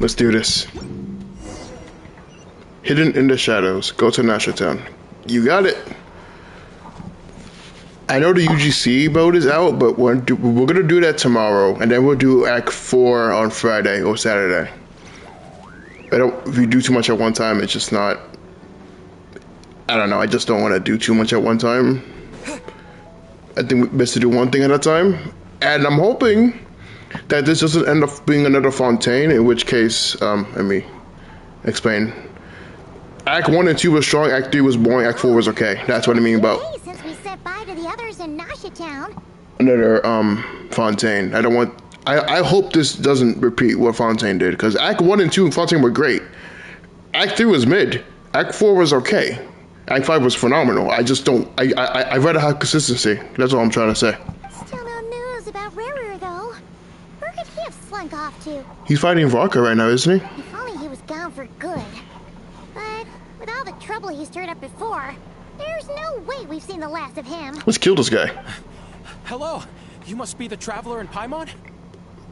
Let's do this. Hidden in the shadows. Go to Nasha Town. You got it. I know the UGC mode is out, but we're gonna do that tomorrow, and then we'll do Act 4 on Friday or Saturday. If you do too much at one time, it's just not. I don't know. I just don't want to do too much at one time. I think it's best to do one thing at a time, and I'm hoping that this doesn't end up being another Fontaine. In which case, let me explain. Act 1 and 2 was strong. Act 3 was boring. Act 4 was okay. That's what I mean about. Since we said bye to the others in Nasha Town. Another Fontaine. I don't want. I hope this doesn't repeat what Fontaine did, because Act 1 and 2 in Fontaine were great. Act 3 was mid. Act 4 was okay. Act 5 was phenomenal. I just don't. I'd rather have consistency. That's all I'm trying to say. Still no news about Rare though. Where could he have slunk off to? He's fighting Vodka right now, isn't he? If only he was gone for good. But with all the trouble he stirred up before, there's no way we've seen the last of him. Let's kill this guy. Hello, you must be the traveler in Paimon?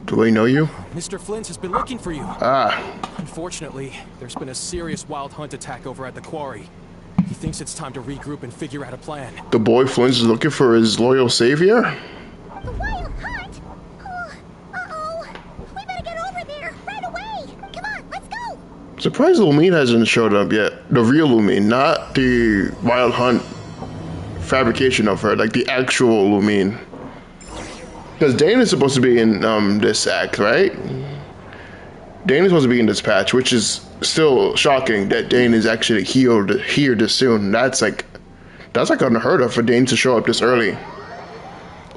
Do I know you? Mr. Flint has been looking for you. Ah. Unfortunately, there's been a serious wild hunt attack over at the quarry. He thinks it's time to regroup and figure out a plan. The boy Flint is looking for his loyal savior? The wild hunt? Oh, uh-oh. We better get over there right away. Come on, let's go. Surprised Lumine hasn't showed up yet. The real Lumine, not the wild hunt fabrication of her, like the actual Lumine. Because Dane is supposed to be in this act, right? Dane is supposed to be in this patch, which is still shocking that Dane is actually here this soon. That's like unheard of for Dane to show up this early.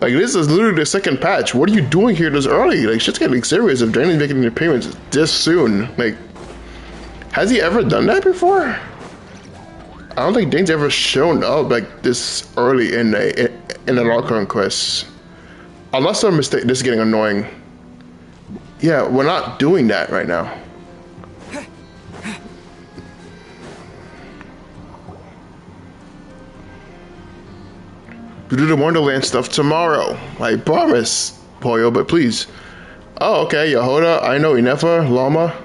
Like, this is literally the second patch. What are you doing here this early? Like, shit's getting serious if Dane is making the appearance this soon. Like, has he ever done that before? I don't think Dane's ever shown up like this early in a locker quest. Unless I'm mistaken, this is getting annoying. Yeah, we're not doing that right now. We do the Wonderland stuff tomorrow. I promise, Poyo, but please. Oh, okay, Yehoda, I know Inefa, Lama.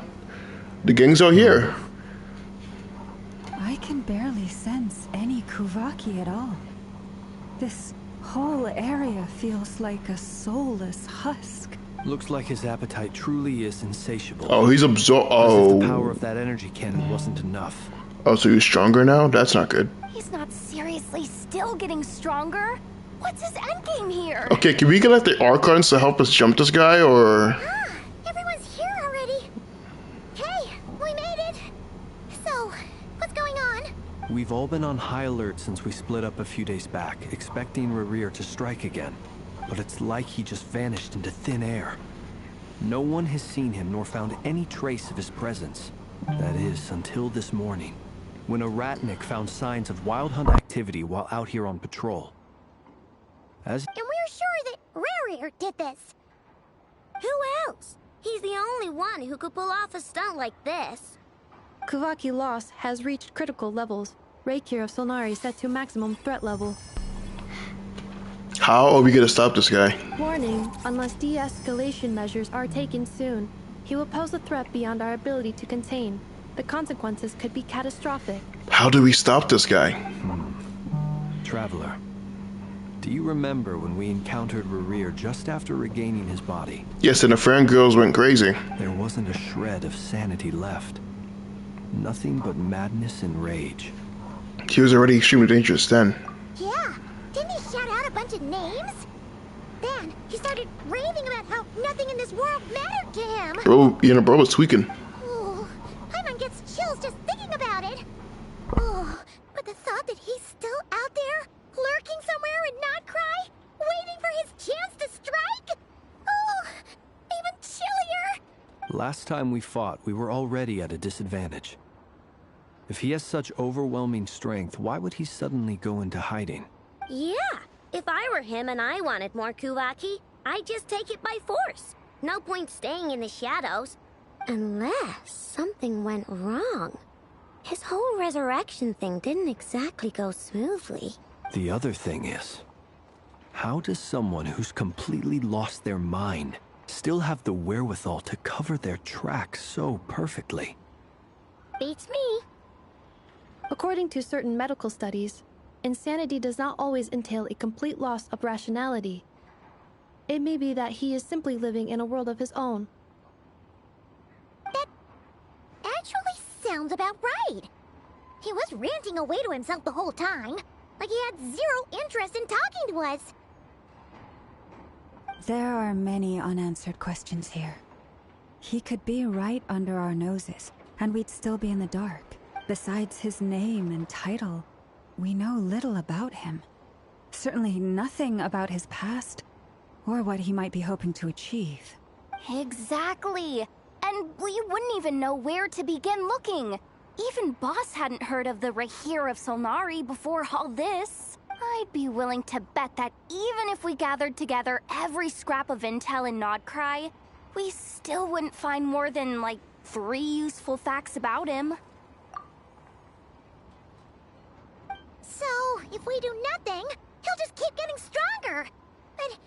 The gangs are here. I can barely sense any Kuvaki at all. This whole area feels like a soulless husk. Looks like his appetite truly is insatiable. Oh, he's absorbed. As if the power of that energy cannon wasn't enough. Oh, so he's stronger now? That's not good. He's not seriously still getting stronger. What's his endgame here? Okay, can we get like the Archons to help us jump this guy, or? Everyone's here already. Hey, we made it. So, what's going on? We've all been on high alert since we split up a few days back, expecting Rerir to strike again. But it's like he just vanished into thin air. No one has seen him nor found any trace of his presence. That is, until this morning, when a Ratnik found signs of wild hunt activity while out here on patrol. And we're sure that Rare did this. Who else? He's the only one who could pull off a stunt like this. Kuvaki loss has reached critical levels. Reikir of Solnari set to maximum threat level. How are we gonna stop this guy? Warning, unless de-escalation measures are taken soon, he will pose a threat beyond our ability to contain. The consequences could be catastrophic. How do we stop this guy? Traveler, do you remember when we encountered Rerir just after regaining his body? Yes, and the fangirls went crazy. There wasn't a shred of sanity left. Nothing but madness and rage. He was already extremely dangerous then. Yeah, didn't he shout out a bunch of names? Then he started raving about how nothing in this world mattered to him. Bro was tweaking. Oh, Paimon gets chills just thinking about it. Oh, but the thought that he's still out there, lurking somewhere in Nod-Krai, waiting for his chance to strike? Oh, even chillier. Last time we fought, we were already at a disadvantage. If he has such overwhelming strength, why would he suddenly go into hiding? Yeah, if I were him and I wanted more Kuvaki, I'd just take it by force. No point staying in the shadows. Unless something went wrong. His whole resurrection thing didn't exactly go smoothly. The other thing is, how does someone who's completely lost their mind still have the wherewithal to cover their tracks so perfectly? Beats me. According to certain medical studies, insanity does not always entail a complete loss of rationality. It may be that he is simply living in a world of his own. That actually sounds about right. He was ranting away to himself the whole time, like he had zero interest in talking to us. There are many unanswered questions here. He could be right under our noses, and we'd still be in the dark. Besides his name and title, we know little about him. Certainly nothing about his past, or what he might be hoping to achieve. Exactly. And we wouldn't even know where to begin looking. Even Boss hadn't heard of the Rahir of Solnari before all this. I'd be willing to bet that even if we gathered together every scrap of intel in Nod-Krai, we still wouldn't find more than, like, 3 useful facts about him. So, if we do nothing, he'll just keep getting stronger. And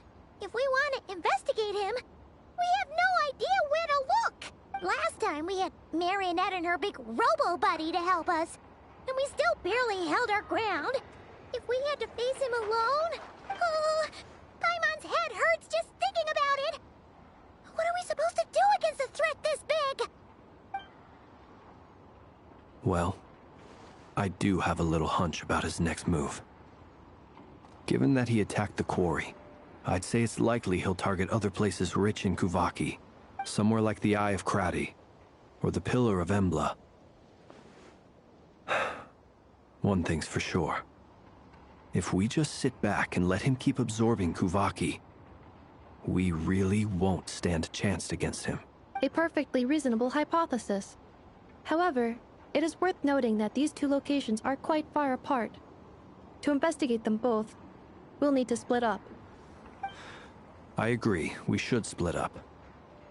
if we want to investigate him, we have no idea where to look. Last time we had Marionette and her big robo-buddy to help us, and we still barely held our ground. If we had to face him alone, Paimon's head hurts just thinking about it. What are we supposed to do against a threat this big? Well, I do have a little hunch about his next move. Given that he attacked the quarry, I'd say it's likely he'll target other places rich in Kuvaki. Somewhere like the Eye of Krati, or the Pillar of Embla. One thing's for sure. If we just sit back and let him keep absorbing Kuvaki, we really won't stand a chance against him. A perfectly reasonable hypothesis. However, it is worth noting that these 2 locations are quite far apart. To investigate them both, we'll need to split up. I agree, we should split up.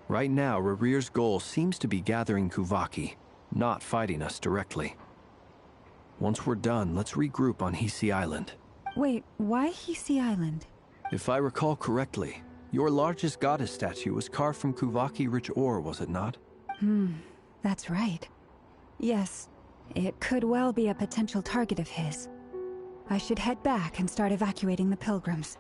Right now, Rarir's goal seems to be gathering Kuvaki, not fighting us directly. Once we're done, let's regroup on Hisi Island. Wait, why Hisi Island? If I recall correctly, your largest goddess statue was carved from Kuvaki-rich ore, was it not? That's right. Yes, it could well be a potential target of his. I should head back and start evacuating the pilgrims.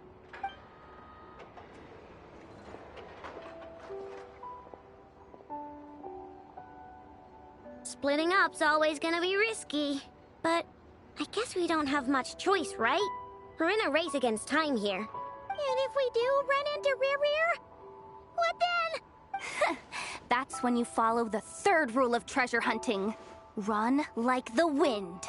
Splitting up's always gonna be risky. But I guess we don't have much choice, right? We're in a race against time here. And if we do run into Rarir, what then? That's when you follow the 3rd rule of treasure hunting. Run like the wind.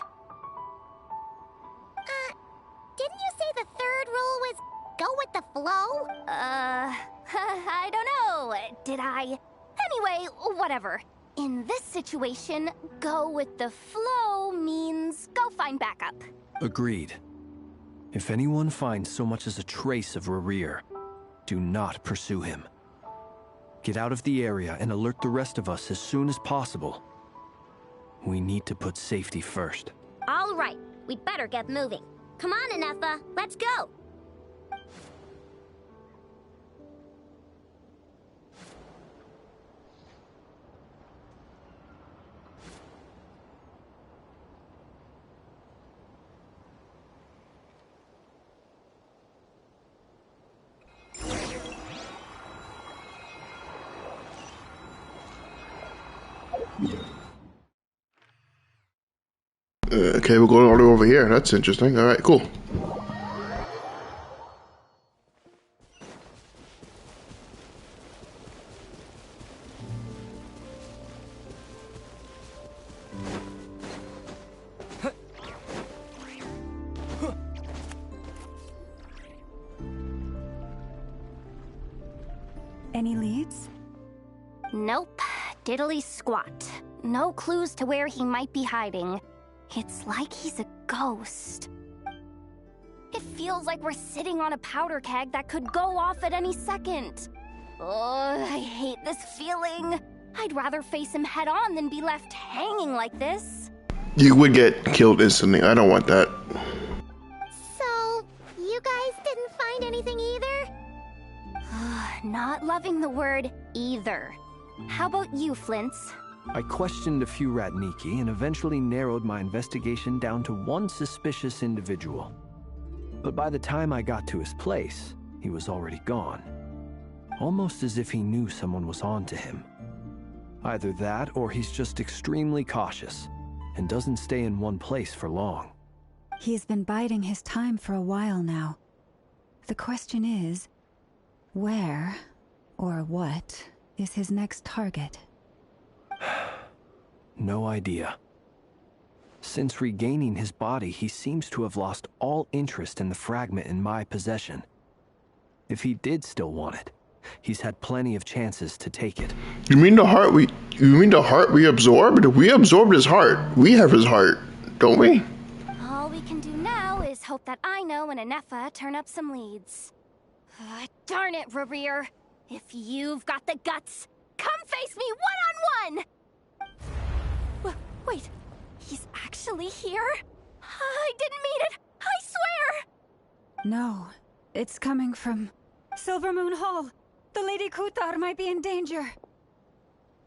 Didn't you say the 3rd rule was go with the flow? I don't know. Did I? Anyway, whatever. In this situation, go with the flow means go find backup. Agreed. If anyone finds so much as a trace of Rarir, do not pursue him. Get out of the area and alert the rest of us as soon as possible. We need to put safety first. All right, we'd better get moving. Come on, Anefa, let's go. Okay, we're going all the way over here. That's interesting. All right, cool. Any leads? Nope. Diddly squat. No clues to where he might be hiding. It's like he's a ghost. It feels like we're sitting on a powder keg that could go off at any second. Oh, I hate this feeling. I'd rather face him head on than be left hanging like this. You would get killed instantly. I don't want that. So, you guys didn't find anything either? not loving the word either. How about you, Flint's? I questioned a few Ratniki and eventually narrowed my investigation down to one suspicious individual. But by the time I got to his place, he was already gone. Almost as if he knew someone was on to him. Either that, or he's just extremely cautious and doesn't stay in one place for long. He's been biding his time for a while now. The question is, where or what is his next target? No idea. Since regaining his body, he seems to have lost all interest in the fragment in my possession. If he did still want it, he's had plenty of chances to take it. You mean the heart we absorbed? We absorbed his heart. We have his heart, don't we? All we can do now is hope that Aino and Anefa turn up some leads. Darn it, Rerir. If you've got the guts, come face me one-on-one! Wait, he's actually here? I didn't mean it, I swear! No, it's coming from Silver Moon Hall. The Lady Kutar might be in danger.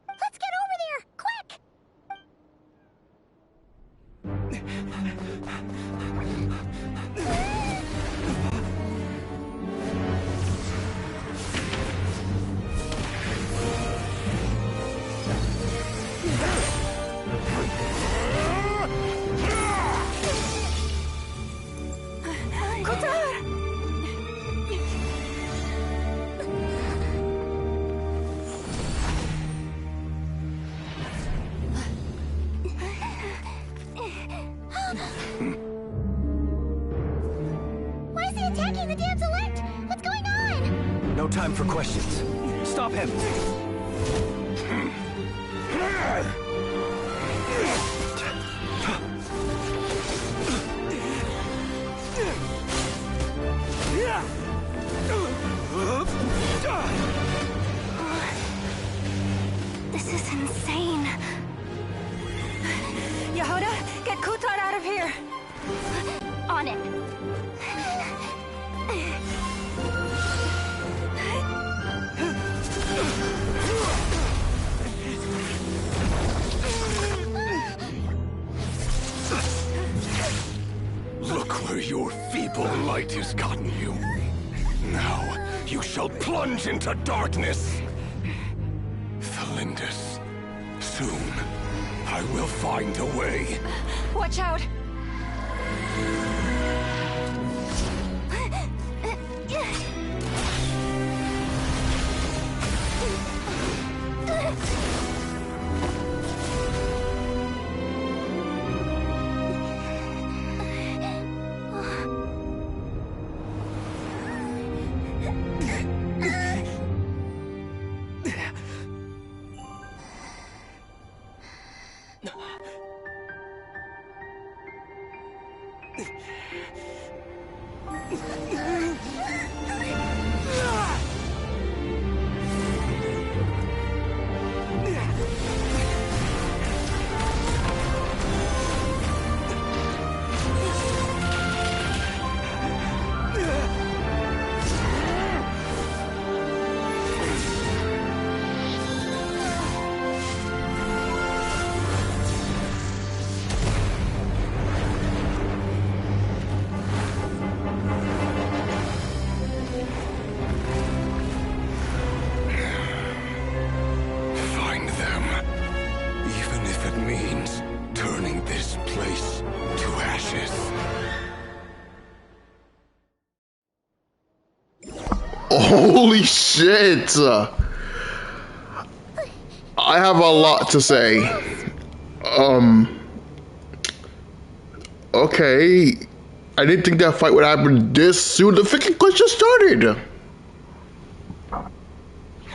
Let's get over there, quick! Why is he attacking the damsel elect? What's going on? No time for questions. Stop him! This is insane. Yehuda, get Kutar out of here! On it. Look where your feeble light has gotten you. Now, you shall plunge into darkness. Felindus, soon, I will find a way. Watch out! Holy shit! I have a lot to say. Okay. I didn't think that fight would happen this soon. The freaking quest just started.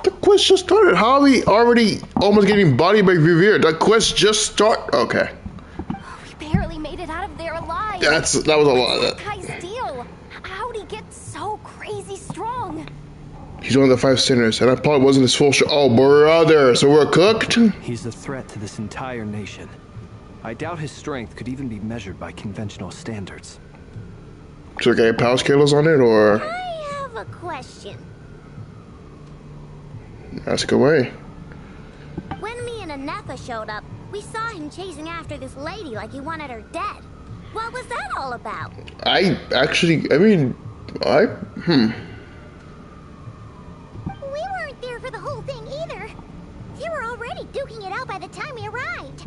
The quest just started. How are we already almost getting bodied by Revere? That quest just started. Okay. We barely made it out of there alive. That was a lot. Kai's deal. How'd he get so crazy strong? He's one of the 5 sinners, and I probably wasn't his full show. Oh, brother, so we're cooked? He's a threat to this entire nation. I doubt his strength could even be measured by conventional standards. So, okay, power scales on it, or? I have a question. Ask away. When me and Anefa showed up, we saw him chasing after this lady like he wanted her dead. What was that all about? I We weren't there for the whole thing either. They were already duking it out by the time we arrived.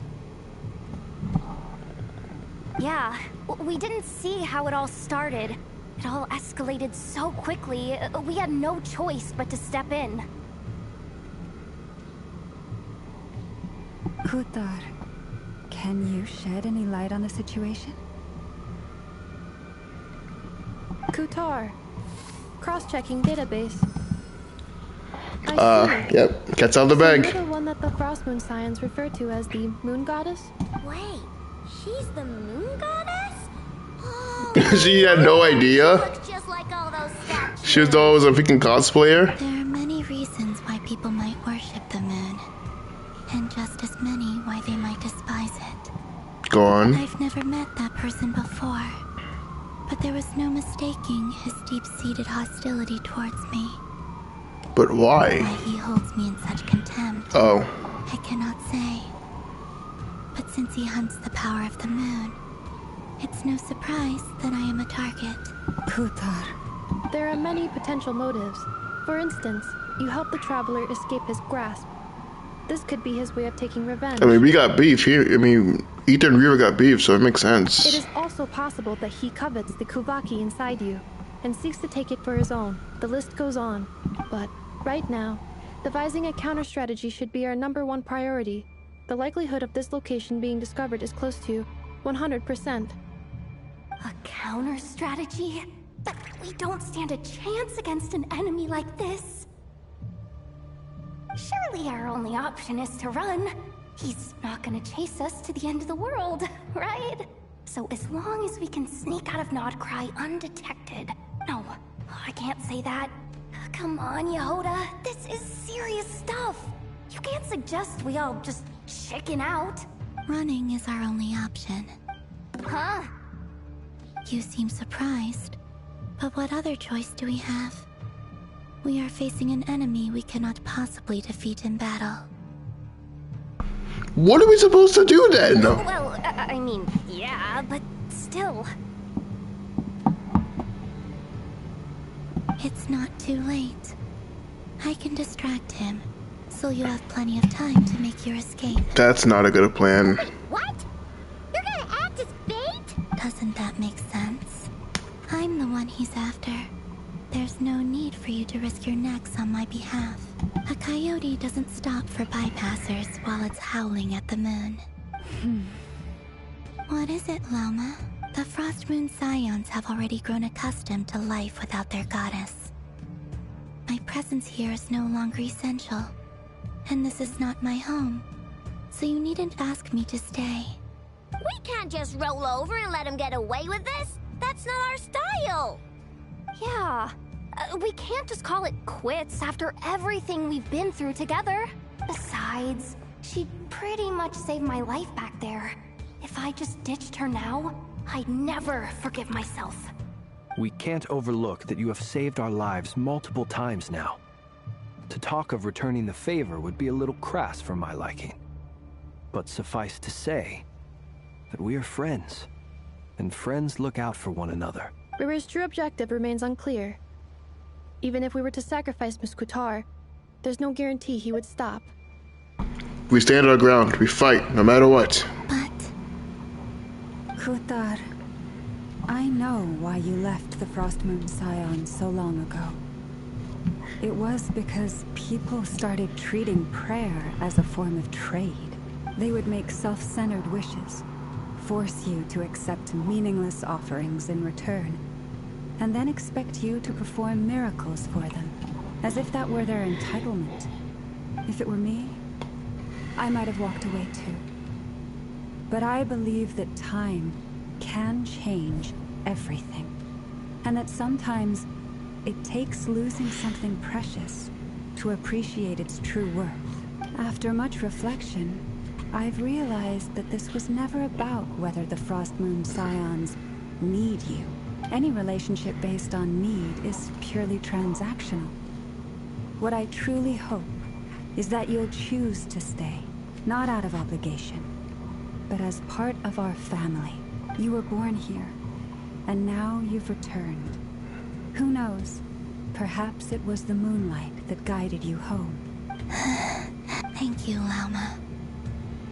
Yeah, we didn't see how it all started. It all escalated so quickly, we had no choice but to step in. Kutar, can you shed any light on the situation? Kutar. Cross-checking database. I see. Yep. Cat's out of the So bag. you're the one that the Frost Moon Scions refer to as the Moon Goddess? Wait, she's the moon goddess? Oh, She had no idea. looks just like all those statues. She was always a freaking cosplayer. There are many reasons why people might worship the moon, and just as many why they might despise it. Go on. I've never met that person before, but there was no mistaking his deep-seated hostility towards me. But why? Why he holds me in such contempt, Oh. I cannot say. But since he hunts the power of the moon, it's no surprise that I am a target. Kutar. There are many potential motives. For instance, you help the traveler escape his grasp. This could be his way of taking revenge. I mean, we got beef here. I mean, Aether and Reaver got beef, so it makes sense. It is also possible that he covets the Kuvaki inside you, and seeks to take it for his own. The list goes on. But, right now, devising a counter-strategy should be our #1 priority. The likelihood of this location being discovered is close to 100%. A counter-strategy? But we don't stand a chance against an enemy like this. Surely our only option is to run. He's not gonna chase us to the end of the world, right? So as long as we can sneak out of Nod-Krai undetected... No, I can't say that. Come on, Yehoda. This is serious stuff. You can't suggest we all just chicken out. Running is our only option. Huh? You seem surprised. But what other choice do we have? We are facing an enemy we cannot possibly defeat in battle. What are we supposed to do then? Well, I mean, yeah, but still. It's not too late. I can distract him, so you have plenty of time to make your escape. That's not a good plan. What? You're gonna act as bait? Doesn't that make sense? I'm the one he's after. There's no need for you to risk your necks on my behalf. A coyote doesn't stop for bypassers while it's howling at the moon. What is it, Loma? The Frost Moon Scions have already grown accustomed to life without their goddess. My presence here is no longer essential, and this is not my home, so you needn't ask me to stay. We can't just roll over and let him get away with this. That's not our style. Yeah, we can't just call it quits after everything we've been through together. Besides, she pretty much saved my life back there. If I just ditched her now, I'd never forgive myself. We can't overlook that you have saved our lives multiple times now. To talk of returning the favor would be a little crass for my liking. But suffice to say that we are friends, and friends look out for one another. River's true objective remains unclear. Even if we were to sacrifice Miss Kutar, there's no guarantee he would stop. We stand our ground. We fight, no matter what. But Kutar, I know why you left the Frost Moon Scions so long ago. It was because people started treating prayer as a form of trade. They would make self-centered wishes, force you to accept meaningless offerings in return, and then expect you to perform miracles for them, as if that were their entitlement. If it were me, I might have walked away too. But I believe that time can change everything, and that sometimes it takes losing something precious to appreciate its true worth. After much reflection, I've realized that this was never about whether the Frost Moon Scions need you. Any relationship based on need is purely transactional. What I truly hope is that you'll choose to stay, not out of obligation, but as part of our family. You were born here, and now you've returned. Who knows? Perhaps it was the moonlight that guided you home. Thank you, Lauma.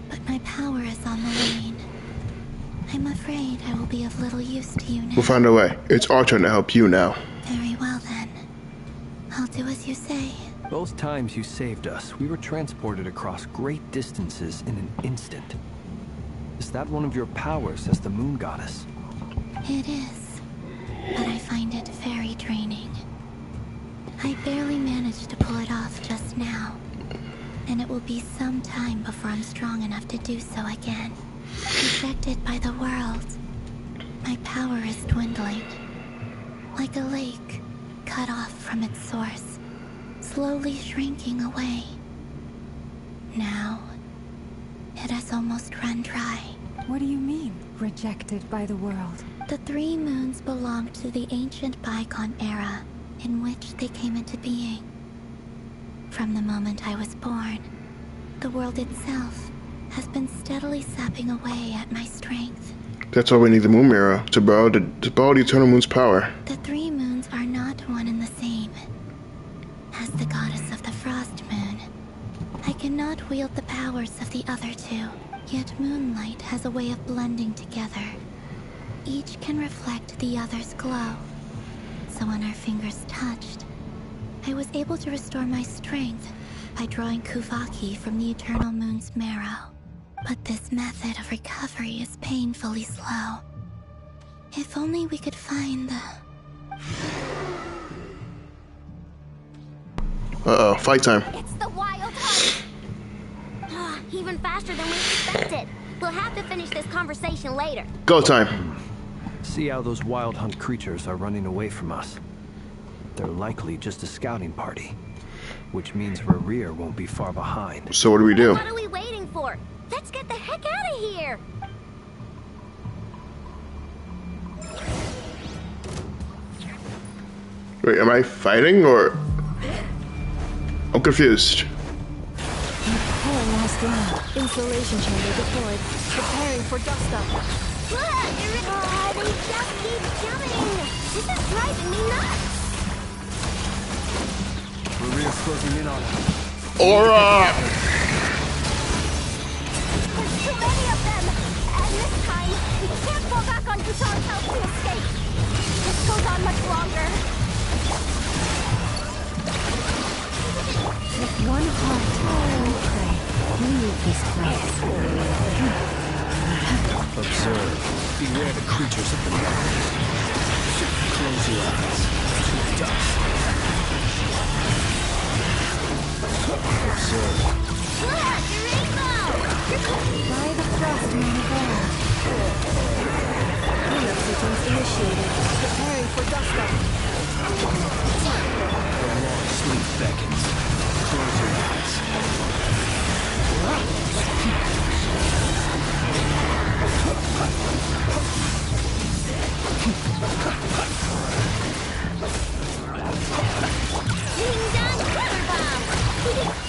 But my power is on the wane. I'm afraid I will be of little use to you now. We'll find a way. It's our turn to help you now. Very well then. I'll do as you say. Both times you saved us, we were transported across great distances in an instant. Is that one of your powers as the moon goddess? It is, but I find it very draining. I barely managed to pull it off just now, and it will be some time before I'm strong enough to do so again. Rejected by the world, my power is dwindling. Like a lake, cut off from its source, slowly shrinking away. Now, it has almost run dry. What do you mean, rejected by the world? The 3 moons belonged to the ancient bygone era in which they came into being. From the moment I was born, the world itself has been steadily sapping away at my strength. That's why we need the moon mirror, to borrow the eternal moon's power. The 3 moons are not one and the same. As the goddess of the frost moon, I cannot wield the powers of the other 2. Yet moonlight has a way of blending together. Each can reflect the other's glow. So when our fingers touched, I was able to restore my strength by drawing Kuvaki from the eternal moon's marrow. But this method of recovery is painfully slow. If only we could find the... Uh-oh, fight time. It's the Wild Hunt! Even faster than we expected. We'll have to finish this conversation later. Go time. See how those Wild Hunt creatures are running away from us. They're likely just a scouting party, which means Rerir won't be far behind. So what do we do? What are we waiting for? Let's get the heck out of here! Wait, am I fighting or... I'm confused. Insulation chamber deployed. Preparing for dust up. They just keep coming! This is driving me nuts! Rerir's closing in on us. Aura! There's too many of them! And this time, we can't fall back on Kutar's house to escape! This goes on much longer. With one heart, we pray. Leave this place. Observe. Beware the creatures of the night. Close your eyes. To dust. Observe. Look! Rainbow! By the frost moon of old. Cleanup sequence initiated. Preparing for dust up. The long sleep beckons. Close your eyes.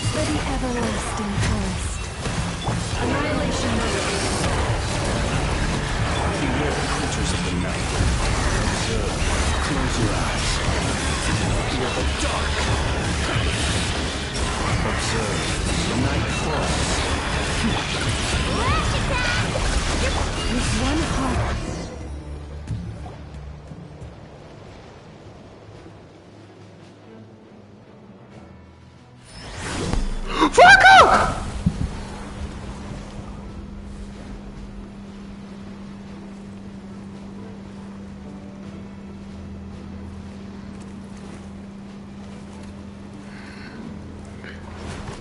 For the everlasting forest. Annihilation mode. Beware the creatures of the night. Observe. Close your eyes. Fear the dark. Observe. The night falls. Flash attack! With one heart. Fuck up!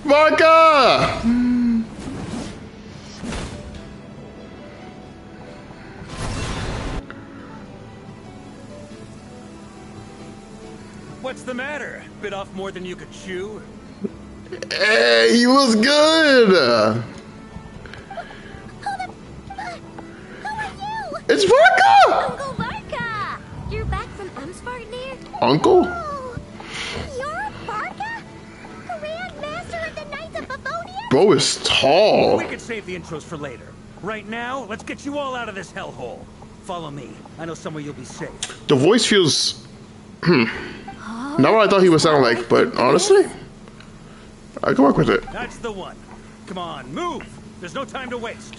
Vodka! What's the matter? Bit off more than you could chew? Hey, he was good! Who are you? It's Vodka! Uncle Varka! You're back from Amsvarnir? Uncle? Oh, you're Varka? Grand Master of the Knights bro is tall. We can save the intros for later. Right now, let's get you all out of this hellhole. Follow me. I know somewhere you'll be safe. The voice feels not what I thought he would sound like, but honestly, I can work with it. That's the one. Come on, move. There's no time to waste.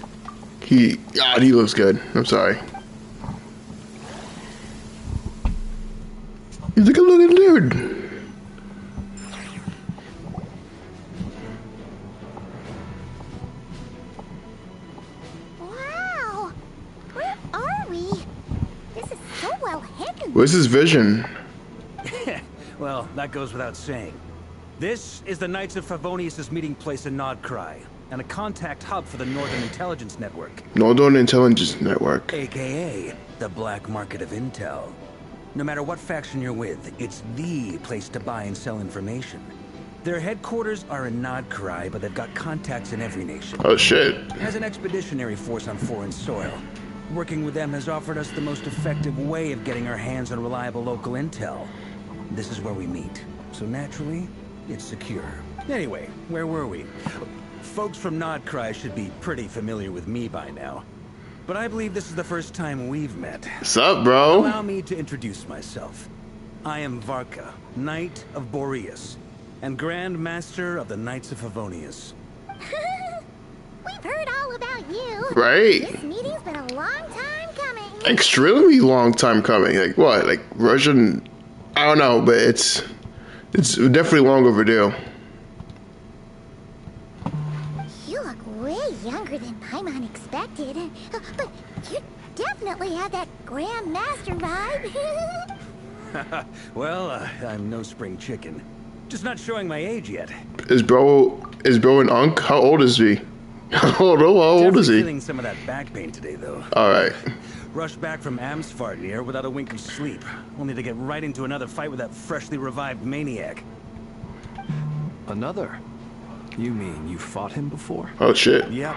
God, he looks good. I'm sorry. He's a good looking dude. Wow. Where are we? This is so well hidden. Where's his vision? Well, that goes without saying. This is the Knights of Favonius' meeting place in Nod-Krai, and a contact hub for the Northern Intelligence Network. Northern Intelligence Network. AKA the black market of intel. No matter what faction you're with, it's the place to buy and sell information. Their headquarters are in Nod-Krai, but they've got contacts in every nation. Oh shit. As an expeditionary force on foreign soil, working with them has offered us the most effective way of getting our hands on reliable local intel. This is where we meet, so naturally, it's secure. Anyway, where were we? Folks from Nod-Krai should be pretty familiar with me by now. But I believe this is the first time we've met. What's up, bro? Allow me to introduce myself. I am Varka, Knight of Boreas, and Grand Master of the Knights of Favonius. We've heard all about you. Right. This meeting's been a long time coming. Extremely long time coming. Like what? Like Russian? I don't know, but it's definitely long overdue. You look way younger than Paimon expected. But you definitely have that Grand Master vibe. Well, I'm no spring chicken. Just not showing my age yet. Is bro an unk? How old is he? How old is he? Feeling some of that back pain today, though. All right. Rushed back from Amsfarnir without a wink of sleep, only to get right into another fight with that freshly revived maniac. Another? You mean you fought him before? Oh shit. Yep.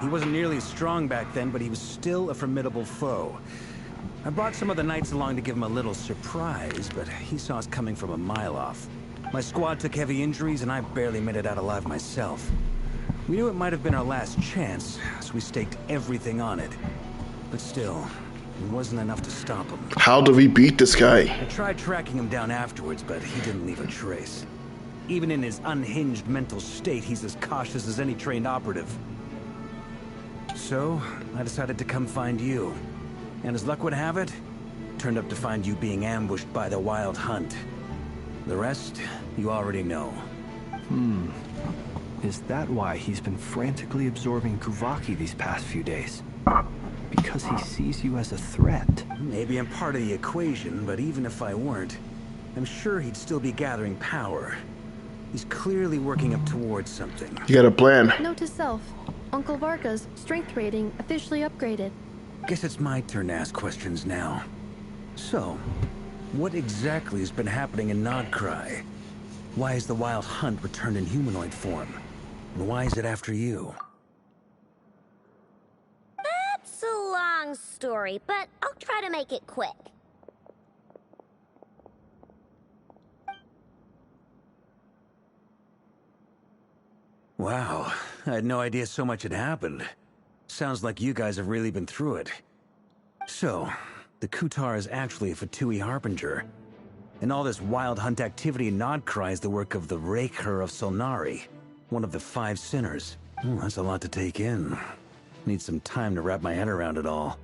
He wasn't nearly as strong back then, but he was still a formidable foe. I brought some of the knights along to give him a little surprise, but he saw us coming from a mile off. My squad took heavy injuries, and I barely made it out alive myself. We knew it might have been our last chance, so we staked everything on it. But still, it wasn't enough to stop him. How do we beat this guy? I tried tracking him down afterwards, but he didn't leave a trace. Even in his unhinged mental state, he's as cautious as any trained operative. So, I decided to come find you. And as luck would have it, turned up to find you being ambushed by the Wild Hunt. The rest, you already know. Is that why he's been frantically absorbing Kuvaki these past few days? Because he sees you as a threat? Maybe I'm part of the equation, but even if I weren't, I'm sure he'd still be gathering power. He's clearly working up towards something. You got a plan. Note to self, Uncle Varka's strength rating officially upgraded. Guess it's my turn to ask questions now. So, what exactly has been happening in Nod-Krai? Why is the Wild Hunt returned in humanoid form? And why is it after you? That's a long story, but I'll try to make it quick. Wow, I had no idea so much had happened. Sounds like you guys have really been through it. So, the Kutar is actually a Fatui Harbinger. And all this Wild Hunt activity in Nod-Krai is the work of the Raker of Solnari, one of the 5 sinners. That's a lot to take in. Need some time to wrap my head around it all.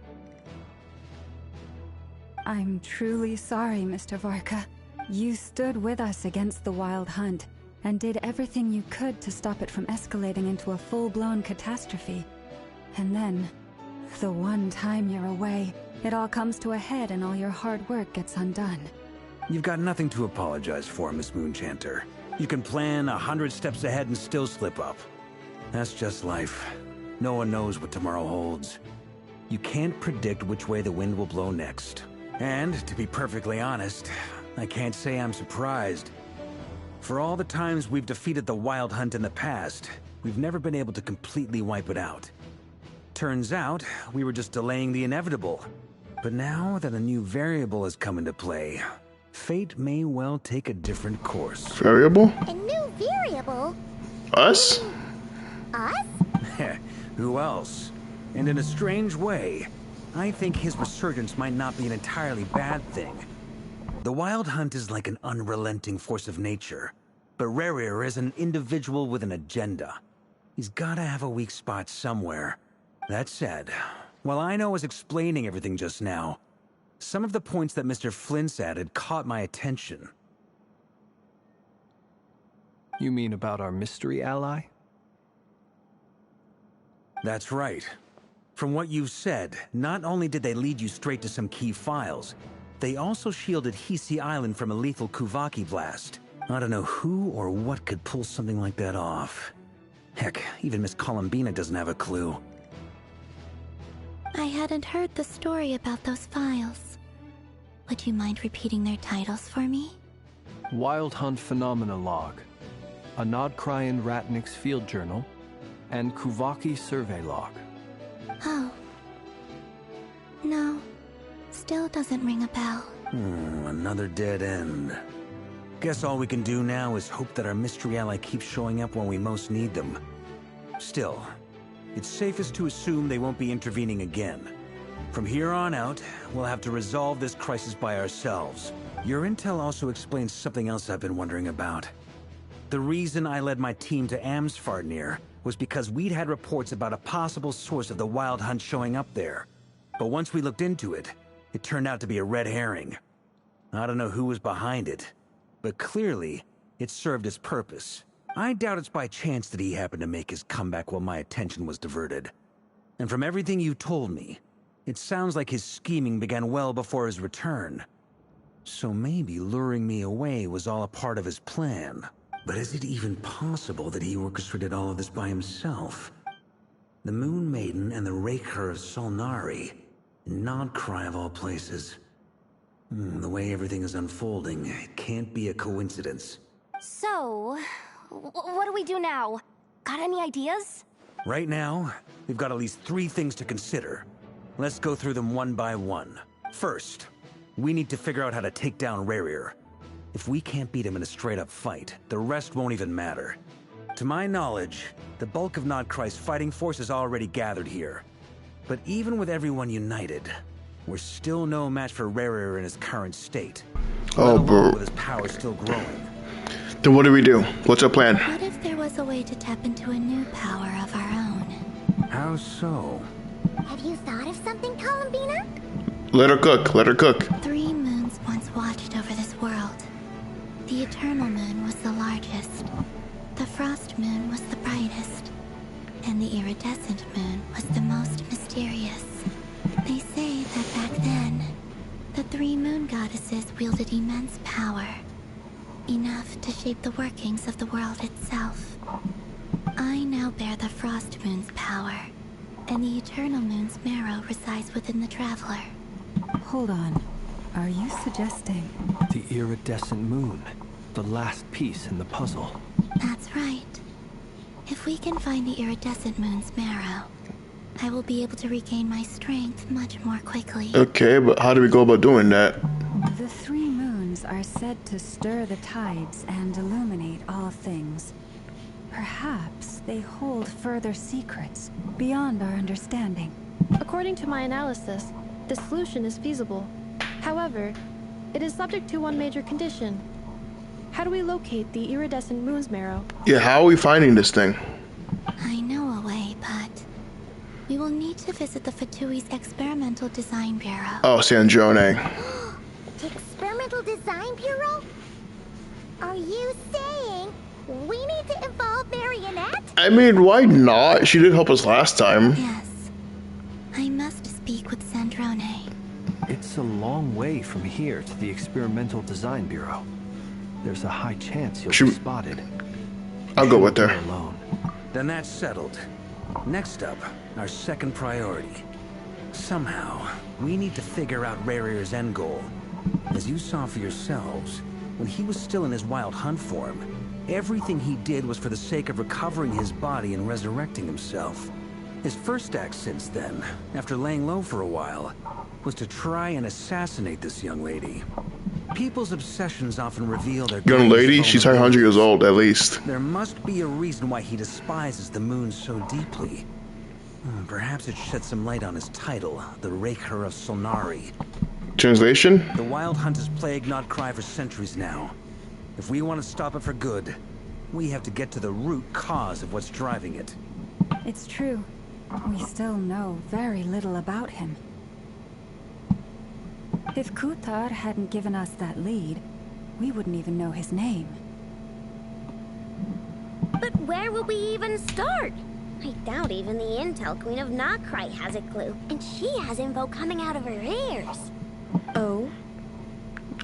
I'm truly sorry, Mr. Varka. You stood with us against the Wild Hunt, and did everything you could to stop it from escalating into a full-blown catastrophe. And then, the one time you're away, it all comes to a head and all your hard work gets undone. You've got nothing to apologize for, Miss Moonchanter. You can plan 100 steps ahead and still slip up. That's just life. No one knows what tomorrow holds. You can't predict which way the wind will blow next. And, to be perfectly honest, I can't say I'm surprised. For all the times we've defeated the Wild Hunt in the past, we've never been able to completely wipe it out. Turns out, we were just delaying the inevitable. But now that a new variable has come into play, fate may well take a different course. Variable? A new variable? Us? Us? Who else? And in a strange way, I think his resurgence might not be an entirely bad thing. The Wild Hunt is like an unrelenting force of nature, but Rerir is an individual with an agenda. He's gotta have a weak spot somewhere. That said, while I was explaining everything just now, some of the points that Mr. Flint's added caught my attention. You mean about our mystery ally? That's right. From what you've said, not only did they lead you straight to some key files, they also shielded Hisi Island from a lethal Kuvaki blast. I don't know who or what could pull something like that off. Heck, even Miss Columbina doesn't have a clue. I hadn't heard the story about those files. Would you mind repeating their titles for me? Wild Hunt Phenomena Log, a Nod-Krai and Ratnik's Field Journal, and Kuvaki Survey Log. Oh. No. Still doesn't ring a bell. Another dead end. Guess all we can do now is hope that our mystery ally keeps showing up when we most need them. Still, it's safest to assume they won't be intervening again. From here on out, we'll have to resolve this crisis by ourselves. Your intel also explains something else I've been wondering about. The reason I led my team to Amsfarnir was because we'd had reports about a possible source of the Wild Hunt showing up there. But once we looked into it, it turned out to be a red herring. I don't know who was behind it, but clearly, it served its purpose. I doubt it's by chance that he happened to make his comeback while my attention was diverted. And from everything you told me, it sounds like his scheming began well before his return. So maybe luring me away was all a part of his plan. But is it even possible that he orchestrated all of this by himself? The Moon Maiden and the Raker of Solnari, Nod-Krai of all places. The way everything is unfolding, it can't be a coincidence. So, what do we do now? Got any ideas? Right now, we've got at least 3 things to consider. Let's go through them one by one. First, we need to figure out how to take down Rerir. If we can't beat him in a straight-up fight, the rest won't even matter. To my knowledge, the bulk of Nod-Krai's fighting force is already gathered here. But even with everyone united, we're still no match for Rerir in his current state. Oh, bro. With his power still growing. Then what do we do? What's our plan? What if there was a way to tap into a new power of our own? How so? Have you thought of something, Columbina? Let her cook. Let her cook. 3 moons once watched over this world. The Eternal Moon was the largest. The Frost Moon was the brightest. And the Iridescent Moon was the most mysterious. They say that back then, the 3 moon goddesses wielded immense power. Enough to shape the workings of the world itself. I now bear the Frost Moon's power, and the Eternal Moon's marrow resides within the Traveler. Hold on. Are you suggesting... The iridescent moon, the last piece in the puzzle. That's right. If we can find the Iridescent Moon's marrow, I will be able to regain my strength much more quickly. Okay, but how do we go about doing that? The 3 moons are said to stir the tides and illuminate all things. Perhaps they hold further secrets beyond our understanding. According to my analysis, the solution is feasible. However, it is subject to one major condition. How do we locate the iridescent moon's marrow? Yeah, how are we finding this thing? I know a way, but we will need to visit the Fatui's Experimental Design Bureau. Oh, Sandrone. The Experimental Design Bureau? Are you saying we need to involve Marionette? I mean, why not? She did help us last time. Yes. I must speak with Sandrone. It's a long way from here to the Experimental Design Bureau. There's a high chance you'll be spotted. I'll go with her. Alone. Then that's settled. Next up, our second priority. Somehow, we need to figure out Rerir's end goal. As you saw for yourselves, when he was still in his Wild Hunt form, everything he did was for the sake of recovering his body and resurrecting himself. His first act since then, after laying low for a while, was to try and assassinate this young lady. People's obsessions often reveal their Young lady, she's 100 years old at least. There must be a reason why he despises the moon so deeply. Perhaps it sheds some light on his title, the Raker of Solnari. Translation? The Wild Hunt has plagued Nod-Krai for centuries now. If we want to stop it for good, we have to get to the root cause of what's driving it. It's true. We still know very little about him. If Kutar hadn't given us that lead, we wouldn't even know his name. But where will we even start? I doubt even the Intel Queen of Nod-Krai has a clue, and she has info coming out of her ears. Oh?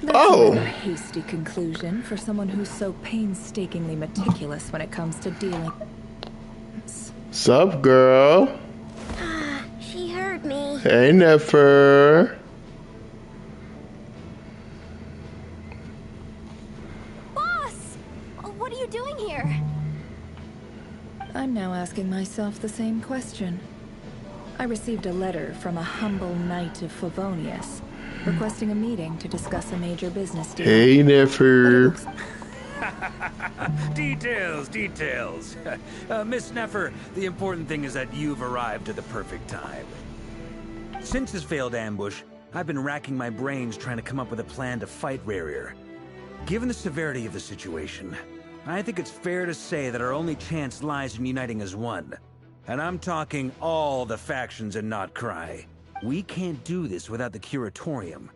That's a rather hasty conclusion for someone who's so painstakingly meticulous when it comes to dealing. Sup, girl? She heard me. Hey, Nefer. Boss! What are you doing here? I'm now asking myself the same question. I received a letter from a humble knight of Favonius, requesting a meeting to discuss a major business deal. Hey, Nefer. Details. Miss Nefer, the important thing is that you've arrived at the perfect time. Since his failed ambush, I've been racking my brains trying to come up with a plan to fight Rerir. Given the severity of the situation, I think it's fair to say that our only chance lies in uniting as one. And I'm talking all the factions in Nod-Krai. We can't do this without the Curatorium.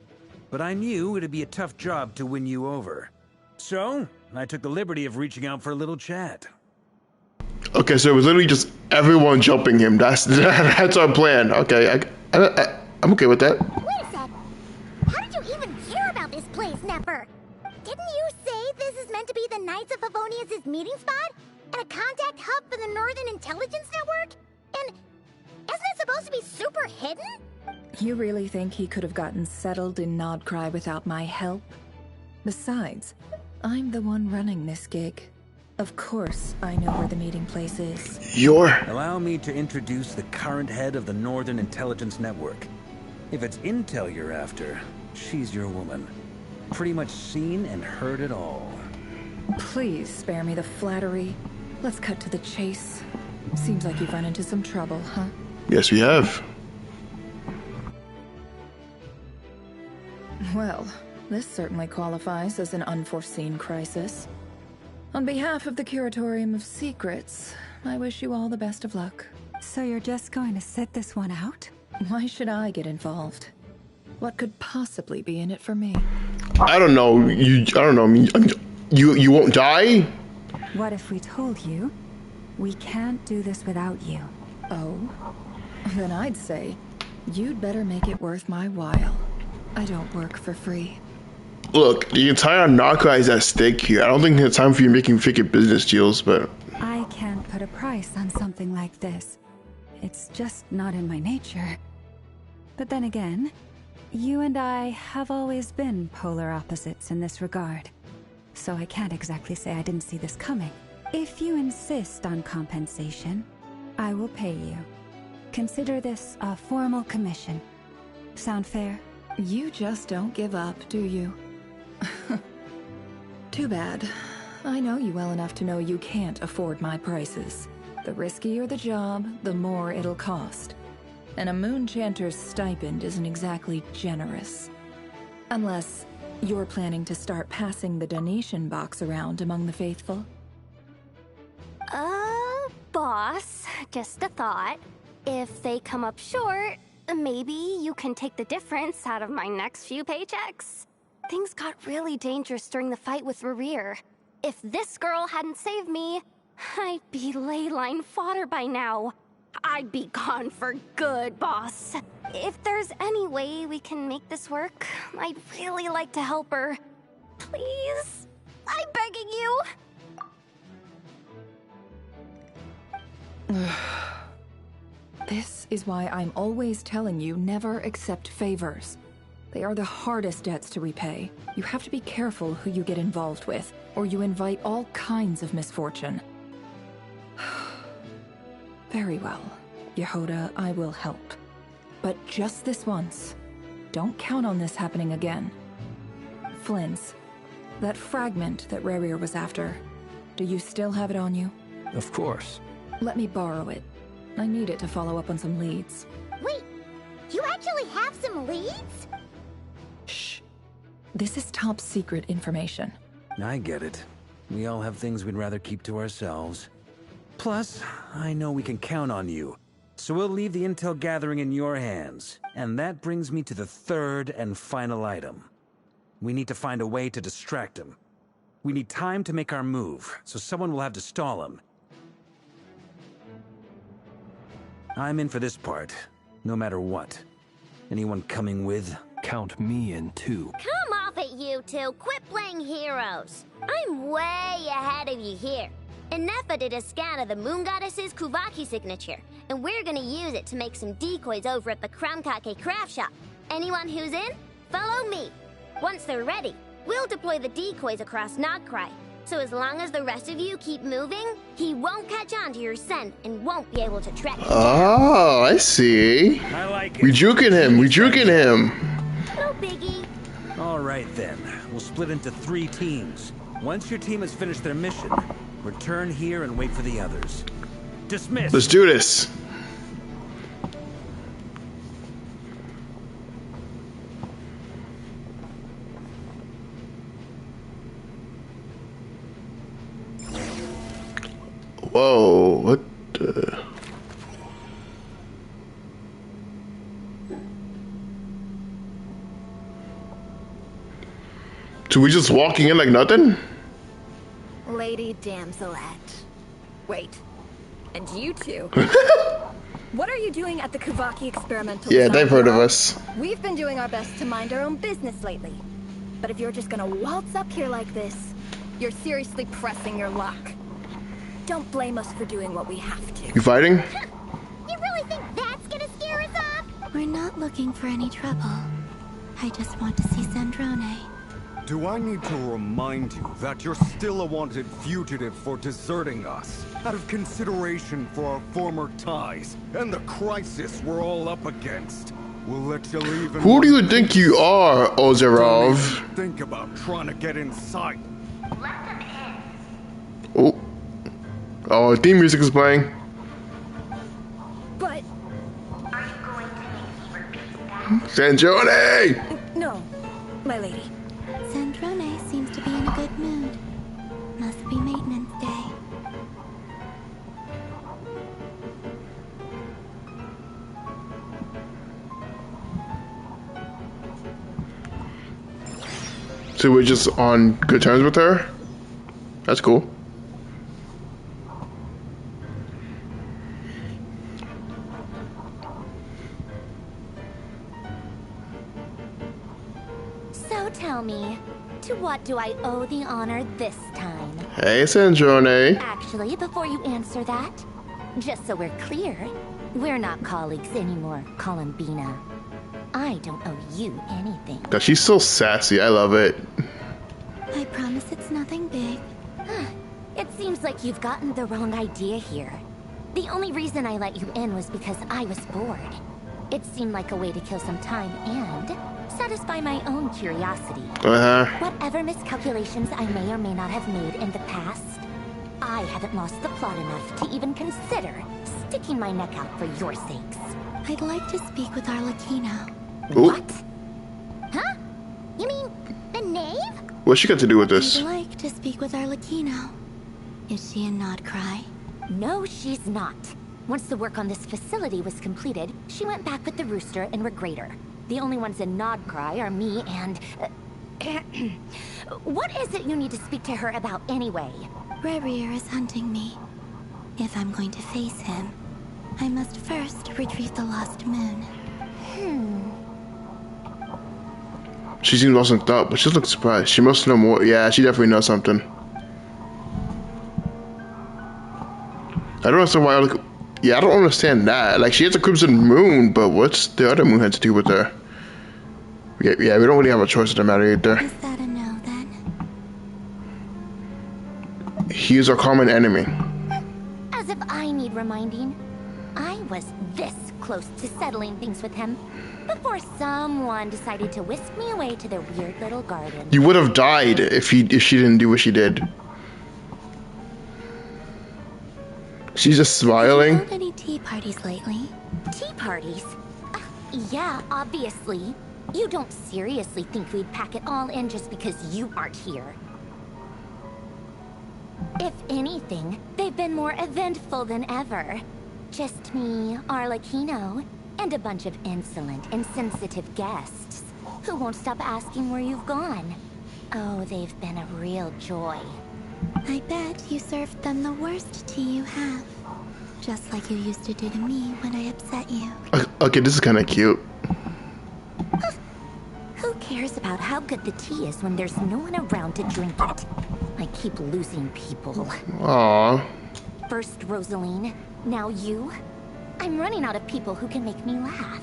But I knew it'd be a tough job to win you over. So, I took the liberty of reaching out for a little chat. Okay, so it was literally just everyone jumping him. That's our plan. Okay, I'm okay with that. Wait a sec. How did you even hear about this place, Nefer? Didn't you say this is meant to be the Knights of Favonius' meeting spot? And a contact hub for the Northern Intelligence Network? And isn't it supposed to be super hidden? You really think he could have gotten settled in Nod-Krai without my help? Besides, I'm the one running this gig. Of course, I know where the meeting place is. Allow me to introduce the current head of the Northern Intelligence Network. If it's intel you're after, she's your woman. Pretty much seen and heard it all. Please spare me the flattery. Let's cut to the chase. Seems like you've run into some trouble, huh? Yes, we have. Well, this certainly qualifies as an unforeseen crisis. On behalf of the Curatorium of Secrets, I wish you all the best of luck. So you're just going to sit this one out? Why should I get involved? What could possibly be in it for me? I don't know. You won't die? What if we told you we can't do this without you? Oh? Then I'd say you'd better make it worth my while. I don't work for free. Look, the entire Nod-Krai is at stake here. I don't think it's time for you making fake business deals, but... I can't put a price on something like this. It's just not in my nature. But then again, you and I have always been polar opposites in this regard. So I can't exactly say I didn't see this coming. If you insist on compensation, I will pay you. Consider this a formal commission. Sound fair? You just don't give up, do you? Too bad. I know you well enough to know you can't afford my prices. The riskier the job, the more it'll cost. And a Moonchanter's stipend isn't exactly generous. Unless you're planning to start passing the donation box around among the faithful. Boss, just a thought. If they come up short, maybe you can take the difference out of my next few paychecks. Things got really dangerous during the fight with Rerir. If this girl hadn't saved me, I'd be ley line fodder by now. I'd be gone for good, boss. If there's any way we can make this work, I'd really like to help her. Please? I'm begging you. This is why I'm always telling you never accept favors. They are the hardest debts to repay. You have to be careful who you get involved with, or you invite all kinds of misfortune. Very well, Yehoda, I will help. But just this once. Don't count on this happening again. Flynn's. That fragment that Rarier was after. Do you still have it on you? Of course. Let me borrow it. I need it to follow up on some leads. Wait, you actually have some leads? Shh. This is top secret information. I get it. We all have things we'd rather keep to ourselves. Plus, I know we can count on you. So we'll leave the intel gathering in your hands. And that brings me to the third and final item. We need to find a way to distract him. We need time to make our move, so someone will have to stall him. I'm in for this part, no matter what. Anyone coming with? Count me in too. Come off it, you two. Quit playing heroes. I'm way ahead of you here. Nefa did a scan of the Moon Goddess's Kuvaki signature, and we're gonna use it to make some decoys over at the Krumkake craft shop. Anyone who's in, follow me. Once they're ready, we'll deploy the decoys across Nod-Krai. So as long as the rest of you keep moving, he won't catch on to your scent and won't be able to track you down. Oh, I see. I like it. We juking him. We juking him. No biggie. All right then. We'll split into 3 teams. Once your team has finished their mission, return here and wait for the others. Dismiss. Let's do this. Whoa, what the... So we just walking in like nothing? Lady Damselette. Wait, and you two? What are you doing at the Kuvaki Experimental Yeah, Center? they've heard of us. We've been doing our best to mind our own business lately. But if you're just gonna waltz up here like this, you're seriously pressing your luck. Don't blame us for doing what we have to. You fighting? You really think that's gonna scare us off? We're not looking for any trouble. I just want to see Zandrone. Do I need to remind you that you're still a wanted fugitive for deserting us? Out of consideration for our former ties and the crisis we're all up against. We'll let you leave. Who do you think you are, Ozerov? Don't even think about trying to get inside. Let them in. Oh. Oh, theme music is playing. But... Are you going to make me repeat that? Zandrone! No, my lady. Zandrone seems to be in a good mood. Must be maintenance day. So we're just on good terms with her? That's cool. So tell me, to what do I owe the honor this time? Hey, Zandrone. Actually, before you answer that, just so we're clear, we're not colleagues anymore, Columbina. I don't owe you anything. God, she's so sassy. I love it. I promise it's nothing big. It seems like you've gotten the wrong idea here. The only reason I let you in was because I was bored. It seemed like a way to kill some time and satisfy my own curiosity. Whatever miscalculations I may or may not have made in the past, I haven't lost the plot enough to even consider sticking my neck out for your sakes. I'd like to speak with Arlecchino. What? Huh? You mean the knave? What's she got to do with this? I'd like to speak with Arlecchino. Is she in Nod-Krai? No, she's not. Once the work on this facility was completed, she went back with the Rooster and Regrator. The only ones in Nod-Krai are me and... What is it you need to speak to her about anyway? Rarier is hunting me. If I'm going to face him, I must first retrieve the lost moon. She seems lost in thought, but she looks surprised. She must know more. Yeah, she definitely knows something. I don't understand why. Yeah, I don't understand that. Like, she has a crimson moon, but what's the other moon had to do with her? Yeah, we don't really have a choice in the matter either. Is that a no, then? He is our common enemy. As if I need reminding. I was this close to settling things with him before someone decided to whisk me away to their weird little garden. You would have died if she didn't do what she did. She's just smiling. Have you held any tea parties lately? Tea parties? Yeah, obviously. You don't seriously think we'd pack it all in just because you aren't here. If anything, they've been more eventful than ever. Just me, Arlecchino, and a bunch of insolent, insensitive guests who won't stop asking where you've gone. Oh, they've been a real joy. I bet you served them the worst tea you have. Just like you used to do to me when I upset you. Okay, this is kind of cute. Who cares about how good the tea is when there's no one around to drink it? I keep losing people. Aww. First Rosaline, now you. I'm running out of people who can make me laugh.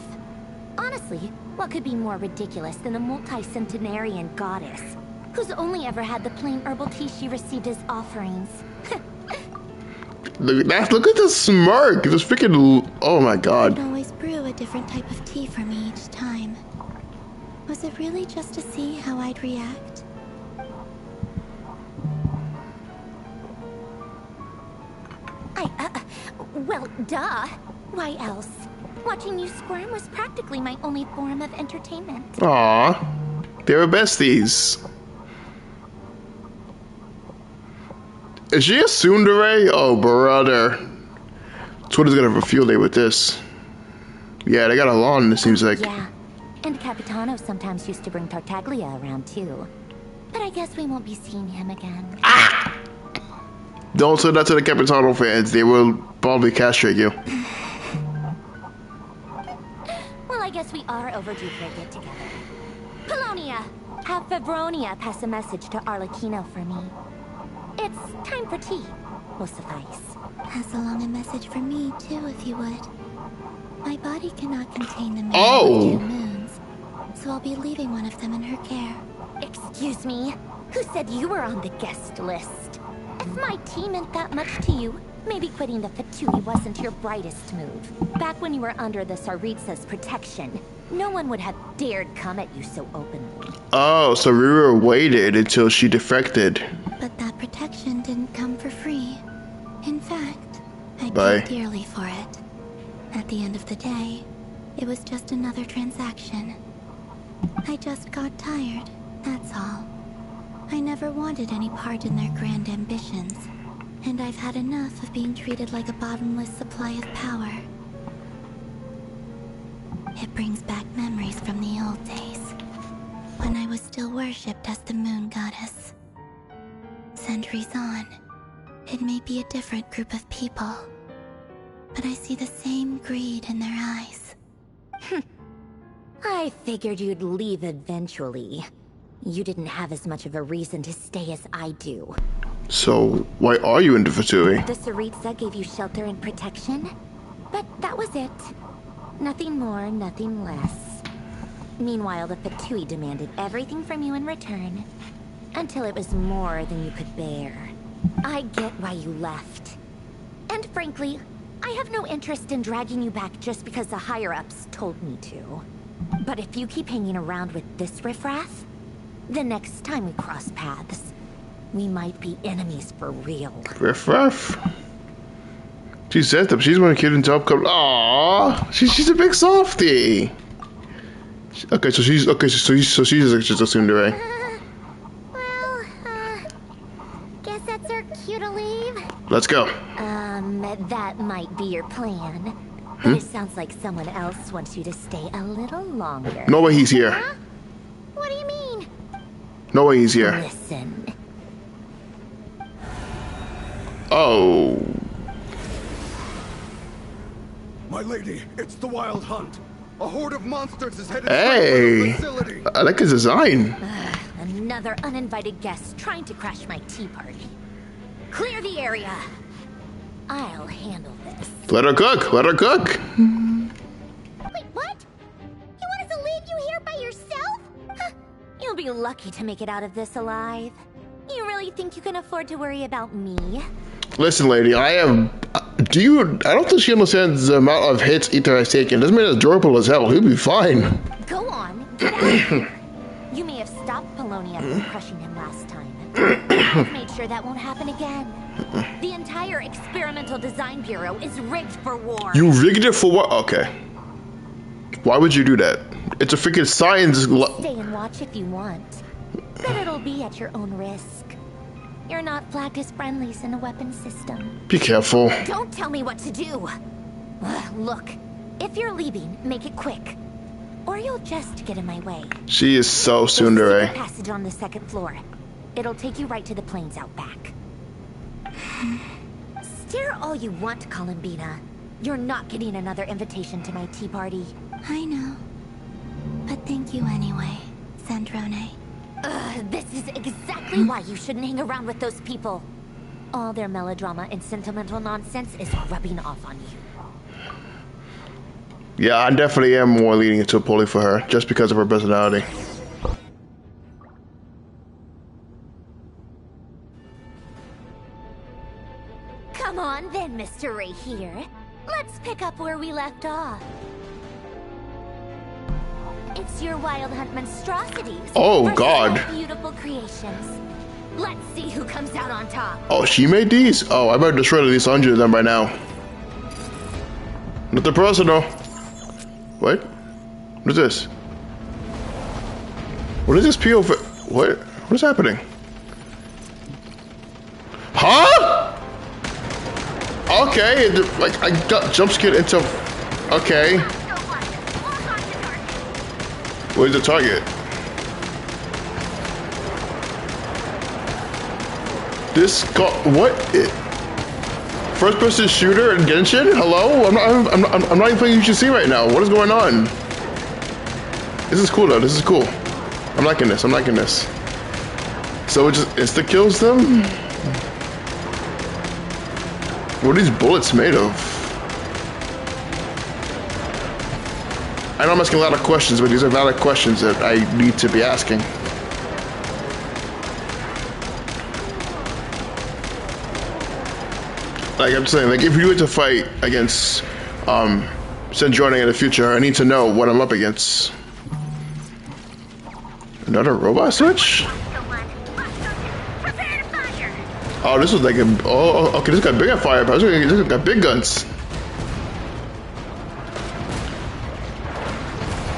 Honestly, what could be more ridiculous than a multi-centenarian goddess who's only ever had the plain herbal tea she received as offerings? Look at the smirk. This freaking. Oh my god. You'd always brew a different type of tea for me each time. Was it really just to see how I'd react? Well, duh. Why else? Watching you squirm was practically my only form of entertainment. Aww. They were besties. Is she a tsundere? Oh, brother. Twitter's gonna have a field day with this. Yeah, they got along, it seems like. Yeah. And Capitano sometimes used to bring Tartaglia around, too. But I guess we won't be seeing him again. Ah! Don't say that to the Capitano fans. They will probably castrate you. Well, I guess we are overdue for a get-together. Polonia! Have Favronia pass a message to Arlecchino for me. It's time for tea. Will suffice. Pass along a message for me, too, if you would. My body cannot contain the memory Oh! of 2 moons, so I'll be leaving one of them in her care. Excuse me? Who said you were on the guest list? If my tea meant that much to you, maybe quitting the Fatui wasn't your brightest move. Back when you were under the Tsaritsa's protection, no one would have dared come at you so openly. Oh, so Rira waited until she defected. But that protection didn't come for free. In fact, I Bye. paid dearly for it. At the end of the day, it was just another transaction. I just got tired, that's all. I never wanted any part in their grand ambitions, and I've had enough of being treated like a bottomless supply of power. It brings back memories from the old days, when I was still worshipped as the moon goddess. Centuries on, it may be a different group of people, but I see the same greed in their eyes. I figured you'd leave eventually. You didn't have as much of a reason to stay as I do. So, why are you in the Fatui? The Tsaritsa gave you shelter and protection, but that was it. Nothing more, nothing less. Meanwhile, the Fatui demanded everything from you in return, until it was more than you could bear. I get why you left. And frankly, I have no interest in dragging you back just because the higher-ups told me to. But if you keep hanging around with this riffraff, the next time we cross paths, we might be enemies for real. Riff-raff? She said that she's one kid in top cup. Aww, she's a big softie. Okay, so she's just a tsundere. Guess that's our cue to leave. Let's go. That might be your plan. But it sounds like someone else wants you to stay a little longer. No way he's here. Huh? What do you mean? No way he's here. Listen. Oh. My lady, it's the Wild Hunt. A horde of monsters is headed Hey. straight for the facility. I like his design. Another uninvited guest trying to crash my tea party. Clear the area. I'll handle this. Let her cook. Let her cook. Wait, what? You want us to leave you here by yourself? Huh. You'll be lucky to make it out of this alive. You really think you can afford to worry about me? Listen, lady, I have Do you? I don't think she understands the amount of hits Aether has taken. This man is durable as hell. He'll be fine. Go on, get out of here. You may have stopped Polonia from crushing him last time. I've made sure that won't happen again. The entire Experimental Design Bureau is rigged for war. You rigged it for what? Okay. Why would you do that? It's a freaking science. Stay and watch if you want, but it'll be at your own risk. You're not flagged as friendlies in the weapons system. Be careful. Don't tell me what to do. Look, if you're leaving, make it quick, or you'll just get in my way. She is so There's a tsundere. secret passage on the second floor. It'll take you right to the plains out back. Stare all you want, Columbina. You're not getting another invitation to my tea party. I know. But thank you anyway, Sandrone. This is exactly why you shouldn't hang around with those people. All their melodrama and sentimental nonsense is rubbing off on you. Yeah, I definitely am more leaning into a pulley for her, just because of her personality. Come on then, Mr. Ray here. Let's pick up where we left off. It's your Wild Hunt monstrosities. Oh, versus God. my beautiful creations. Let's see who comes out on top. Oh, she made these? Oh, I better destroy at least 100 of them by now. Nothing personal. What? What is this? What is this POV? What? What is happening? Huh? Okay, like I got jump scared into. Okay. Where's the target? This got what? First person shooter in Genshin? Hello? I'm not even playing UGC right now. What is going on? This is cool though. This is cool. I'm liking this. I'm liking this. So it just insta kills them? What are these bullets made of? I know I'm asking a lot of questions, but these are valid questions that I need to be asking. Like, I'm just saying, like, if you were to fight against Sandrone in the future, I need to know what I'm up against. Another robot switch? Oh, this was like a... Oh, okay, this got bigger firepower. This got big guns.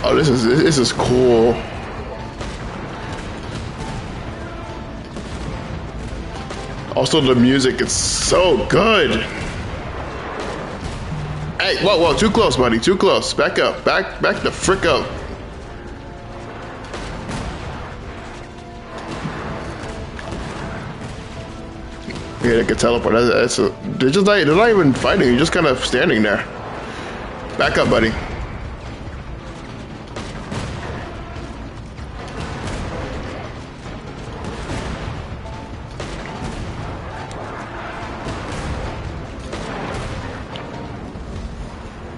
Oh, this is cool. Also, the music is so good. Hey, whoa, too close, buddy, too close. Back up, back the frick up. Yeah, they can teleport. They're not even fighting. You're just kind of standing there. Back up, buddy.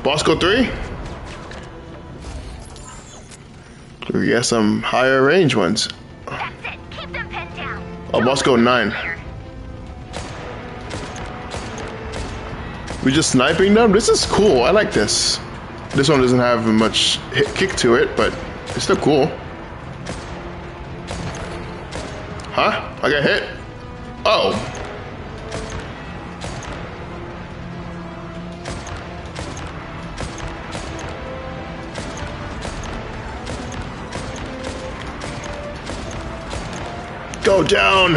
Bosco 3? We got some higher range ones. That's it. Keep them pinned down. Oh, Bosco 9. We just sniping them? This is cool. I like this. This one doesn't have much kick to it, but it's still cool. Huh? I got hit? Oh. Go down!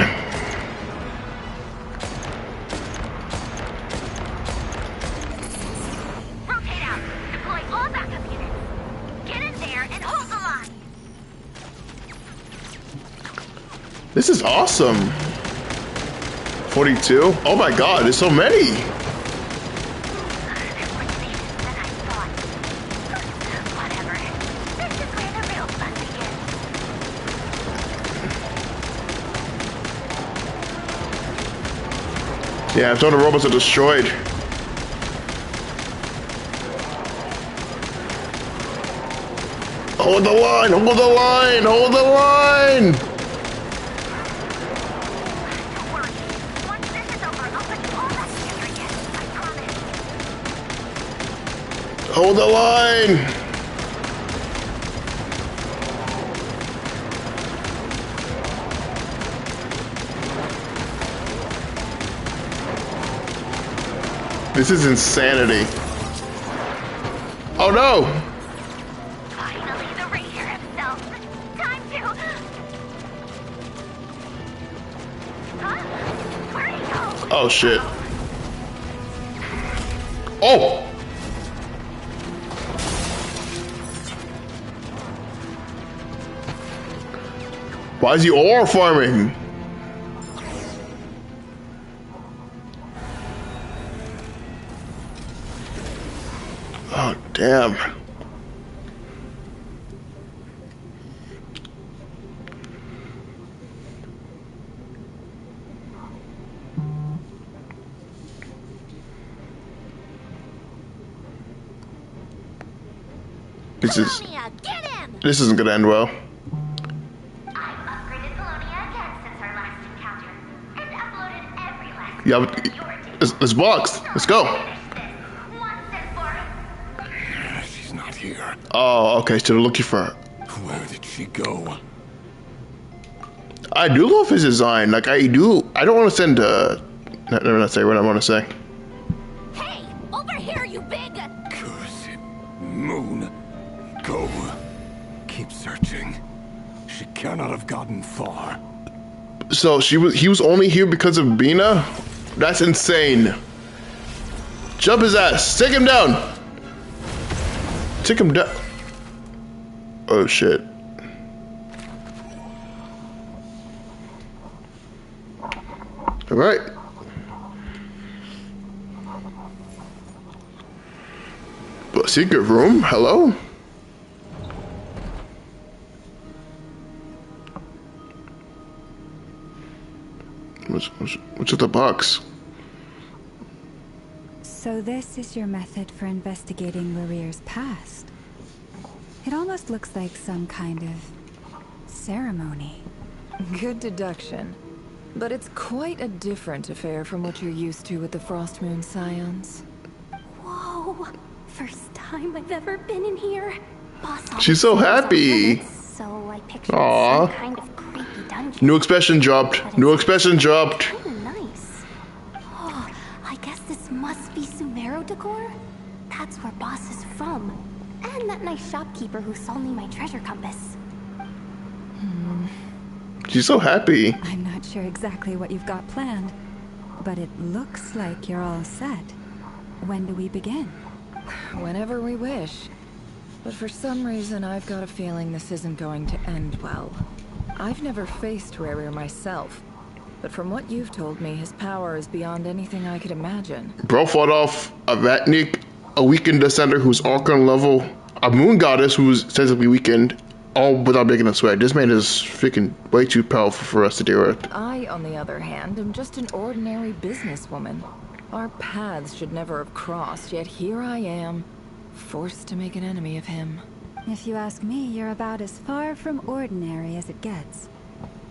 Rotate out. Deploy all backup units. Get in there and hold the line. This is awesome. 42? Oh my god, there's so many! Yeah, some of the robots are destroyed. Hold the line! Hold the line! Hold the line! Hold the line! This is insanity. Oh no! Finally, the Ranger himself. Time to... Huh? Where'd he go? Oh shit. Oh! Why is he ore farming? Oh, damn. This isn't gonna end well. I've upgraded Columbina again since our last encounter, and uploaded every lesson. Yeah, but it's blocked. Let's go. She's not here. Oh, okay, so they're looking for her. Where did she go? I do love his design. Like, I don't want to send, never not say what I want to say. Hey, over here, you big... Curse it. Moon. Go. Keep searching. She cannot have gotten far. So he was only here because of Bina? That's insane. Jump his ass. Take him down. Take him down. Oh shit. All right. But secret room. Hello. What's with the box? So this is your method for investigating Larir's past. It almost looks like some kind of ceremony. Good deduction. But it's quite a different affair from what you're used to with the Frost Moon Scions. Whoa. First time I've ever been in here. Boss, she's so happy. So I pictured Aww. some kind of creepy dungeon. New expression dropped. New expression dropped. Kinda nice. Oh, I guess this must be Sumero decor? That's where Boss is from. And that nice shopkeeper who sold me my treasure compass. She's so happy. I'm not sure exactly what you've got planned, but it looks like you're all set. When do we begin? Whenever we wish. But for some reason, I've got a feeling this isn't going to end well. I've never faced Rerir myself, but from what you've told me, his power is beyond anything I could imagine. Bro fought off a Vatnik, a weakened descender who's Archon level, a moon goddess who's sensibly weakened, all without making a sweat. This man is freaking way too powerful for us to deal with. I, on the other hand, am just an ordinary businesswoman. Our paths should never have crossed, yet here I am, forced to make an enemy of him. If you ask me, you're about as far from ordinary as it gets.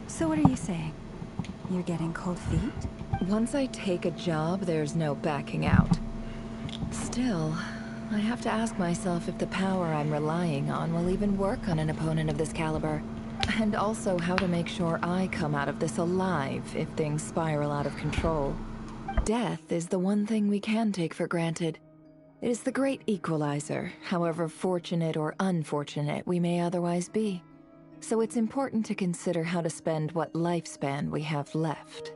So what are you saying? You're getting cold feet? Once I take a job, there's no backing out. Still, I have to ask myself if the power I'm relying on will even work on an opponent of this caliber. And also how to make sure I come out of this alive if things spiral out of control. Death is the one thing we can take for granted. It is the great equalizer, however fortunate or unfortunate we may otherwise be. So it's important to consider how to spend what lifespan we have left.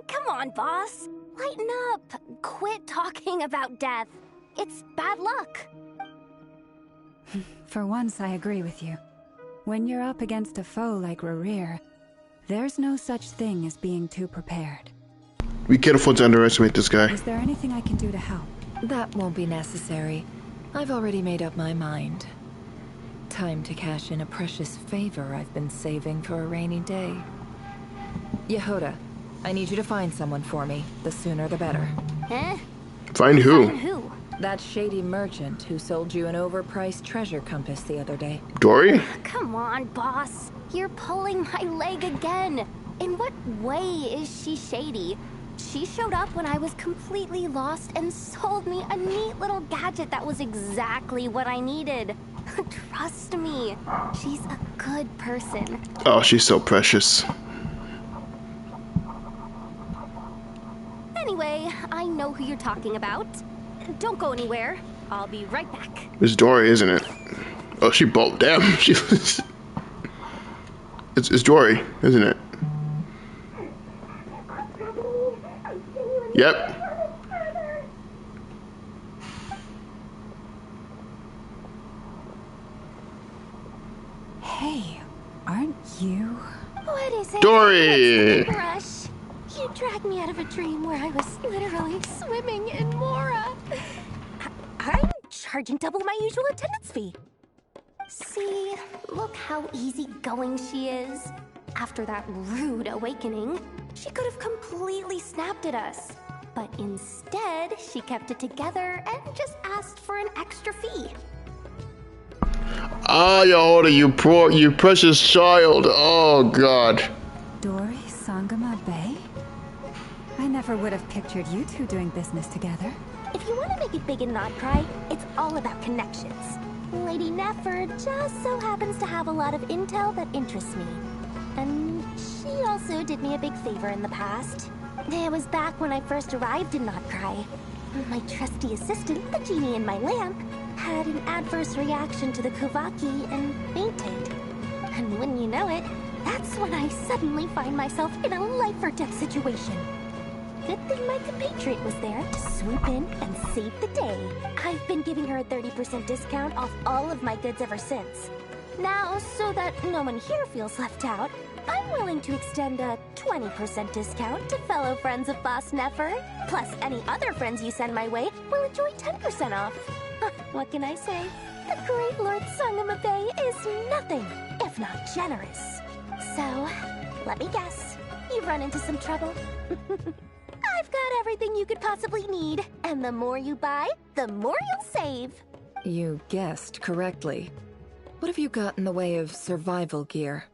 Come on, boss. Lighten up. Quit talking about death. It's bad luck. For once, I agree with you. When you're up against a foe like Rerir, there's no such thing as being too prepared. We can't afford to underestimate this guy. Is there anything I can do to help? That won't be necessary. I've already made up my mind. Time to cash in a precious favor I've been saving for a rainy day. Yehoda, I need you to find someone for me. The sooner the better. Huh? Find who? Find who? That shady merchant who sold you an overpriced treasure compass the other day. Dory? Come on, boss. You're pulling my leg again. In what way is she shady? She showed up when I was completely lost and sold me a neat little gadget that was exactly what I needed. Trust me, she's a good person. Oh, she's so precious. Anyway, I know who you're talking about. Don't go anywhere. I'll be right back. It's Dory, isn't it? Oh, she bolt. Damn, she was. It's Dory, isn't it? Yep. Hey, aren't you? What is it? Dory! What's the rush? You dragged me out of a dream where I was literally swimming in Mora. I'm charging double my usual attendance fee. See, look how easygoing she is. After that rude awakening, she could have completely snapped at us. But instead, she kept it together and just asked for an extra fee. Ah, Yoda, you precious child. Oh, God. Dory Sangama Bay? I never would have pictured you two doing business together. If you want to make it big in Nod-Krai, it's all about connections. Lady Nefer just so happens to have a lot of intel that interests me. And she also did me a big favor in the past. It was back when I first arrived in Nod-Krai. My trusty assistant, the genie in my lamp, had an adverse reaction to the Kuvaki and fainted. And wouldn't you know it, that's when I suddenly find myself in a life-or-death situation. Good thing my compatriot was there to swoop in and save the day. I've been giving her a 30% discount off all of my goods ever since. Now, so that no one here feels left out, I'm willing to extend a 20% discount to fellow friends of Boss Nefer. Plus, any other friends you send my way will enjoy 10% off. What can I say? The great Lord Sangama Bay is nothing if not generous. So, let me guess. You've run into some trouble? I've got everything you could possibly need. And the more you buy, the more you'll save. You guessed correctly. What have you got in the way of survival gear?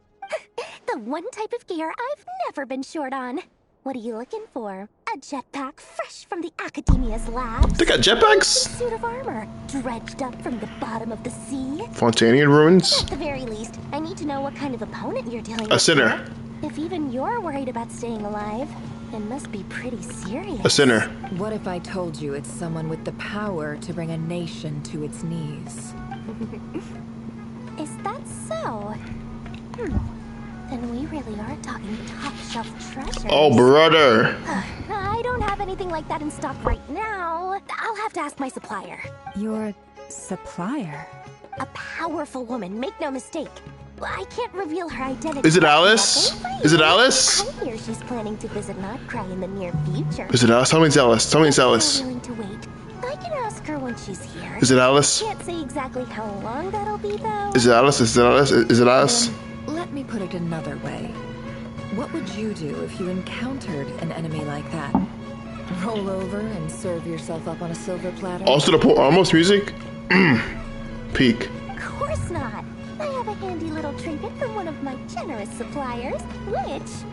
The one type of gear I've never been short on. What are you looking for? A jetpack fresh from the Academia's labs? They got jetpacks? A suit of armor dredged up from the bottom of the sea? Fontanian ruins? At the very least, I need to know what kind of opponent you're dealing with. A sinner. If even you're worried about staying alive, it must be pretty serious. A sinner. What if I told you it's someone with the power to bring a nation to its knees? Is that so? Then we really are talking top-shelf treasure. Oh, brother. I don't have anything like that in stock right now. I'll have to ask my supplier. Your supplier? A powerful woman, make no mistake. I can't reveal her identity. Is it Alice? Is it Alice? I hear she's planning to visit Nod-Krai in the near future. Is it Alice? Tell me it's Alice. Tell me it's Alice. I'm willing to wait. I can ask her when she's here. Is it Alice? Can't say exactly how long that'll be, though. Is it Alice? Is it Alice? Is it Alice? Let me put it another way. What would you do if you encountered an enemy like that? Roll over and serve yourself up on a silver platter? Also the almost music? Peak. Of course not. I have a handy little trinket from one of my generous suppliers, which...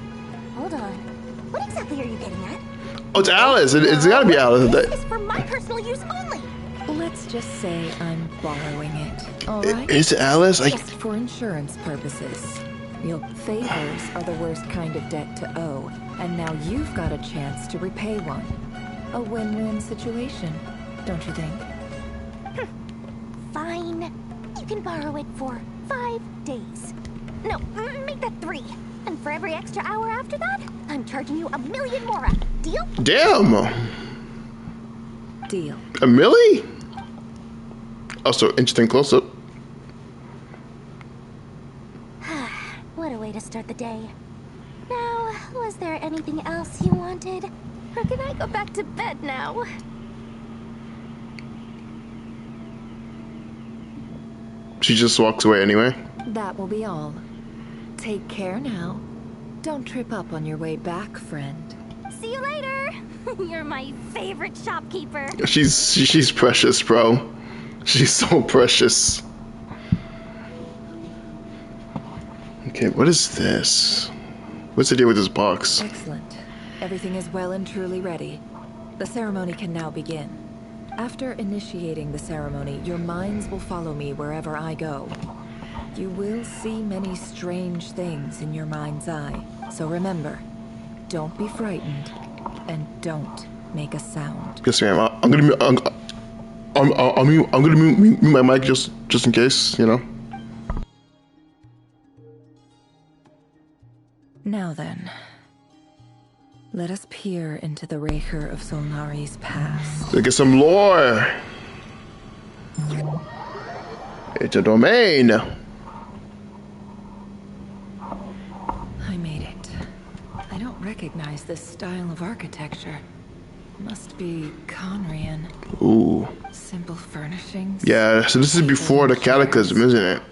Hold on. What exactly are you getting at? Oh, it's Alice. It's gotta be Alice. This is for my personal use only. Let's just say I'm borrowing it, all right? Is it Alice? Just for insurance purposes. Your favors are the worst kind of debt to owe, and now you've got a chance to repay one. A win-win situation, don't you think? Fine. You can borrow it for 5 days. No, make that 3. And for every extra hour after that, I'm charging you 1,000,000 more. Deal? Damn. Deal. A milli? Also, interesting close-up. What a way to start the day. Now, was there anything else you wanted? Or can I go back to bed now? She just walks away anyway. That will be all. Take care now. Don't trip up on your way back, friend. See you later! You're my favorite shopkeeper. She's precious, bro. She's so precious. Okay, what is this? What's the deal with this box? Excellent. Everything is well and truly ready. The ceremony can now begin. After initiating the ceremony, your minds will follow me wherever I go. You will see many strange things in your mind's eye. So remember, don't be frightened, and don't make a sound. Yes, ma'am. I'm gonna mute my mic just in case, you know. Now then, let us peer into the Raker of Solnari's past. Let's get some lore. It's a domain. I made it. I don't recognize this style of architecture. Must be Conrian. Ooh. Simple furnishings. Yeah, so this is before the Cataclysm, isn't it?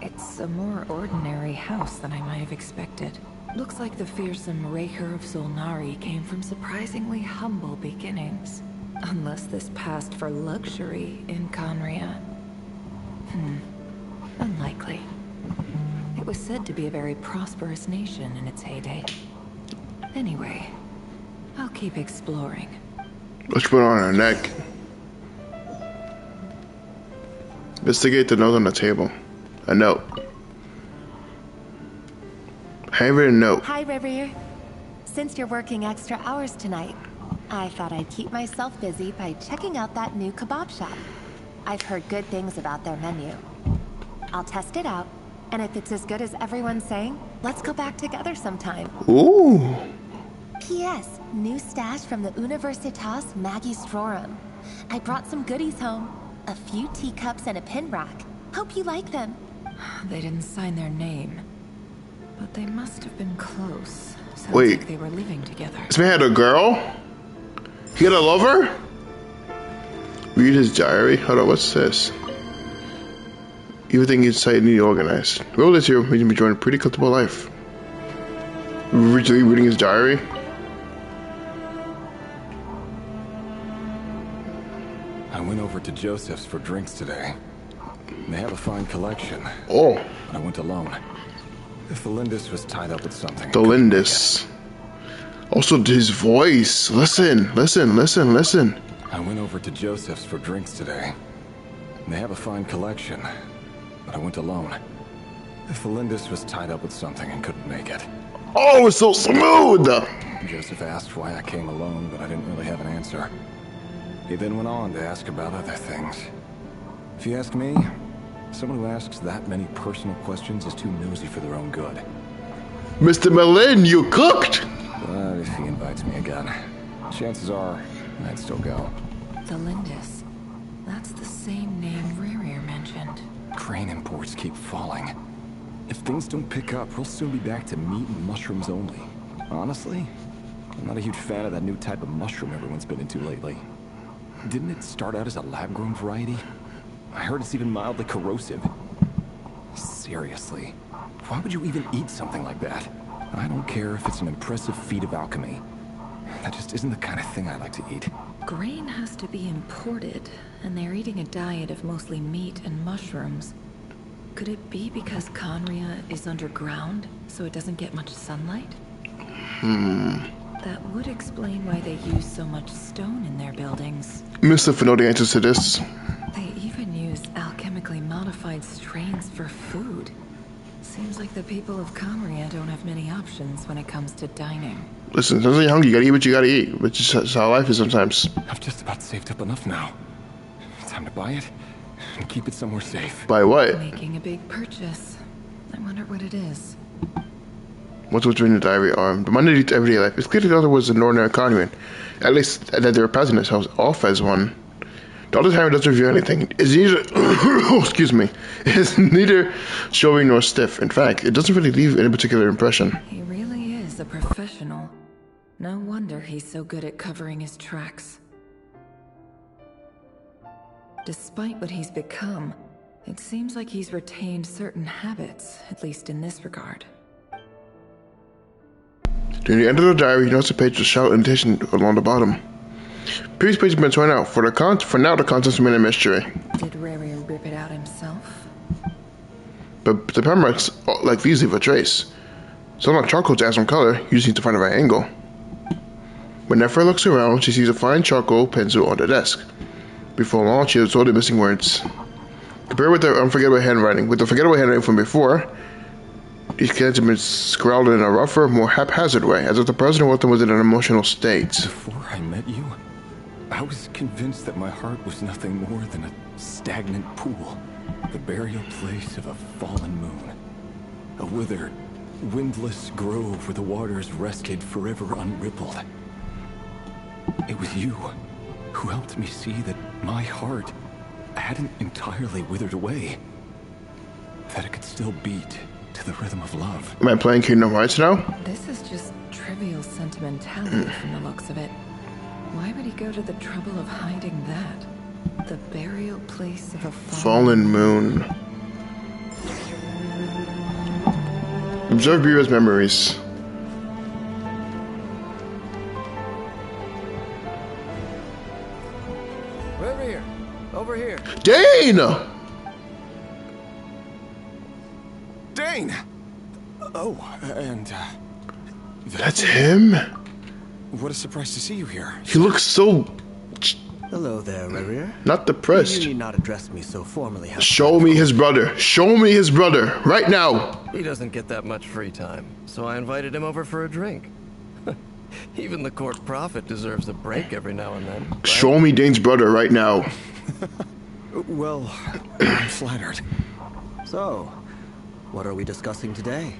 It's a more ordinary house than I might have expected. Looks like the fearsome Raker of Solnari came from surprisingly humble beginnings. Unless this passed for luxury in Conria. Unlikely. It was said to be a very prosperous nation in its heyday. Anyway, I'll keep exploring. Let's put it on her neck. Investigate the note on the table. A note. Handwritten note. Hi, River. Since you're working extra hours tonight, I thought I'd keep myself busy by checking out that new kebab shop. I've heard good things about their menu. I'll test it out, and if it's as good as everyone's saying, let's go back together sometime. Ooh. P.S. New stash from the Universitas Magistrorum. I brought some goodies home. A few teacups and a pin rack. Hope you like them. They didn't sign their name, but they must have been close. Sounds Wait. like they were living together. This man had a girl? He had a lover? Read his diary? Hold on, what's this? Everything inside neatly organized. Will this year made him enjoy a pretty comfortable life. Reading his diary? I went over to Joseph's for drinks today. They have a fine collection. Oh. I went alone. Felindis was tied up with something. Felindis. Also, his voice. Listen. I went over to Joseph's for drinks today. They have a fine collection, but I went alone. Felindis was tied up with something and couldn't make it. Oh, it's so smooth! Joseph asked why I came alone, but I didn't really have an answer. He then went on to ask about other things. If you ask me, someone who asks that many personal questions is too nosy for their own good. Mr. Melin, you cooked! But if he invites me again, chances are I'd still go. Felindis. That's the same name Rerir mentioned. Crane imports keep falling. If things don't pick up, we'll soon be back to meat and mushrooms only. Honestly, I'm not a huge fan of that new type of mushroom everyone's been into lately. Didn't it start out as a lab-grown variety? I heard it's even mildly corrosive. Seriously, why would you even eat something like that? I don't care if it's an impressive feat of alchemy. That just isn't the kind of thing I like to eat. Grain has to be imported, and they're eating a diet of mostly meat and mushrooms. Could it be because Conria is underground, so it doesn't get much sunlight? That would explain why they use so much stone in their buildings. Mr. for know the answers to this. They even use alchemically modified strains for food. Seems like the people of Conria don't have many options when it comes to dining. Listen, sometimes you're hungry, you gotta eat what you gotta eat. Which is just how life is sometimes. I've just about saved up enough now. Time to buy it and keep it somewhere safe. Buy what? Making a big purchase. I wonder what it is. What's written in the diary are the Monday to everyday life. It's clear the author was an ordinary conjurer. At least that they were passing themselves off as one. The author's diary doesn't reveal anything. It's neither excuse me. It's neither showy nor stiff. In fact, it doesn't really leave any particular impression. He really is a professional. No wonder he's so good at covering his tracks. Despite what he's become, it seems like he's retained certain habits, at least in this regard. Near the end of the diary, he notes a page with shout indentation along the bottom. Previous page has been torn out. For now, the contents remain a mystery. Did Rerir rip it out himself? But the pen marks, like these, leave a trace. Some on charcoal to add some color, you just need to find the right angle. When Nefer looks around, she sees a fine charcoal pencil on the desk. Before long, she has all the missing words. Compared with the unforgettable handwriting, from before, these kids have been scrawled in a rougher, more haphazard way, as if the person wrote them was in an emotional state. Before I met you, I was convinced that my heart was nothing more than a stagnant pool, the burial place of a fallen moon, a withered, windless grove where the waters rested forever unrippled. It was you who helped me see that my heart hadn't entirely withered away, that it could still beat to the rhythm of love. Am I playing Kingdom Hearts now? This is just trivial sentimentality from the looks of it. Why would he go to the trouble of hiding that? The burial place of a fallen moon. Observe Beer's memories. Over here. Over here. Dane! Dane! Oh, and, That's him? What a surprise to see you here. He looks so... Hello there, Rerir. Not depressed. You need not address me so formally. Show me his brother. Show me his brother. Right now. He doesn't get that much free time, so I invited him over for a drink. Even the court prophet deserves a break every now and then. Right? Show me Dane's brother right now. Well, I'm flattered. So, what are we discussing today?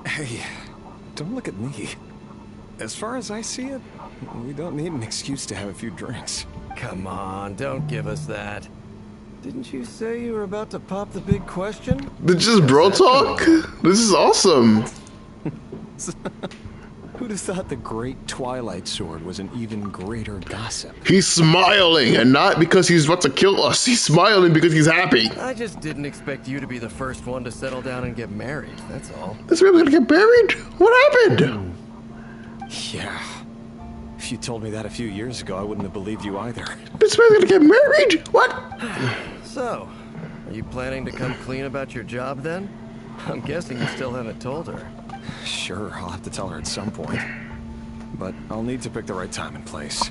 Hey, don't look at me. As far as I see it, we don't need an excuse to have a few drinks. Come on, don't give us that. Didn't you say you were about to pop the big question? This is bro talk? This is awesome. Who'd have thought the great Twilight Sword was an even greater gossip? He's smiling, and not because he's about to kill us. He's smiling because he's happy. I just didn't expect you to be the first one to settle down and get married, that's all. This man's gonna get married? What happened? Yeah. If you told me that a few years ago, I wouldn't have believed you either. This man's gonna get married? What? So, are you planning to come clean about your job then? I'm guessing you still haven't told her. Sure, I'll have to tell her at some point. But I'll need to pick the right time and place.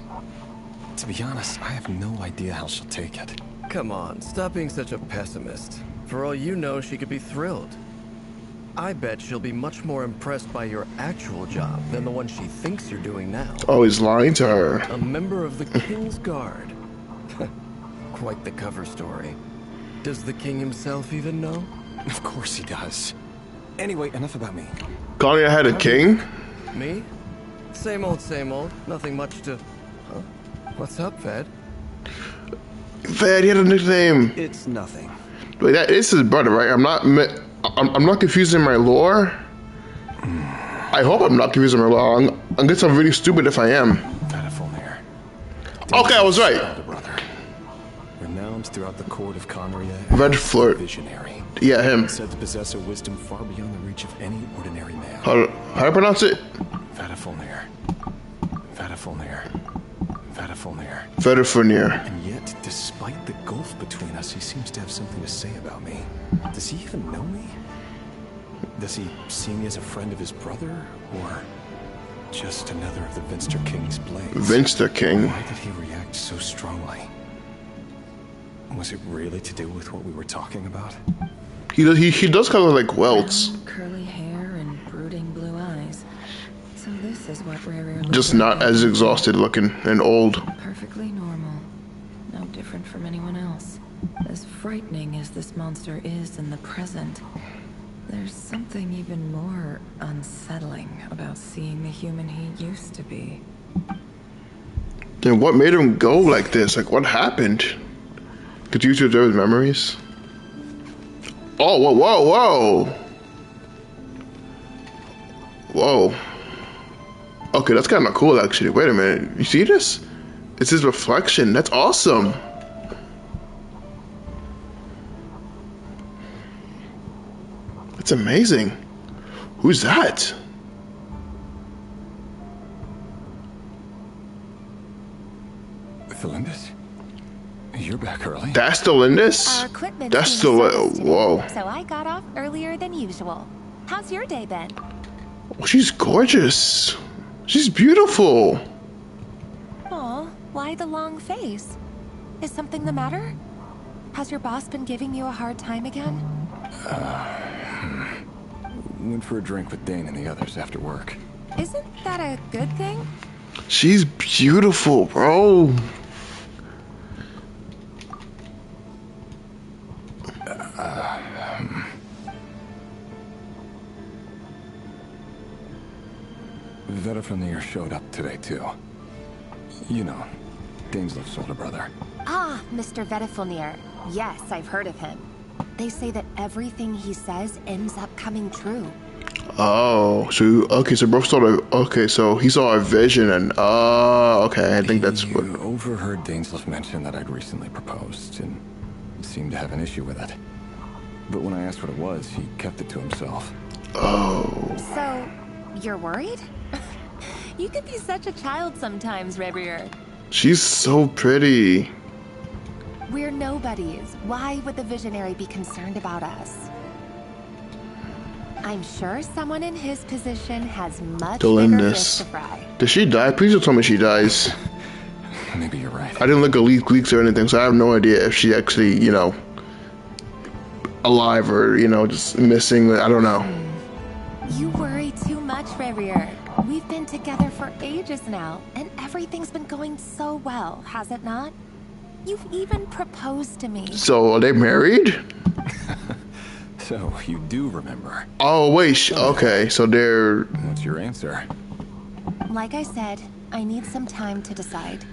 To be honest, I have no idea how she'll take it. Come on, stop being such a pessimist. For all you know, she could be thrilled. I bet she'll be much more impressed by your actual job than the one she thinks you're doing now. Oh, he's lying to her. A member of the King's Guard. Quite the cover story. Does the king himself even know? Of course he does. Anyway, enough about me. Claudia had a king? Me? Same old, same old. Nothing much to... Huh? What's up, Ved? Ved, he had a nickname. It's nothing. Wait, that is his brother, right? I'm not confusing my lore. I hope I'm not confusing my lore. I guess I'm really stupid if I am. Okay, I was right. Renowned throughout the court of Conria. Red Flirt. Visionary. Yeah, him. Said to possess a wisdom far beyond the reach of any ordinary man. How do I pronounce it? Vadafulnir. Vadafulnir. Vadafulnir. Vadafulnir. And yet, despite the gulf between us, he seems to have something to say about me. Does he even know me? Does he see me as a friend of his brother, or just another of the Vinster King's blades? Vinster King. Why did he react so strongly? Was it really to do with what we were talking about? He does kind of like welts. Curly hair and brooding blue eyes. So this is what Rerir looks Just like not as exhausted looking and old. Perfectly normal. No different from anyone else. As frightening as this monster is in the present, there's something even more unsettling about seeing the human he used to be. Then what made him go like this? Like, what happened? Could you observe his memories? Oh, whoa, whoa, whoa! Whoa. Okay, that's kind of cool, actually. Wait a minute. You see this? It's his reflection. That's awesome. That's amazing. Who's that? Felindis? You're back early. That's the Lindis? Our equipment That's the whoa. So I got off earlier than usual. How's your day been? Oh, she's gorgeous. She's beautiful. Aw, why the long face? Is something the matter? Has your boss been giving you a hard time again? Went for a drink with Dane and the others after work. Isn't that a good thing? She's beautiful, bro. Vedifnir showed up today too. You know, Dainsleif's older brother. Ah, Mr. Vedifnir. Yes, I've heard of him. They say that everything he says ends up coming true. Oh, so both saw so he saw a vision and okay, I think that's what. You overheard Dainsleif mention that I'd recently proposed and seemed to have an issue with it. But when I asked what it was, he kept it to himself. Oh. So, you're worried? You can be such a child sometimes, Rebrier. She's so pretty. We're nobodies. Why would the visionary be concerned about us? I'm sure someone in his position has much bigger fish to fry. Did she die? Please don't tell me she dies. Maybe you're right. I didn't look at leaks or anything, so I have no idea if she actually, alive or, just missing. I don't know. You worry too much, Rebrier. We've been together for ages now, and everything's been going so well, has it not? You've even proposed to me. So, are they married? So, you do remember. Oh, wait. Okay, so they're... What's your answer? Like I said, I need some time to decide.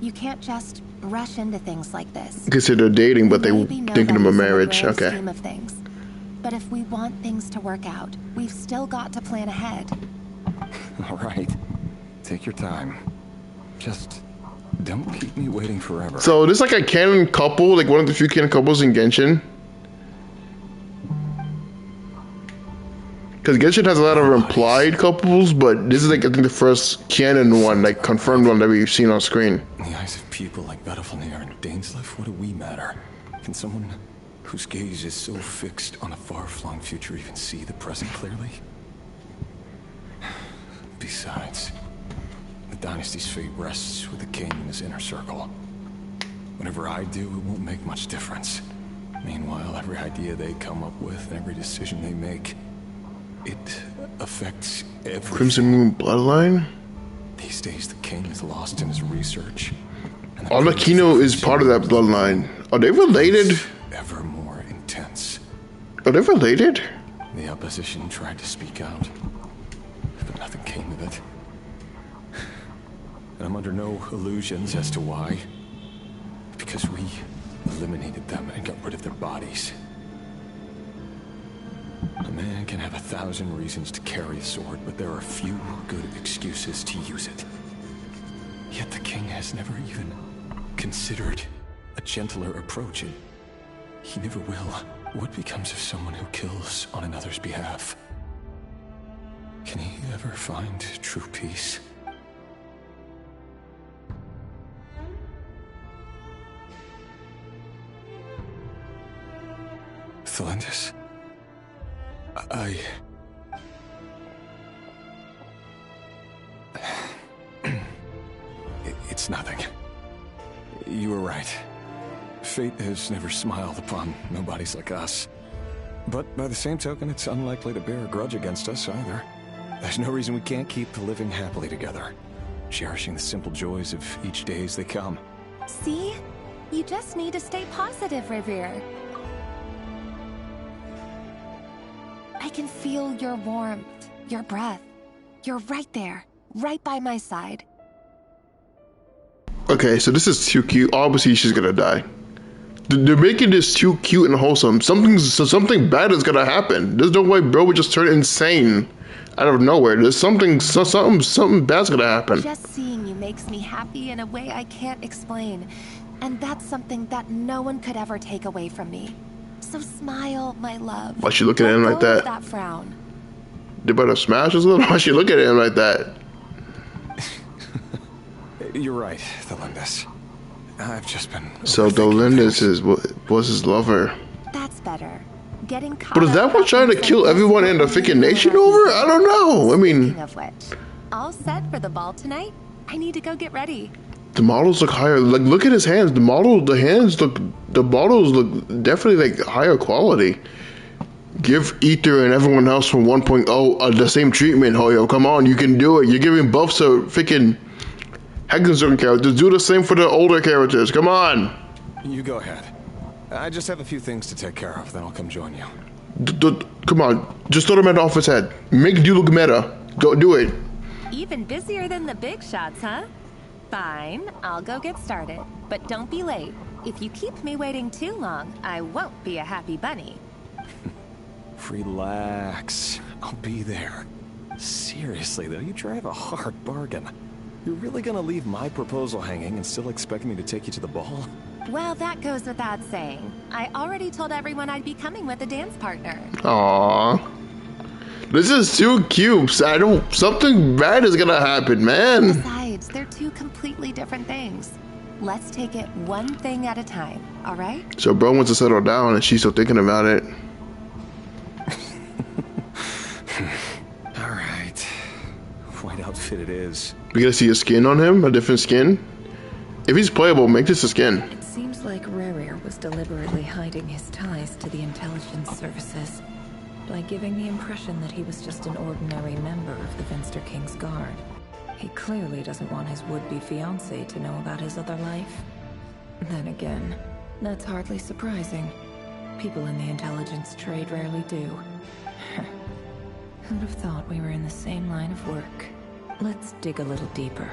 You can't just rush into things like this. Consider dating, but they thinking of a marriage. Okay. Scheme of things. But if we want things to work out, we've still got to plan ahead. All right. Take your time. Just don't keep me waiting forever. So, this is like a canon couple, like one of the few canon couples in Genshin. Because Genshin has a lot of implied couples, but this is like, I think, the first canon one, like confirmed one that we've seen on screen. In the eyes of people like Vedifnir and Dainsleif, what do we matter? Can someone whose gaze is so fixed on a far-flung future even see the present clearly? Besides, the dynasty's fate rests with the king and his inner circle. Whatever I do, it won't make much difference. Meanwhile, every idea they come up with, every decision they make, it affects everything. Crimson Moon bloodline? These days, the king is lost in his research. Arlecchino is part of that bloodline. Are they related? Ever more intense. Are they related? The opposition tried to speak out, but nothing came of it. And I'm under no illusions as to why. Because we eliminated them and got rid of their bodies. A man can have 1,000 reasons to carry a sword, but there are few good excuses to use it. Yet the king has never even considered a gentler approach, and he never will. What becomes of someone who kills on another's behalf? Can he ever find true peace? Thelindis? It's nothing. You were right. Fate has never smiled upon nobodies like us. But by the same token, it's unlikely to bear a grudge against us either. There's no reason we can't keep living happily together, cherishing the simple joys of each day as they come. See? You just need to stay positive, Rebrier. I can feel your warmth, your breath. You're right there, right by my side. Okay, so this is too cute. Obviously, she's gonna die. They're making this too cute and wholesome. Something bad is gonna happen. There's no way Bro would just turn insane out of nowhere. There's something bad's gonna happen. Just seeing you makes me happy in a way I can't explain. And that's something that no one could ever take away from me. So smile, my love. Why's she looking at him like that? That frown. They better smash us a little. Why's she looking at him like that? You're right, Thelindis. I've just been. So Thelindis was his lover. That's better. But is that what trying to kill everyone in the freaking nation over? I don't know. I mean, of which, All set for the ball tonight? I need to go get ready. The models look higher. Like, look at his hands. The models look definitely like higher quality. Give Aether and everyone else from 1.0 the same treatment, Hoyo. Come on, you can do it. You're giving buffs to freaking Hexagon characters. Do the same for the older characters. Come on. You go ahead. I just have a few things to take care of, then I'll come join you. Come on. Just throw them at off his head. Make you look meta. Go do it. Even busier than the big shots, huh? Fine, I'll go get started. But don't be late. If you keep me waiting too long, I won't be a happy bunny. Relax. I'll be there. Seriously, though, you drive a hard bargain. You're really gonna leave my proposal hanging and still expect me to take you to the ball? Well, that goes without saying. I already told everyone I'd be coming with a dance partner. Aww. This is too cute. Something bad is gonna happen, man. Besides, they're two completely different things. Let's take it one thing at a time, alright? So bro wants to settle down and she's still thinking about it. Alright. White outfit it is. We gotta see a skin on him? A different skin? If he's playable, make this a skin. It seems like Rerir was deliberately hiding his ties to the intelligence services by giving the impression that he was just an ordinary member of the Finster King's Guard. He clearly doesn't want his would-be fiancée to know about his other life. Then again, that's hardly surprising. People in the intelligence trade rarely do. Who'd have thought we were in the same line of work? Let's dig a little deeper.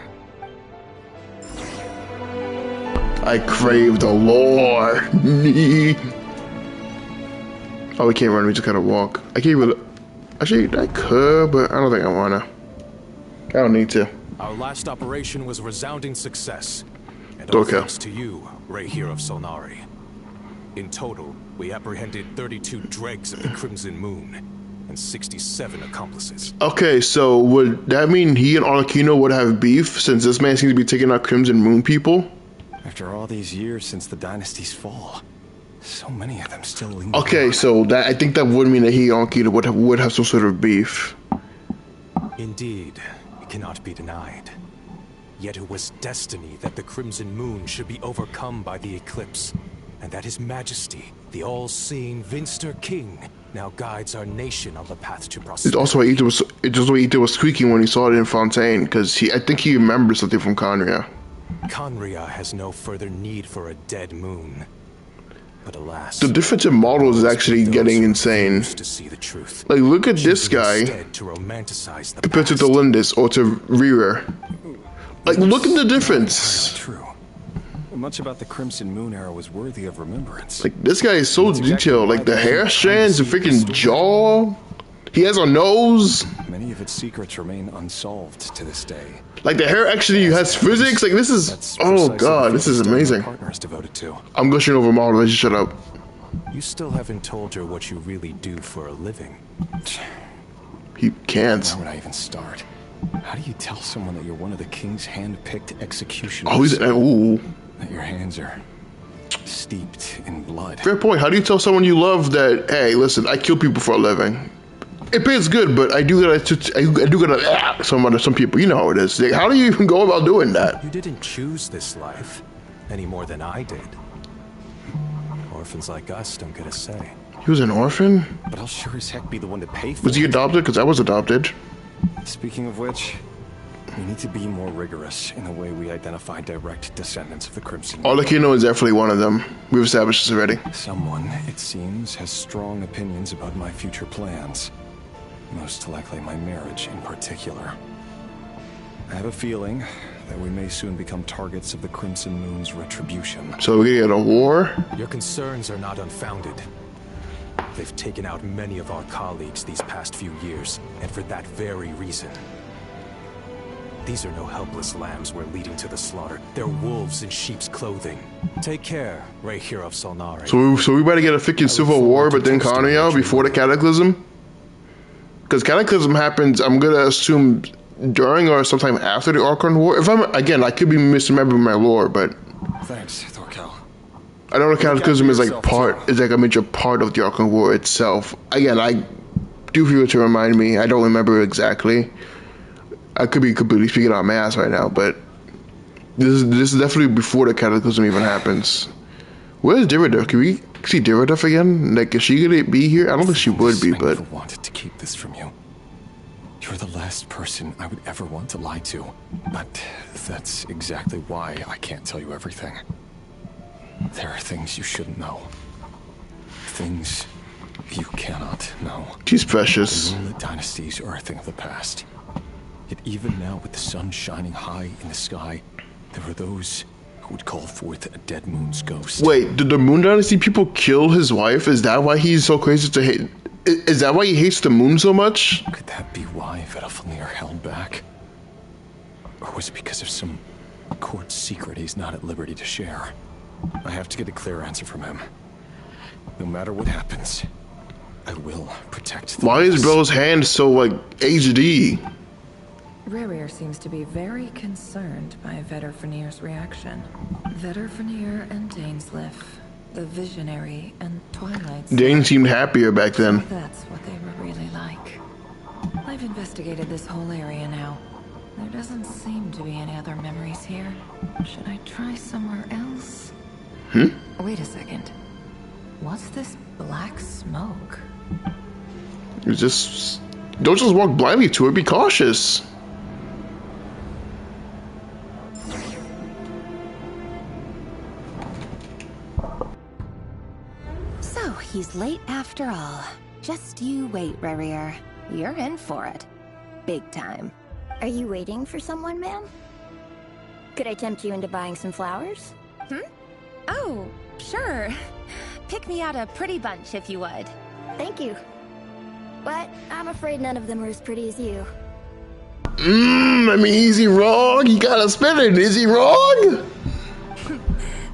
I crave the lore. Oh, we can't run, we just gotta walk. I can't even... Actually, I could, but I don't think I wanna. I don't need to. Our last operation was a resounding success. And all thanks to you, Rahere of Solnari. In total, we apprehended 32 dregs of the Crimson Moon and 67 accomplices. Okay, so would that mean he and Arlecchino would have beef since this man seems to be taking out Crimson Moon people? After all these years since the dynasty's fall, so many of them still linger. Okay, so that I think that would mean that he and Arlecchino would have some sort of beef. Indeed, it cannot be denied. Yet it was destiny that the Crimson Moon should be overcome by the eclipse, and that His Majesty, the all-seeing Finster King, now guides our nation on the path to prosperity. It's also why Aether was squeaking when he saw it in Fontaine, because I think he remembers something from Conria. Conria has no further need for a dead moon. But alas, the difference in models is actually getting insane. To see the truth. Like, look at this guy compared to Delindis or to Rerir. Like, look at the difference. True. Much about the Crimson Moon era was worthy of remembrance. Like, this guy is so detailed. Like, the hair strands, the freaking jaw. He has a nose. Many of its secrets remain unsolved to this day. Like, the hair actually has physics. Like, this is... Oh, God, this is amazing. I'm gushing over model. Let's just shut up. You still haven't told her what you really do for a living. He can't. Where would I even start? How do you tell someone that you're one of the king's hand-picked executioners? Oh, he's... Ooh. That your hands are steeped in blood. Fair point. How do you tell someone you love that, hey, listen, I kill people for a living? It pays good, but I do gotta some people. You know how it is. Like, how do you even go about doing that? You didn't choose this life any more than I did. Orphans like us don't get a say. He was an orphan? But I'll sure as heck be the one to pay for it. Was he adopted? Because I was adopted. Speaking of which, we need to be more rigorous in the way we identify direct descendants of the Crimson. Arlecchino is definitely one of them. We've established this already. Someone, it seems, has strong opinions about my future plans. Most likely my marriage in particular. I have a feeling that we may soon become targets of the Crimson Moon's retribution. So we get a war? Your concerns are not unfounded. They've taken out many of our colleagues these past few years, and for that very reason. These are no helpless lambs we're leading to the slaughter. They're wolves in sheep's clothing. Take care, Rahere of Solnari. So we better get a freaking civil war, but then Conria before the Cataclysm? Because Cataclysm happens, I'm gonna assume, during or sometime after the Archon War. If again, I could be misremembering my lore, but... Thanks, Thorkel. I know the Cataclysm is like a major part of the Archon War itself. Again, I do feel to remind me, I don't remember exactly. I could be completely speaking on my ass right now, but this is definitely before the cataclysm even happens. Where's Diridif? Can we see Diridif again? Like, is she gonna be here? I don't think she would be, but I never wanted to keep this from you. You're the last person I would ever want to lie to. But that's exactly why I can't tell you everything. There are things you shouldn't know. Things you cannot know. She's precious. The moonlit dynasties are a thing of the past. Yet even now, with the sun shining high in the sky, there are those who would call forth a dead moon's ghost. Wait, did the Moon Dynasty people kill his wife? Is that why he's so crazy to hate? Is that why he hates the moon so much? Could that be why Vedalfnir held back? Or was it because of some court secret he's not at liberty to share? I have to get a clear answer from him. No matter what happens, I will protect the Why is bro's hand so, like, HD? Rerir seems to be very concerned by Vedalfnir's reaction. Vedalfnir and Dainsleif, the Visionary and Twilight. Dane seemed happier back then. That's what they were really like. I've investigated this whole area now. There doesn't seem to be any other memories here. Should I try somewhere else? Wait a second. What's this black smoke? It's just... Don't just walk blindly to it, be cautious. So, he's late after all. Just you wait, Rerir. You're in for it. Big time. Are you waiting for someone, ma'am? Could I tempt you into buying some flowers? Oh, sure. Pick me out a pretty bunch if you would. Thank you. But I'm afraid none of them are as pretty as you. I mean, is he wrong? He gotta spin it. Is he wrong?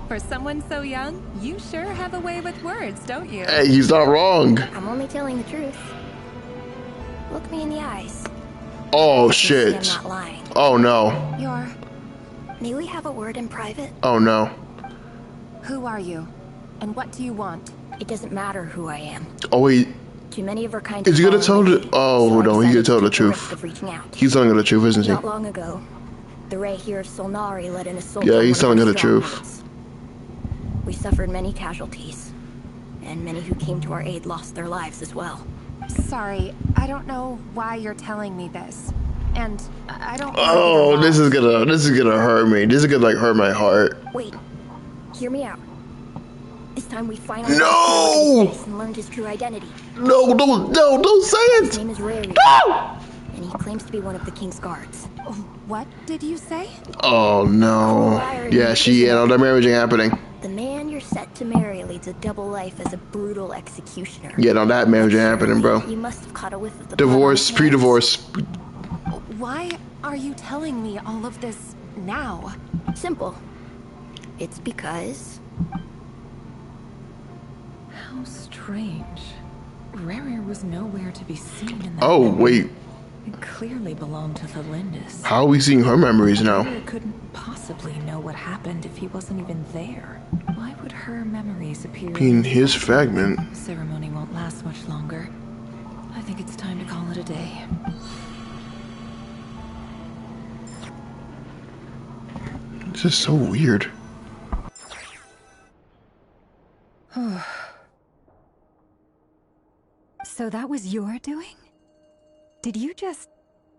For someone so young, you sure have a way with words, don't you? Hey, he's not wrong. I'm only telling the truth. Look me in the eyes. Oh, I'm shit. not lying. Oh, no. You're... May we have a word in private? Oh, no. Who are you? And what do you want? It doesn't matter who I am. Oh, wait. Too many of our kind. Is he gonna tell the... Oh, no, he's gonna tell the truth. He's telling her the truth, isn't he? Not long ago, the Ray here of Solnari led an assault. Yeah, he's telling her the strongholds. truth. We suffered many casualties, and many who came to our aid lost their lives as well. Sorry, I don't know why you're telling me this. And I don't... Oh, this is gonna hurt me. This is gonna, like, hurt my heart. Wait, hear me out. This time we finally and learned his true identity. No, don't say it. His name is Ray. No! And he claims to be one of the king's guards. What did you say? Oh, no. Yeah, that marriage ain't happening. The man you're set to marry leads a double life as a brutal executioner. Yeah, no, that marriage ain't happening, bro. You must have caught a whiff of the Divorce, pre-divorce. Why are you telling me all of this now? Simple. It's because... How strange. Rerir was nowhere to be seen in that Oh, memory. wait. It clearly belonged to Valindis. How are we seeing her memories now? Rerir couldn't possibly know what happened if he wasn't even there. Why would her memories appear In his fragment. The ceremony won't last much longer. I think it's time to call it a day. This is so weird. So that was your doing? Did you just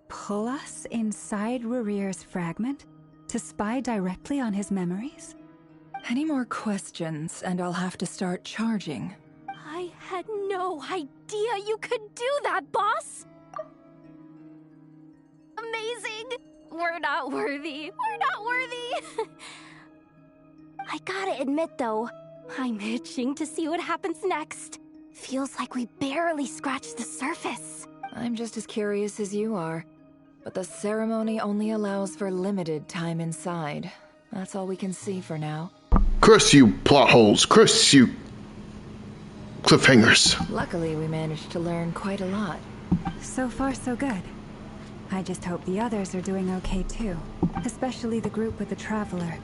pull us inside Rerir's fragment to spy directly on his memories? Any more questions, and I'll have to start charging. I had no idea you could do that, boss! Amazing! We're not worthy. We're not worthy! I gotta admit, though, I'm itching to see what happens next. Feels like we barely scratched the surface. I'm just as curious as you are. But the ceremony only allows for limited time inside. That's all we can see for now. Curse you, plot holes. Curse you, cliffhangers. Luckily, we managed to learn quite a lot. So far, so good. I just hope the others are doing okay too. Especially the group with the Traveler.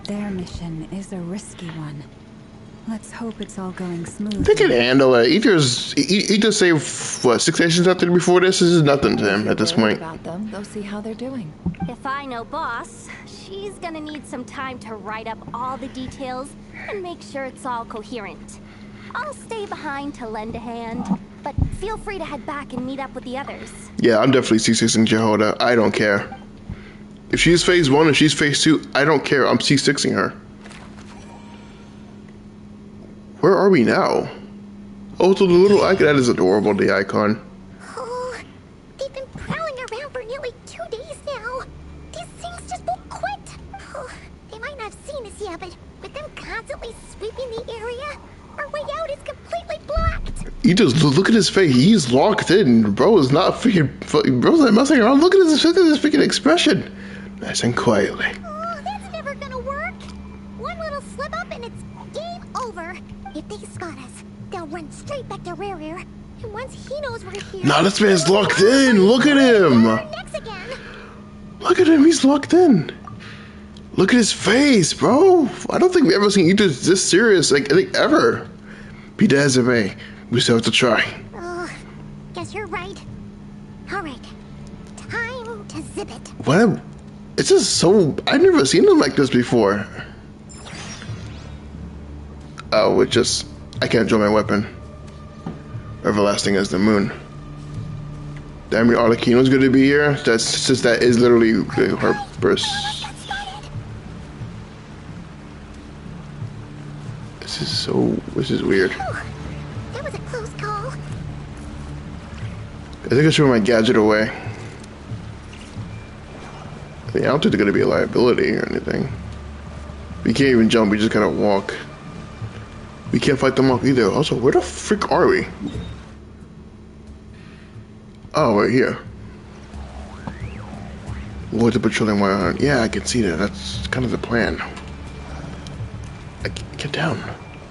Their mission is a risky one. Let's hope it's all going smooth. They can handle it. Aether saved, what, 6 stations out there before this? This is nothing to him at this point. About them, they'll see how they're doing. If I know Boss, she's gonna need some time to write up all the details and make sure it's all coherent. I'll stay behind to lend a hand, but feel free to head back and meet up with the others. Yeah, I'm definitely C6ing Jehoda. I don't care. If she's phase 1 and she's phase 2, I don't care. I'm C6ing her. Where are we now? Oh, so the little icon, that is adorable, the icon. Oh, they've been prowling around for nearly 2 days now. These things just won't quit. Oh, they might not have seen us yet, but with them constantly sweeping the area, our way out is completely blocked. He just look at his face. He's locked in. Bro is not freaking. Bro's not messing around. Look at his freaking expression. Nice and quietly. Oh, that's never gonna work. One little slip up and it's game over. If they spot us, they'll run straight back to Rare. And once he knows we're here... Nah, this man's locked in. Look at him. Look at him. He's locked in. Look at his face, bro. I don't think we've ever seen Aether this serious, like, I think ever. Be that as it may, we still have to try. Oh, guess you're right. All right. Time to zip it. What? It's just so... I've never seen him like this before. Oh, it just... I can't draw my weapon. Everlasting as the moon. Damn, Arlecchino's gonna be here? That's just... That is literally her burst. This is so... This is weird. That was a close call. I think I should put my gadget away. I don't think they're gonna be a liability or anything. We can't even jump, we just gotta walk. We can't fight them off either. Also, where the frick are we? Oh, right here. What's the patrolling wire? Yeah, I can see that. That's kind of the plan. Get down.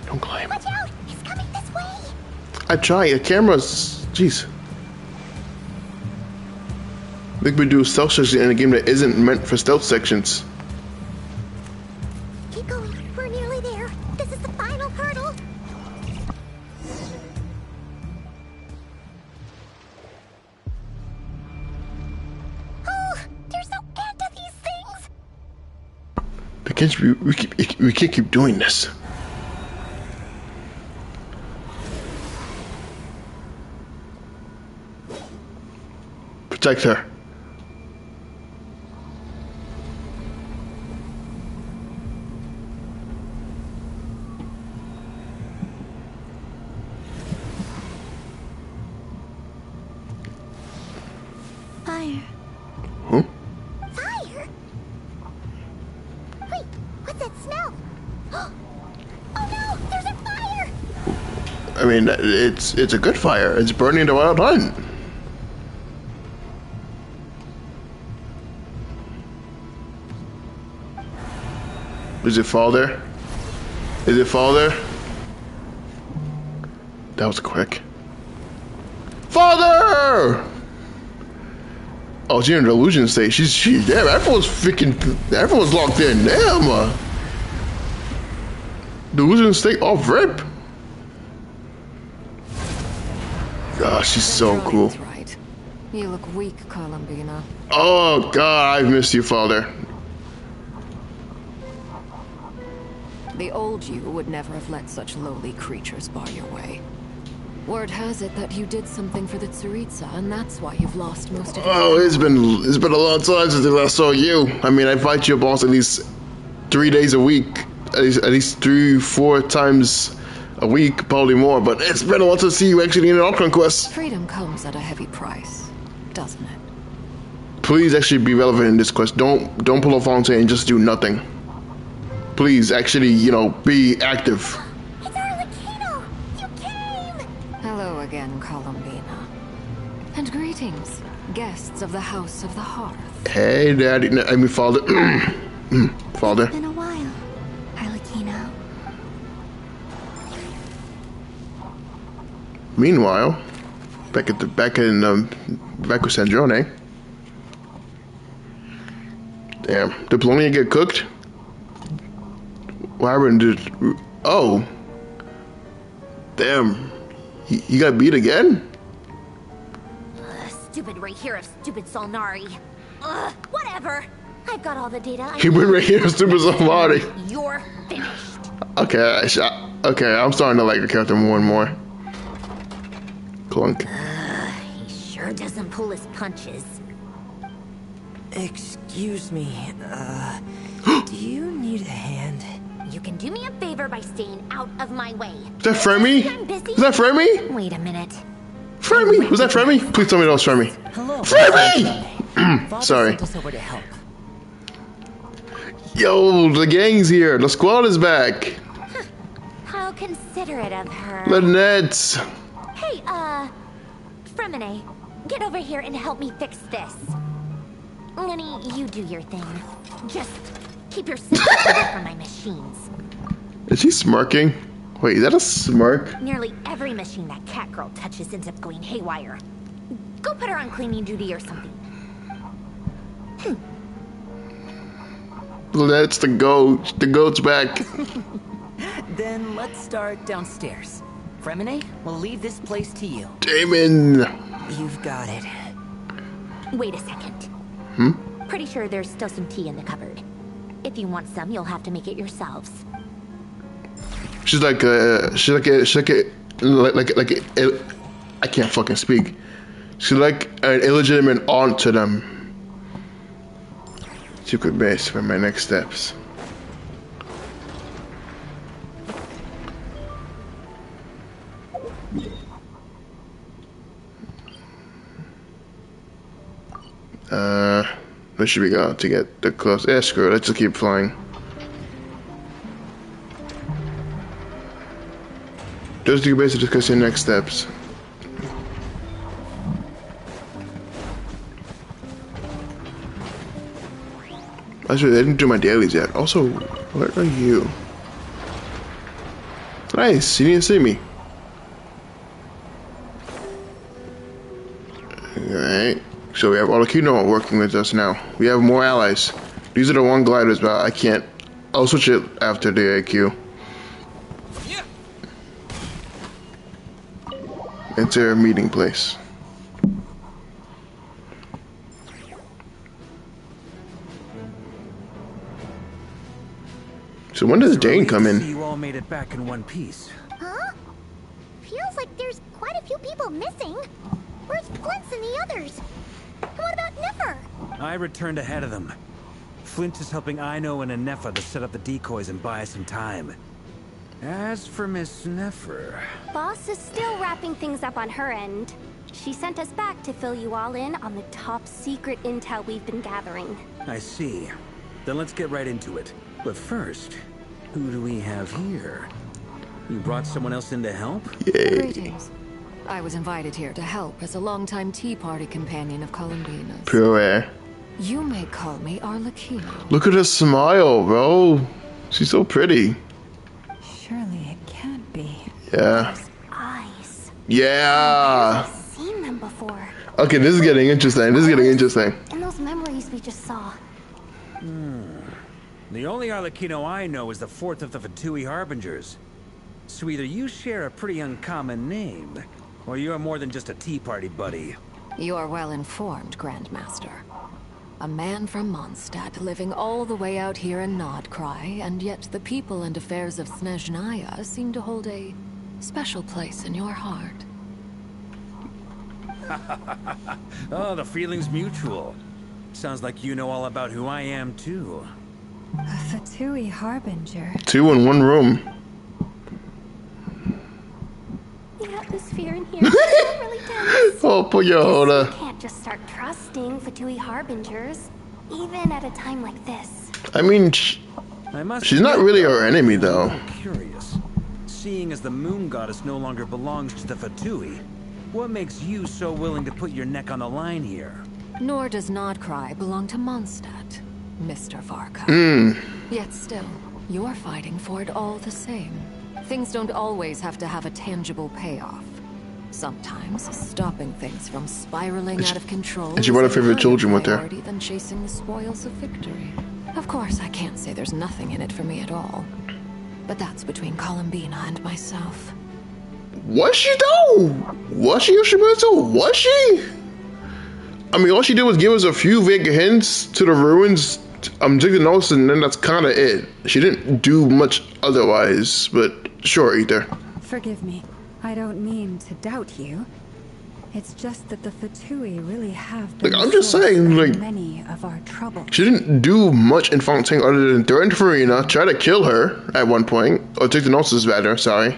Don't climb. Watch out! He's coming this way! I try. The camera's... Jeez. Make me do stealth sections in a game that isn't meant for stealth sections. Keep going. We're nearly there. This is the final hurdle. Oh, there's no end to these things. We can't keep doing this. Protect her. Fire. Huh? Fire? Wait, what's that smell? Oh no, there's a fire! I mean, it's a good fire. It's burning the wild hunt. Does it fall there? Is it fall there? That was quick. Father! Oh, she's in an illusion state. She damn, everyone's locked in. Damn. Delusion state off rip. Gosh, she's so cool. Right. You look weak, Columbina. Oh God, I've missed you, Father. The old you would never have let such lowly creatures bar your way. Word has it that you did something for the Tsaritsa, and that's why you've lost most of your it's been a long time since I saw you. I mean, I fight your boss at least 3 days a week, at least 3-4 times a week, probably more. But it's been a while to see you actually in an Archon quest. Freedom comes at a heavy price, doesn't it? Please actually be relevant in this quest. Don't pull a Fontaine and just do nothing. Please actually, be active. It's Arlecchino! You came! Hello again, Columbina. And greetings, guests of the House of the Hearth. Hey, Daddy. I mean, Father. Father. It's been a while, Arlecchino. Meanwhile, back with Sandrone. Damn, did Polonia get cooked? What happened? Oh, Damn. He got beat again? Stupid Rahir of stupid Solnari. Whatever. I've got all the data. He went right here, stupid Solnari. You're finished. Okay, okay, I'm starting to like the character more and more. Clunk. He sure doesn't pull his punches. Excuse me, do you need a hand? You can do me a favor by staying out of my way. Is that Fremy? I'm busy. Is that Fremy? Wait a minute. Fremy? Was that Fremy? Please tell me that was Fremy. Hello. Fremy! Sorry. Sent us over to help. Yo, the gang's here. The squad is back. How considerate of her. Lynette. Hey, Fremine, get over here and help me fix this. Lenny, you do your thing. Just keep your sister away from my machines. Is he smirking? Wait, is that a smirk? Nearly every machine that cat girl touches ends up going haywire. Go put her on cleaning duty or something. That's the goat. The goat's back. Then let's start downstairs. Fremine, we'll leave this place to you. Damon. You've got it. Wait a second. Pretty sure there's still some tea in the cupboard. If you want some, you'll have to make it yourselves. She's like I can't fucking speak. She's like an illegitimate aunt to them. Secret base for my next steps. Where should we go to get the close? Yeah, screw it. Let's just keep flying. Just to basically discuss your next steps. Actually, I didn't do my dailies yet. Also, where are you? Nice, you didn't see me. Alright. So we have Hoyocreators working with us now. We have more allies. These are the one gliders, but I can't. I'll switch it after the AQ. Enter meeting place. So when does Dane come in? You all made it back in one piece. Huh? Feels like there's quite a few people missing. Where's Flint and the others? What about Niffer? I returned ahead of them. Flint is helping Ino and Anefa to set up the decoys and buy some time. As for Miss Neffer... Boss is still wrapping things up on her end. She sent us back to fill you all in on the top secret intel we've been gathering. I see. Then let's get right into it. But first, who do we have here? You brought someone else in to help? Yay. Greetings. I was invited here to help as a longtime Tea Party companion of Columbina's. Pure air. You may call me Arlecchino. Look at her smile, bro. She's so pretty. Surely it can't be. Yeah. Eyes. Yeah. I've seen them before. Okay, this is getting interesting. This is getting interesting. And those memories we just saw. The only Arlecchino I know is the fourth of the Fatui Harbingers. So either you share a pretty uncommon name, or you're more than just a Tea Party buddy. You are well informed, Grandmaster. A man from Mondstadt living all the way out here in Nod-Krai, and yet the people and affairs of Snezhnaya seem to hold a special place in your heart. Oh, the feeling's mutual. Sounds like you know all about who I am, too. A Fatui Harbinger. 2 in 1 room. The atmosphere in here is really tense. Oh, put your You Hoda. can't just start trusting Fatui Harbingers, even at a time like this. I mean, she's not really our enemy, though. I'm curious. Seeing as the moon goddess no longer belongs to the Fatui, what makes you so willing to put your neck on the line here? Nor does Nod-Krai belong to Mondstadt, Mr. Varka. Yet still, you're fighting for it all the same. Things don't always have to have a tangible payoff. Sometimes stopping things from spiraling out of control And she brought her favorite children with her. priority than chasing the spoils of victory. Of course, I can't say there's nothing in it for me at all. But that's between Columbina and myself. Was she though? Was she Yoshimitsu? Was she? I mean, all she did was give us a few vague hints to the ruins. Take the notes, and then that's kind of it. She didn't do much otherwise, but sure, Aether. Forgive me. I don't mean to doubt you. It's just that the Fatui really have been Like, I'm just saying, like, many of our troubles. She didn't do much in Fontaine other than threaten Farina, try to kill her at one point, or take the notes is better. Sorry.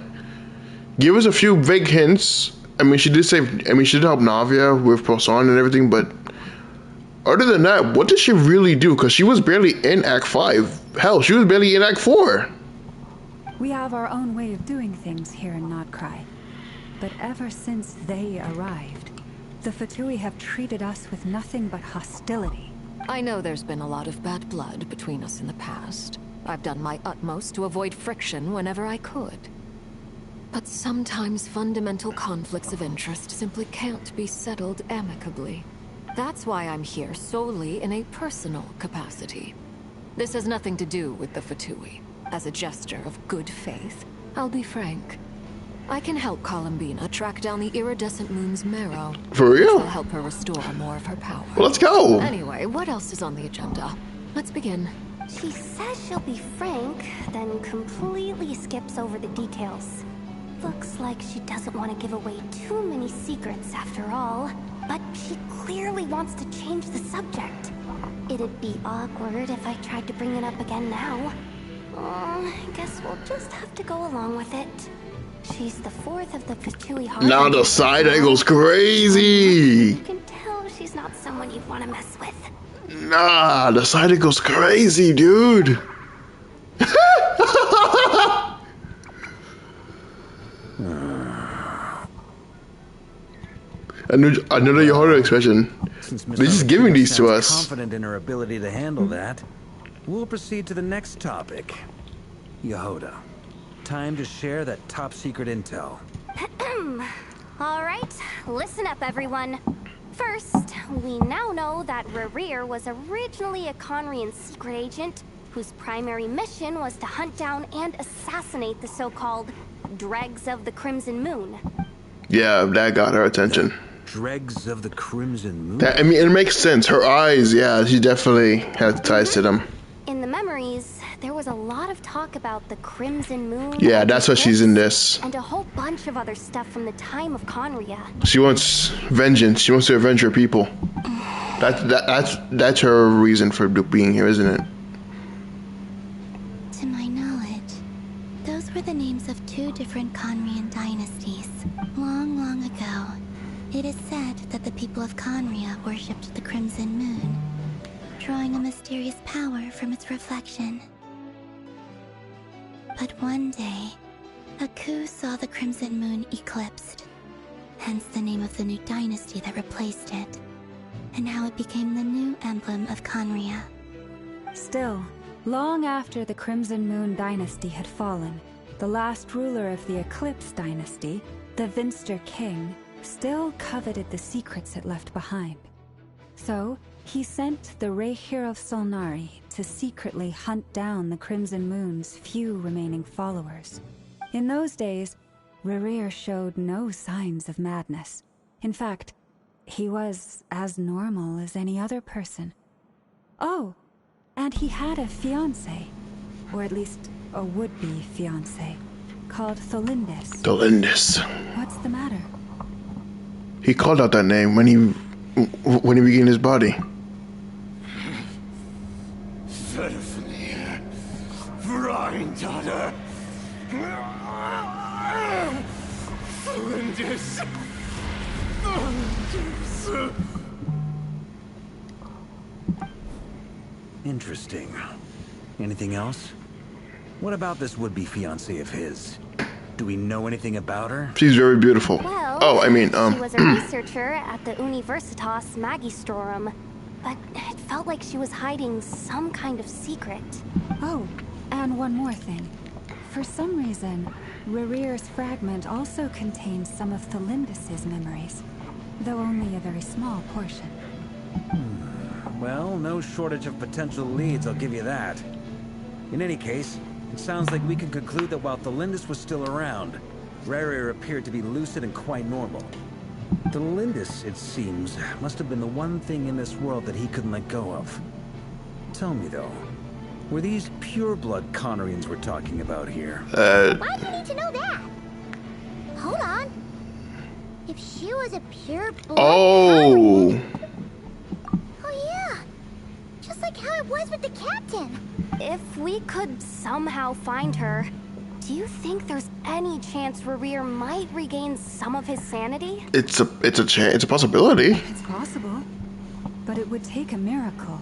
Give us a few vague hints. I mean, she did help Navia with Poisson and everything, but other than that, what did she really do? Because she was barely in Act 5. Hell, she was barely in Act 4. We have our own way of doing things here in Nod-Krai. But ever since they arrived, the Fatui have treated us with nothing but hostility. I know there's been a lot of bad blood between us in the past. I've done my utmost to avoid friction whenever I could. But sometimes fundamental conflicts of interest simply can't be settled amicably. That's why I'm here solely in a personal capacity. This has nothing to do with the Fatui. As a gesture of good faith, I'll be frank. I can help Columbina track down the iridescent moon's marrow. For real? Which will help her restore more of her power. Well, let's go. Anyway, what else is on the agenda? Let's begin. She says she'll be frank, then completely skips over the details. Looks like she doesn't want to give away too many secrets after all, but she clearly wants to change the subject. It'd be awkward if I tried to bring it up again now. I guess we'll just have to go along with it. She's the fourth of the Fatui Heart. Now the side angle's crazy. You can tell she's not someone you'd want to mess with. Nah, the side angle's crazy, dude. Another Yohara expression. They're just giving these to us. Confident in her ability to handle that. We'll proceed to the next topic. Yehoda, time to share that top secret intel. Alright, listen up everyone. First, we now know that Rerir was originally a Conrian secret agent whose primary mission was to hunt down and assassinate the so-called Dregs of the Crimson Moon. Yeah, that got her attention. Dregs of the Crimson Moon? I mean, it makes sense. Her eyes, yeah, she definitely had ties to them. In the memories, there was a lot of talk about the Crimson Moon. Yeah, that's why she's in this. And a whole bunch of other stuff from the time of Conria. She wants vengeance. She wants to avenge her people. That's her reason for being here, isn't it? To my knowledge, those were the names of two different Conrian dynasties. Long, long ago, it is said that the people of Conria worshipped the Crimson Moon, drawing a mysterious power from its reflection. But one day, a coup saw the Crimson Moon eclipsed, hence the name of the new dynasty that replaced it, and how it became the new emblem of Conria. Still, long after the Crimson Moon dynasty had fallen, the last ruler of the Eclipse dynasty, the Vinster King, still coveted the secrets it left behind. So, he sent the Rehir of Solnari to secretly hunt down the Crimson Moon's few remaining followers. In those days, Rerir showed no signs of madness. In fact, he was as normal as any other person. Oh, and he had a fiancé, or at least a would-be fiancé, called Tholindis. Tholindis. What's the matter? He called out that name when he regained his body. Verfnir, Vrindada, Tholindis. Interesting. Anything else? What about this would-be fiancé of his? Do we know anything about her? She's very beautiful. Well, she was a researcher at the Universitas Magistrorum, but it felt like she was hiding some kind of secret. Oh, and one more thing. For some reason, Rerir's fragment also contains some of Tholindis' memories, though only a very small portion. Well, no shortage of potential leads, I'll give you that. In any case, it sounds like we can conclude that while Tholindis was still around, Rerir appeared to be lucid and quite normal. The Lindis, it seems, must have been the one thing in this world that he couldn't let go of. Tell me though, were these pure-blood Conorians we're talking about here? Why do you need to know that? Hold on. If she was a pure blood Oh. Oh yeah. Just like how it was with the captain. If we could somehow find her, do you think there's any chance Rerir might regain some of his sanity? It's a possibility. It's possible. But it would take a miracle.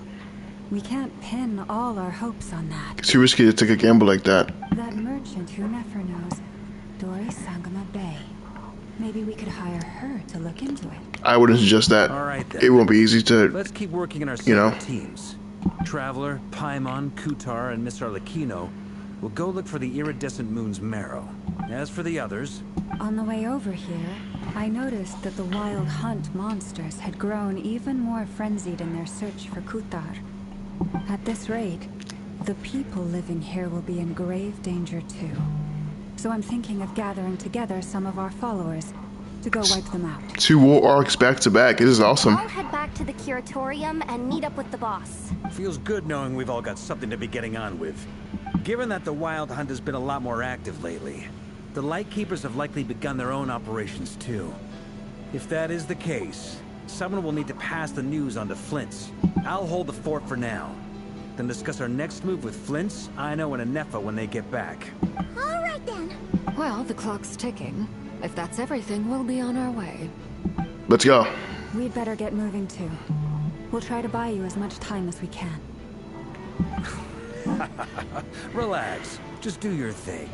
We can't pin all our hopes on that. It's too risky to take a gamble like that. That merchant who never knows, Dori Sangama Bay. Maybe we could hire her to look into it. I wouldn't suggest that. All right, then. It won't be easy to. Let's keep working in our teams. Traveler, Paimon, Kutar, and Miss Arlecchino will go look for the iridescent moon's marrow. As for the others... On the way over here, I noticed that the Wild Hunt monsters had grown even more frenzied in their search for Kutar. At this rate, the people living here will be in grave danger too. So I'm thinking of gathering together some of our followers to go wipe them out. 2 war arcs back to back. This is awesome. I'll head back to the Curatorium and meet up with the boss. Feels good knowing we've all got something to be getting on with. Given that the Wild Hunt has been a lot more active lately, the Lightkeepers have likely begun their own operations too. If that is the case, someone will need to pass the news on to Flint's. I'll hold the fort for now. Then discuss our next move with Flint's, Aino, and Anefa when they get back. All right then. Well, the clock's ticking. If that's everything, we'll be on our way. Let's go. We'd better get moving too. We'll try to buy you as much time as we can. Relax. Just do your thing.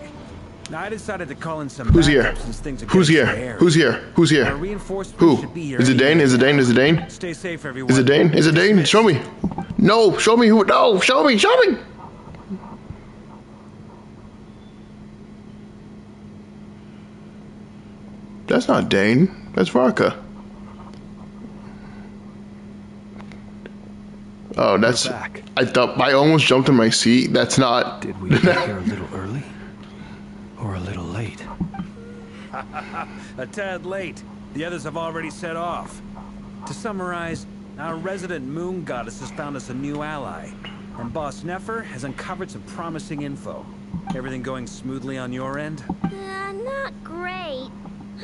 Now, I decided to call in some Who's here? backup since things are Who's getting here? hairy. Who's here? Who's here? Our reinforcements Who? should be here Is it Dane? Is it Dane? Is it Dane? Stay safe, everyone. Is it Dane? Is it Dane? Show me. No, show me who. No, show me. Show me. That's not Dane. That's Varka. Oh, that's. I thought I almost jumped in my seat. That's not. Did we get here a little early? Or a little late? A tad late. The others have already set off. To summarize, our resident moon goddess has found us a new ally, and Boss Nefer has uncovered some promising info. Everything going smoothly on your end? Not great.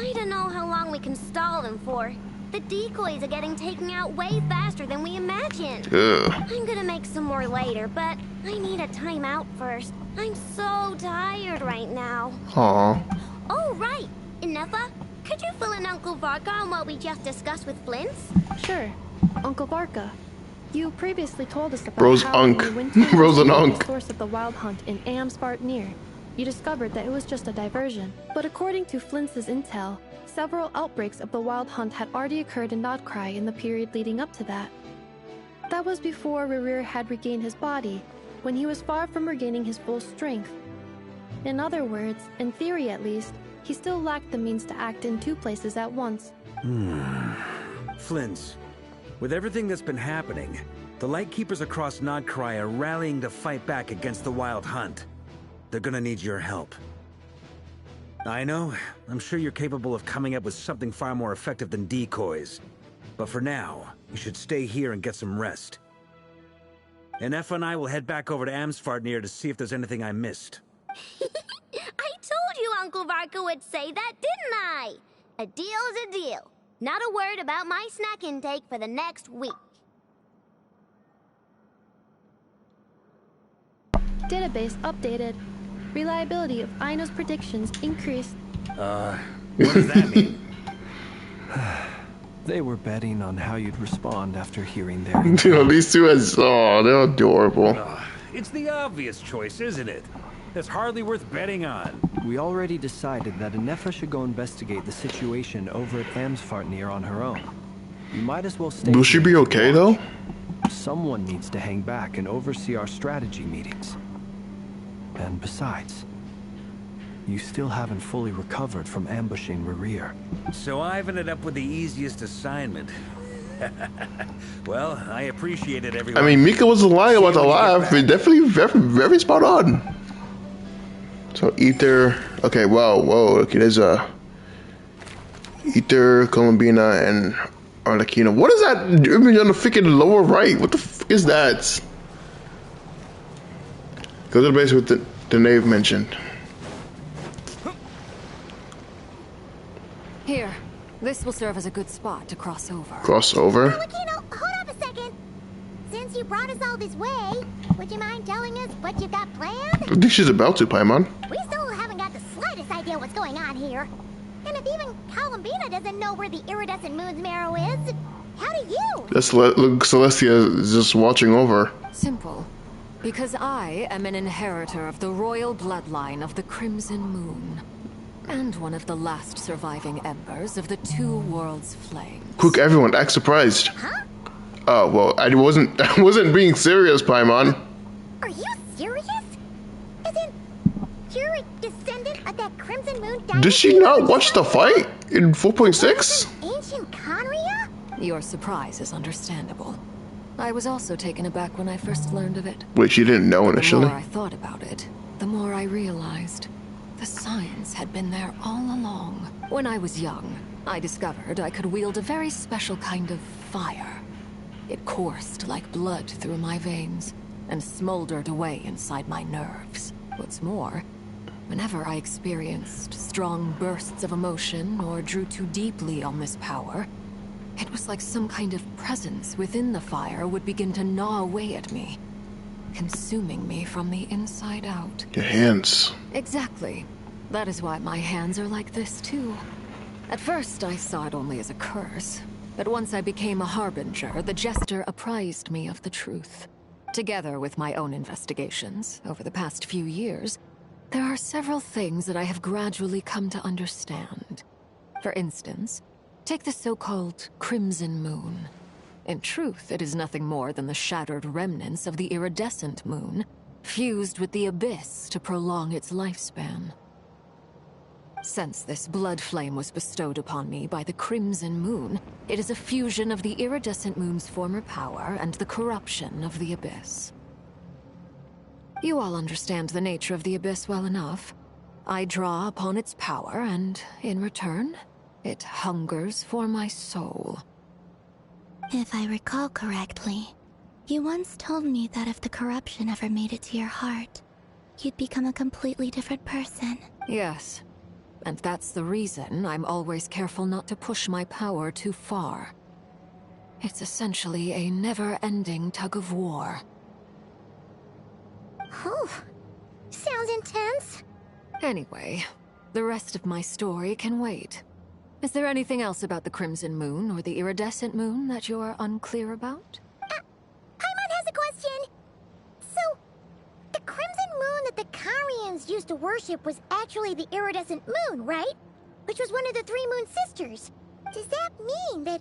I don't know how long we can stall them for. The decoys are getting taken out way faster than we imagined. Ugh. I'm gonna make some more later, but I need a timeout first. I'm so tired right now. Aw. Oh, right. Inefa, could you fill in Uncle Varka on what we just discussed with Flint's? Sure. Uncle Varka, you previously told us about Bros how Unk. when we went to Bros and investigate Unk. the source of the Wild Hunt in Amsvartnir. You discovered that it was just a diversion. But according to Flint's intel, several outbreaks of the Wild Hunt had already occurred in Nod-Krai in the period leading up to that. That was before Rerir had regained his body, when he was far from regaining his full strength. In other words, in theory at least, he still lacked the means to act in 2 places at once. Flint's, with everything that's been happening, the Lightkeepers across Nod-Krai are rallying to fight back against the Wild Hunt. They're gonna need your help. I know, I'm sure you're capable of coming up with something far more effective than decoys. But for now, you should stay here and get some rest. Anefa and I will head back over to Amsvartnir to see if there's anything I missed. I told you Uncle Varka would say that, didn't I? A deal is a deal. Not a word about my snack intake for the next week. Database updated. Reliability of Aino's predictions increased. What does that mean? They were betting on how you'd respond after hearing their... You know, these two as they're adorable. It's the obvious choice, isn't it? That's hardly worth betting on. We already decided that Anefa should go investigate the situation over at Amsvartnir on her own. You might as well stay. Will she be okay though? Someone needs to hang back and oversee our strategy meetings. And besides, you still haven't fully recovered from ambushing Rerir. So I've ended up with the easiest assignment. Well, I appreciate it, everyone. I mean, Mika was lying about the live. Definitely very, very spot on. So Aether. Okay, whoa. Okay, there's a Aether, Columbina, and Arlecchino. What is that image on the freaking lower right? What the f is that? Go to the base with the knave mentioned. Here, this will serve as a good spot to cross over. Cross over? Arlecchino, hold up a second. Since you brought us all this way, would you mind telling us what you've got planned? I think she's about to, Paimon. We still haven't got the slightest idea what's going on here. And if even Columbina doesn't know where the iridescent moon's marrow is, how do you? Look, Celestia is just watching over. Simple. Because I am an inheritor of the royal bloodline of the Crimson Moon. And one of the last surviving embers of the Two Worlds Flame. Quick, everyone, act surprised. Huh? Oh, well, I wasn't being serious, Paimon. Are you serious? Isn't you're a descendant of that Crimson Moon dynasty? Did she not watch the fight in 4.6? Ancient Conria? Your surprise is understandable. I was also taken aback when I first learned of it. Wait, she didn't know initially? The more I thought about it, the more I realized the signs had been there all along. When I was young, I discovered I could wield a very special kind of fire. It coursed like blood through my veins and smoldered away inside my nerves. What's more, whenever I experienced strong bursts of emotion or drew too deeply on this power, it was like some kind of presence within the fire would begin to gnaw away at me, consuming me from the inside out. Your hands. Exactly. That is why my hands are like this too. At first, I saw it only as a curse. But once I became a harbinger, the jester apprised me of the truth. Together with my own investigations, over the past few years, there are several things that I have gradually come to understand. For instance, take the so-called Crimson Moon. In truth, it is nothing more than the shattered remnants of the iridescent moon, fused with the abyss to prolong its lifespan. Since this blood flame was bestowed upon me by the Crimson Moon, it is a fusion of the iridescent moon's former power and the corruption of the abyss. You all understand the nature of the abyss well enough. I draw upon its power, and in return, it hungers for my soul. If I recall correctly, you once told me that if the corruption ever made it to your heart, you'd become a completely different person. Yes. And that's the reason I'm always careful not to push my power too far. It's essentially a never-ending tug of war. Oh, sounds intense. Anyway, the rest of my story can wait. Is there anything else about the Crimson Moon or the iridescent moon that you're unclear about? Paimon has a question. So, the Crimson Moon that the Carians used to worship was actually the iridescent moon, right? Which was one of the three moon sisters. Does that mean that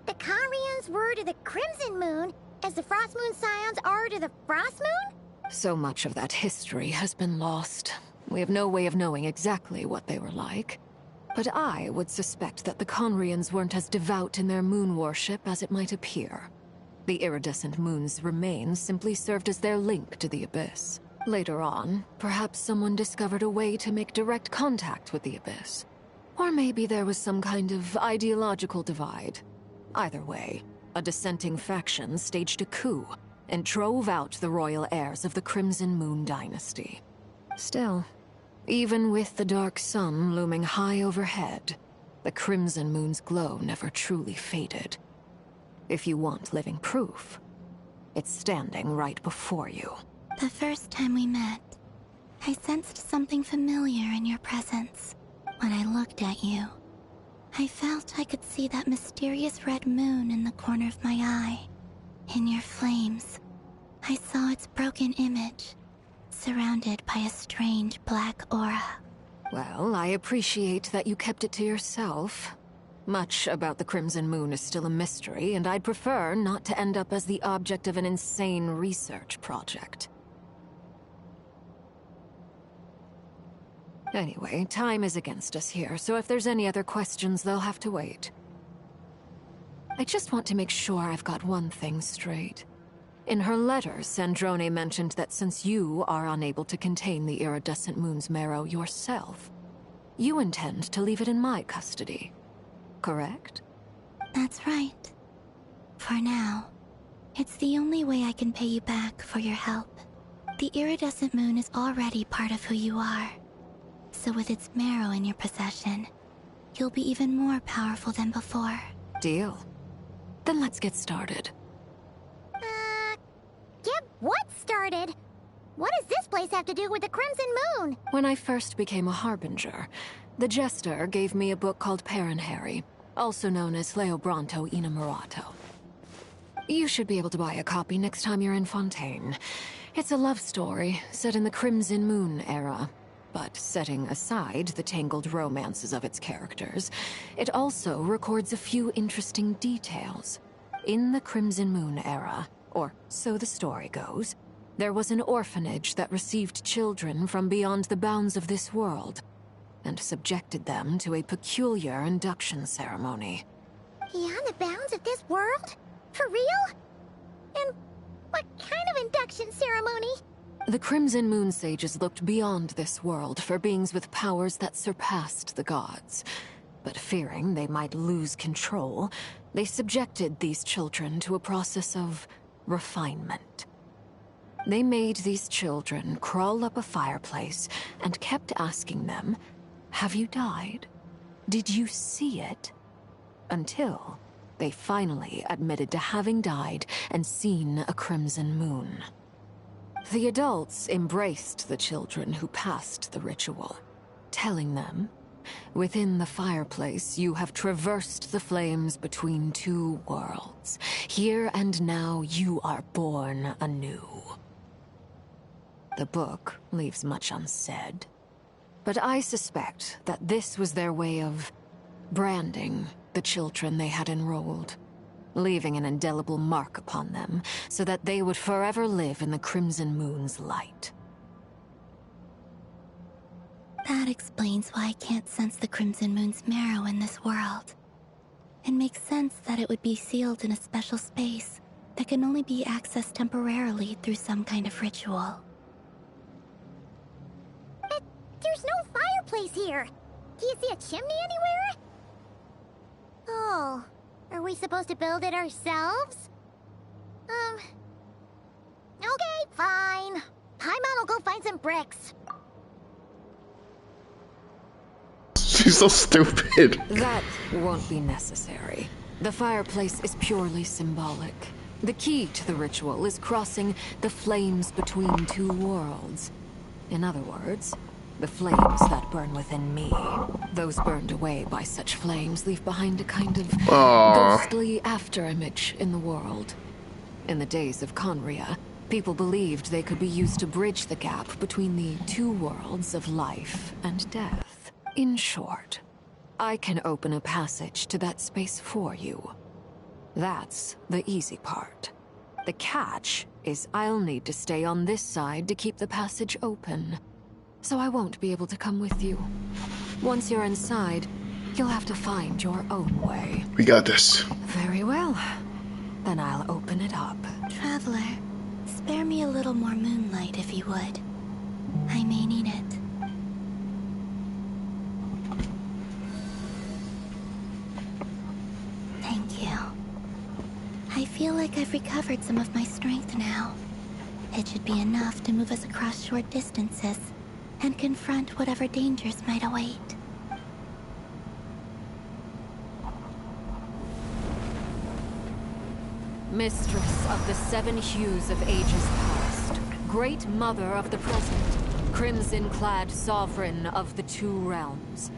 the Carians were to the Crimson Moon as the Frost Moon Scions are to the Frost Moon? So much of that history has been lost. We have no way of knowing exactly what they were like. But I would suspect that the Conrians weren't as devout in their moon worship as it might appear. The iridescent moon's remains simply served as their link to the abyss. Later on, perhaps someone discovered a way to make direct contact with the abyss. Or maybe there was some kind of ideological divide. Either way, a dissenting faction staged a coup and drove out the royal heirs of the Crimson Moon dynasty. Still, even with the dark sun looming high overhead, the Crimson Moon's glow never truly faded. If you want living proof, it's standing right before you. The first time we met, I sensed something familiar in your presence. When I looked at you, I felt I could see that mysterious red moon in the corner of my eye. In your flames, I saw its broken image, surrounded by a strange black aura. Well, I appreciate that you kept it to yourself. Much about the Crimson Moon is still a mystery, and I'd prefer not to end up as the object of an insane research project. Anyway, time is against us here, so if there's any other questions, they'll have to wait. I just want to make sure I've got one thing straight. In her letter, Sandrone mentioned that since you are unable to contain the iridescent moon's marrow yourself, you intend to leave it in my custody. Correct? That's right. For now. It's the only way I can pay you back for your help. The iridescent moon is already part of who you are. So with its marrow in your possession, you'll be even more powerful than before. Deal. Then let's get started. Get what started? What does this place have to do with the Crimson Moon? When I first became a Harbinger, the Jester gave me a book called Paranhari, also known as Leobranto Innamorato. You should be able to buy a copy next time you're in Fontaine. It's a love story set in the Crimson Moon era. But setting aside the tangled romances of its characters, it also records a few interesting details. In the Crimson Moon era, or so the story goes, there was an orphanage that received children from beyond the bounds of this world, and subjected them to a peculiar induction ceremony. Beyond the bounds of this world? For real? And what kind of induction ceremony? The Crimson Moon sages looked beyond this world for beings with powers that surpassed the gods. But fearing they might lose control, they subjected these children to a process of refinement. They made these children crawl up a fireplace and kept asking them, "Have you died? Did you see it?" Until they finally admitted to having died and seen a crimson moon. The adults embraced the children who passed the ritual, telling them, "Within the fireplace, you have traversed the flames between two worlds. Here and now, you are born anew." The book leaves much unsaid, but I suspect that this was their way of branding the children they had enrolled, leaving an indelible mark upon them so that they would forever live in the Crimson Moon's light. That explains why I can't sense the Crimson Moon's marrow in this world. It makes sense that it would be sealed in a special space that can only be accessed temporarily through some kind of ritual. But there's no fireplace here. Do you see a chimney anywhere? Oh, are we supposed to build it ourselves? Okay, fine. Paimon will go find some bricks. She's so stupid. That won't be necessary. The fireplace is purely symbolic. The key to the ritual is crossing the flames between two worlds. In other words, the flames that burn within me. Those burned away by such flames leave behind a kind of ghostly afterimage in the world. In the days of Conria, people believed they could be used to bridge the gap between the two worlds of life and death. In short, I can open a passage to that space for you. That's the easy part. The catch is I'll need to stay on this side to keep the passage open. So I won't be able to come with you. Once you're inside, you'll have to find your own way. We got this. Very well. Then I'll open it up. Traveler, spare me a little more moonlight if you would. I may need it. Thank you. I feel like I've recovered some of my strength now. It should be enough to move us across short distances and confront whatever dangers might await. Mistress of the seven hues of ages past, great mother of the present, crimson-clad sovereign of the two realms,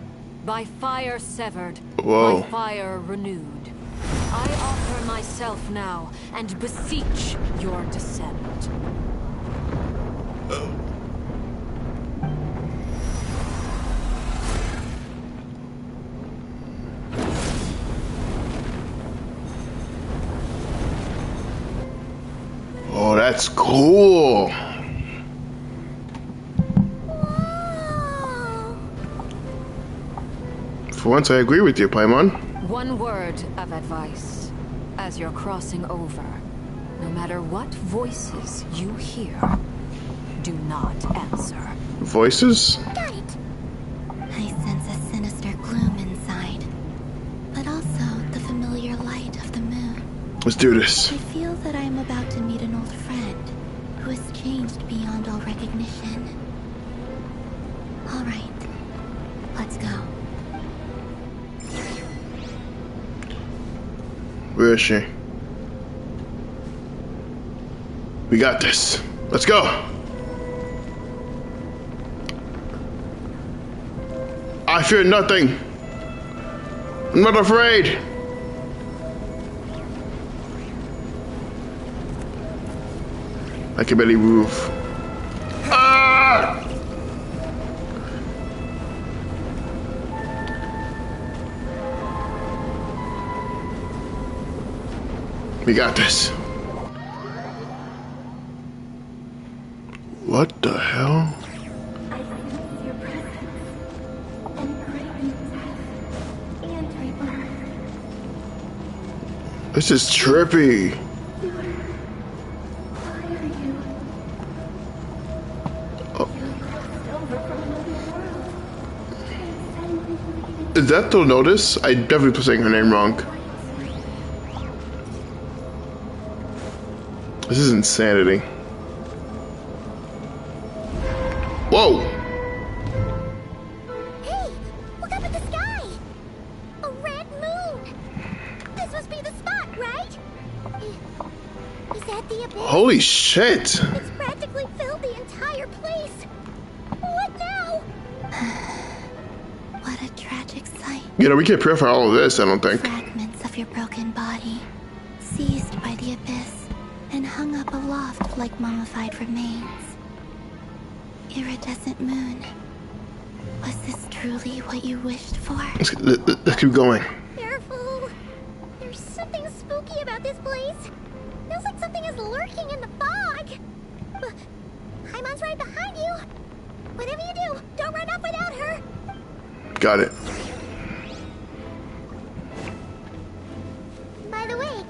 by fire severed, by fire renewed, I offer myself now and beseech your descent. Oh, that's cool. For once, I agree with you, Paimon. One word of advice. As you're crossing over, No matter what voices you hear, do not answer. Voices? Got it. I sense a sinister gloom inside, but also the familiar light of the moon. Let's do this. I feel that I am about to meet an old friend who has changed beyond all recognition. All right, let's go. Where is she? We got this. Let's go. I fear nothing. I'm not afraid. I can barely move. Ah! We got this. What the hell? This is trippy. Oh. Is that the notice? I definitely was saying her name wrong. This is insanity. Whoa! Hey, look up at the sky! A red moon! This must be the spot, right? Is that the abyss? Holy shit! It's practically filled the entire place! What now? What a tragic sight. You know, we can't purify all of this, I don't think. Fragments of your broken body, seized by the abyss, and hung up aloft like mummified remains. Iridescent moon. Was this truly what you wished for? Let's keep going. Careful! There's something spooky about this place. Feels like something is lurking in the fog. Haimon's right behind you. Whatever you do, don't run off without her. Got it. By the way,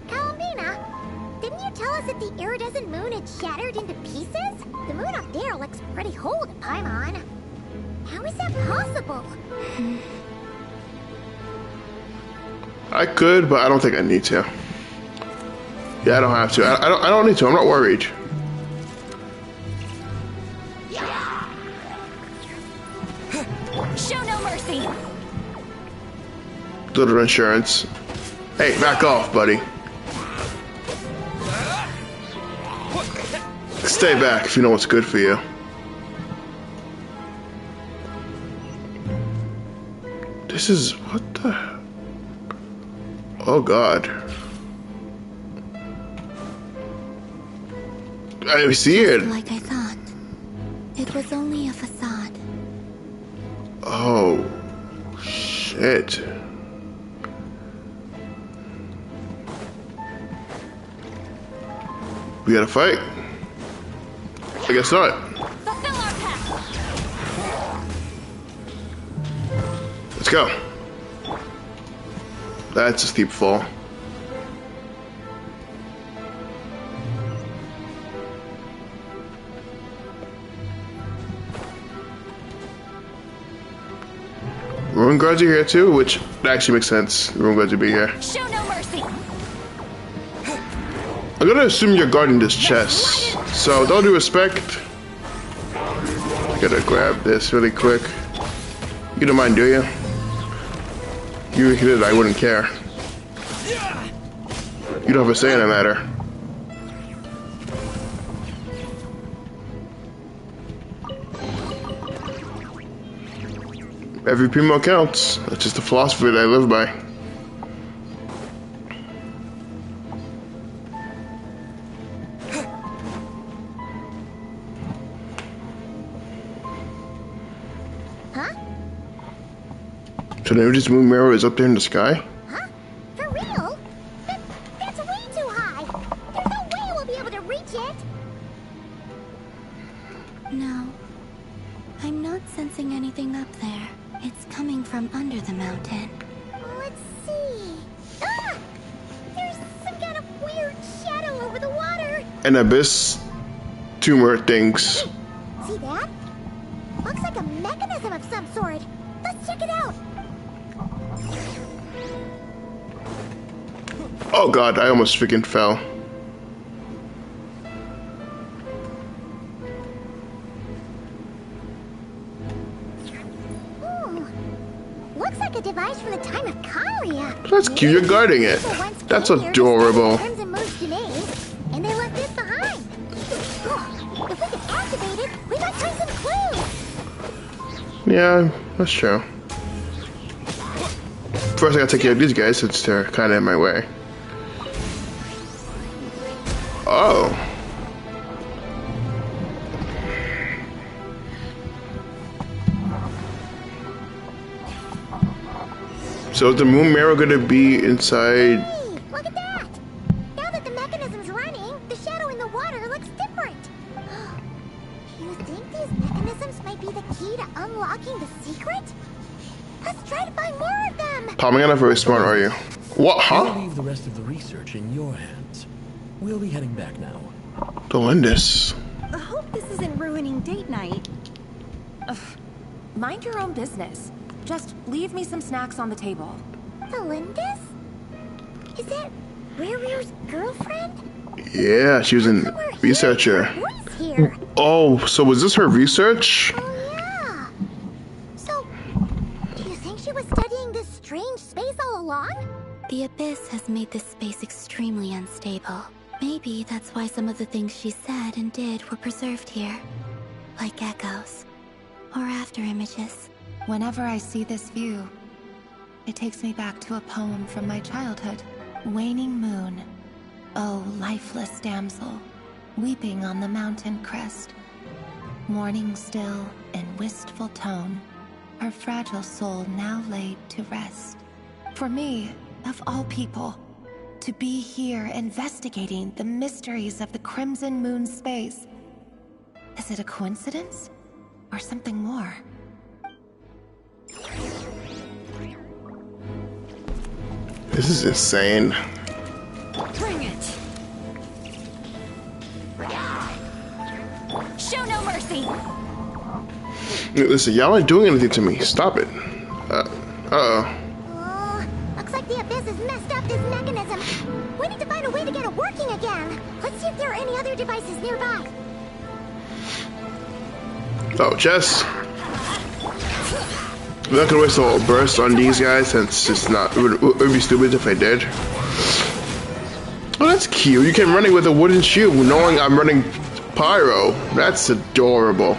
Columbina, didn't you tell us that the iridescent moon had shattered into pieces? The moon up there looks pretty whole to Paimon. How is that possible? I could, but I don't think I need to. Yeah, I don't have to. I don't need to. I'm not worried. Show no mercy. Little insurance. Hey, back off, buddy. Stay back if you know what's good for you. This is... what the... oh god. I see it. Like I thought. It was only a facade. Oh... shit. We gotta fight. I guess not. Let's go. That's a steep fall. Ruin guards are here too, which actually makes sense. Ruin guards would be here. Show no mercy. I'm gonna assume you're guarding this chest, so with all due respect, I gotta grab this really quick. You don't mind, do you? You if you did, I wouldn't care. You don't have a say in the matter. Every primo counts. That's just the philosophy that I live by. So the Notice Moon Mirror is up there in the sky? Huh? For real? That's way too high. There's no way we'll be able to reach it. No. I'm not sensing anything up there. It's coming from under the mountain. Let's see. Ah! There's some kind of weird shadow over the and abyss tumor things. See that? Looks like a mechanism of some sort. Let's check it out. Oh god, I almost freaking fell. Looks like a device from the time of Kalia. That's cute, you're guarding it. That's adorable. Crimson Moon's domains, and they left this behind. Oh, if we can activate it, we might find some clues. Yeah, that's true. First I gotta take care of these guys since they're kinda in my way. Oh. So is the moon mirror gonna be inside? Hey, look at that! Now that the mechanism's running, the shadow in the water looks different. You think these mechanisms might be the key to unlocking the secret? Let's try to find more of them! Tom, you're not very smart, are you? What, huh? We'll leave the rest of the research in your hands. We'll be heading back now. Delindus. I hope this isn't ruining date night. Ugh. Mind your own business. Just leave me some snacks on the table. Delindus? Is that Riri's girlfriend? Yeah, she was a researcher. Here. Oh, so was this her research? Yeah. So, do you think she was studying this strange space all along? The Abyss has made this space extremely unstable. Maybe that's why some of the things she said and did were preserved here. Like echoes. Or after images. Whenever I see this view, it takes me back to a poem from my childhood. Waning moon, oh lifeless damsel, weeping on the mountain crest. Mourning still in wistful tone, her fragile soul now laid to rest. For me, of all people, to be here investigating the mysteries of the Crimson Moon space. Is it a coincidence? Or something more? This is insane. Bring it! Show no mercy! Listen, y'all ain't doing anything to me. Stop it. Uh-oh. Looks like the Abyss has messed up this mechanism. We need to find a way to get it working again. Let's see if there are any other devices nearby. Oh, Jess. I'm not gonna waste a little burst on these guys since it's not. It would be stupid if I did. Oh, that's cute. You can run it with a wooden shield knowing I'm running pyro. That's adorable.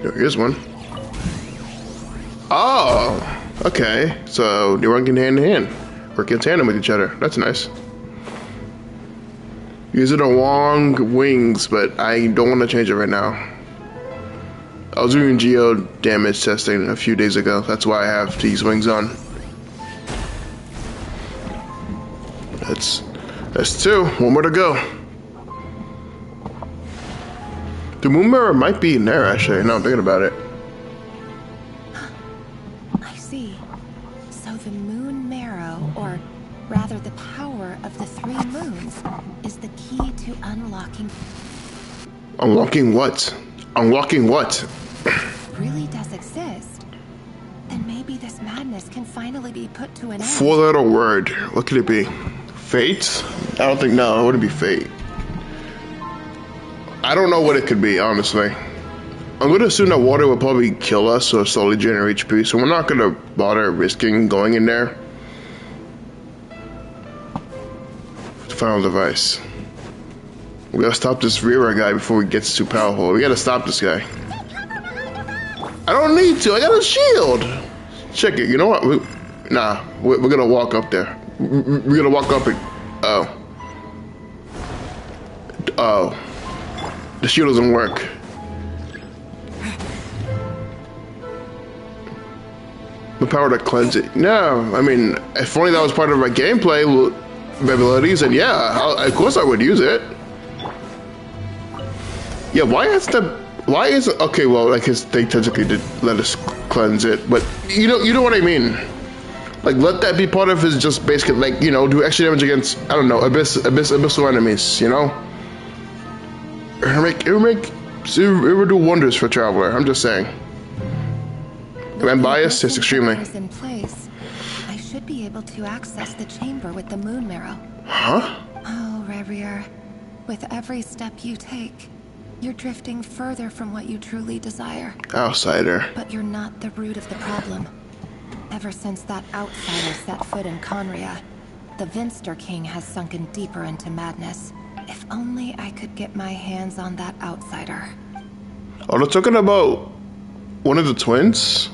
Here's one. Oh, okay. So they're working hand in hand. Working in tandem with each other. That's nice. These are the long wings, but I don't want to change it right now. I was doing geo damage testing a few days ago. That's why I have these wings on. That's two. One more to go. The moon mirror might be in there, actually. Now I'm thinking about it. I see. So the moon marrow, or rather the power of the three moons, is the key to unlocking... Unlocking what? Unlocking what? Really does exist. Then maybe this madness can finally be put to an end. Four-letter word. What could it be? Fate? I don't think, no, it wouldn't be fate. I don't know what it could be, honestly. I'm going to assume that water will probably kill us or slowly generate HP, so we're not going to bother risking going in there. Final device. We gotta stop this Rira guy before he gets too powerful. We gotta stop this guy. I don't need to. I got a shield. Check it. You know what? We're gonna walk up there. We're gonna walk up and... Oh. The shield doesn't work. The power to cleanse it. No, I mean, if only that was part of my gameplay abilities, and yeah, of course I would use it. Yeah, why has the Why is it okay? Well, I guess they technically did let us cleanse it, but you know what I mean. Like, let that be part of his just basic, like, you know, do extra damage against, I don't know, abyssal enemies, you know. It would do wonders for Traveler. I'm just saying. Am I biased? Yes, extremely. In place, I should be able to access the chamber with the moon marrow. Huh? Oh, Rerir, with every step you take, you're drifting further from what you truly desire. Outsider. But you're not the root of the problem. Ever since that outsider set foot in Conria, the Vinster King has sunken deeper into madness. If only I could get my hands on that outsider. Oh, they're talking about one of the twins?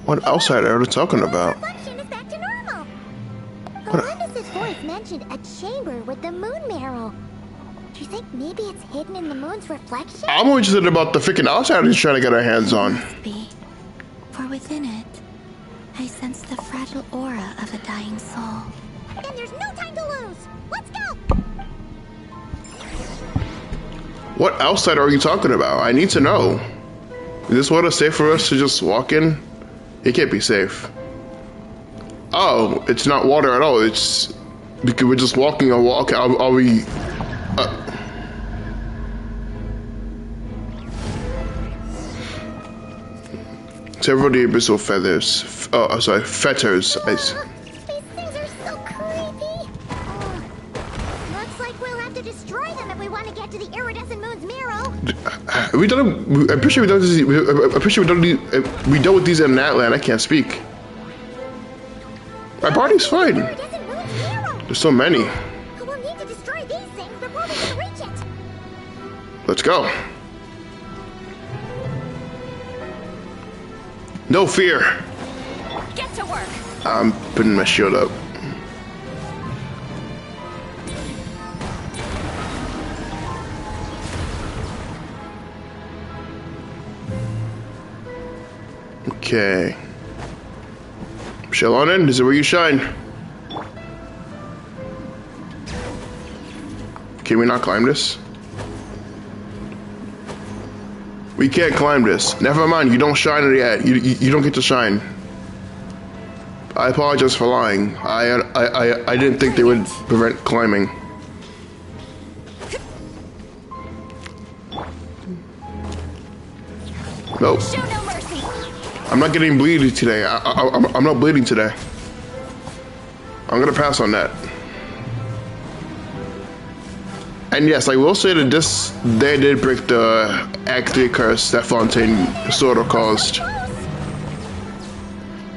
What outsider are they talking about? Columbus's voice mentioned a chamber with the moon marrow. Do you think maybe it's hidden in the moon's reflection? I'm more interested about the freaking outsider he's trying to get our hands on. Must be. For within it, I sense the fragile aura of a dying soul. Then there's no time to lose. Let's go. What outsider are you talking about? I need to know. Is this water safe for us to just walk in? It can't be safe. Oh, it's not water at all. It's because we're just walking a walk. Are we? Several of the abyssal feathers. Oh, sorry, fetters. These things are so creepy. Looks like we'll have to destroy them if we want to get to the iridescent moon's marrow. We done. I'm pretty sure we done. I'm pretty sure we dealt with these in Natland. I can't speak. My party's fine. There's so many. We'll need to destroy these things before we can reach it. Let's go. No fear. Get to work. I'm putting my shield up. Okay. Shell on in. This is where you shine. Can we not climb this? We can't climb this. Never mind, you don't shine it yet. You don't get to shine. I apologize for lying. I didn't think they would prevent climbing. Nope. I'm not getting bleeding today. I'm not bleeding today. I'm gonna pass on that. And yes, I will say that they did break the Act 3 curse that Fontaine sort of caused.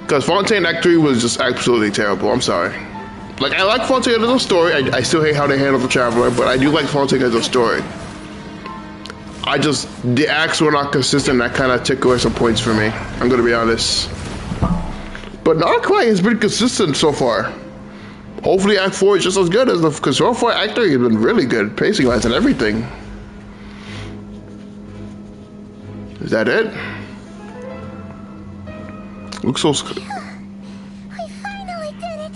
Because Fontaine Act 3 was just absolutely terrible, I'm sorry. Like, I like Fontaine as a story, I still hate how they handled the Traveler, but I do like Fontaine as a story. The acts were not consistent, that kind of took away some points for me, I'm gonna be honest. But Nod-Krai has been consistent so far. Hopefully Act 4 is just as good as the, because so far Act 3 has been really good, pacing-wise and everything. Is that it? Looks so good. I finally did it.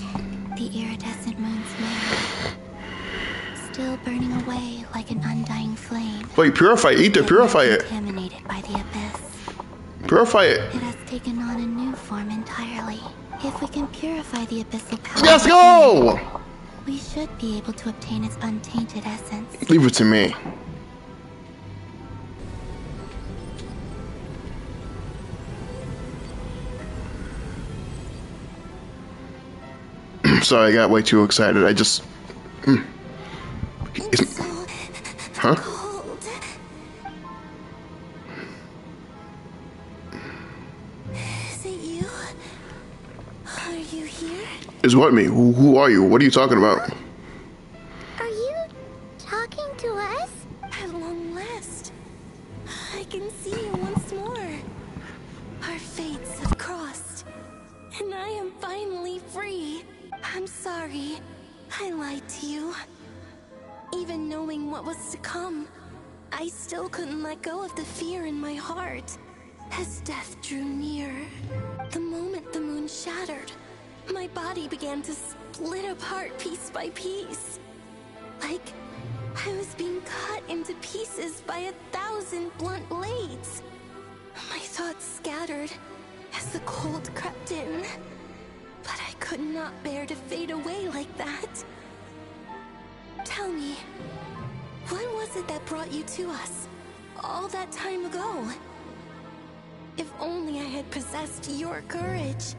The iridescent moon's mirror, still burning away like an undying flame. Wait, purify Aether, purify it. Contaminated by the abyss. Purify it. It has taken on a new form entirely. If we can purify the abyssal power, let's go! We should be able to obtain its untainted essence. Leave it to me. Sorry, I got way too excited. I just... Huh? Is it you? Are you here? Is what me? Who are you? What are you talking about? Are you talking to us? At long last, I can see you once more. Our fates have crossed, and I am finally free. I'm sorry, I lied to you. Even knowing what was to come, I still couldn't let go of the fear in my heart. As death drew near, the moment the moon shattered, my body began to split apart piece by piece. Like I was being cut into pieces by 1,000 blunt blades. My thoughts scattered as the cold crept in. But I could not bear to fade away like that. Tell me, what was it that brought you to us all that time ago? If only I had possessed your courage,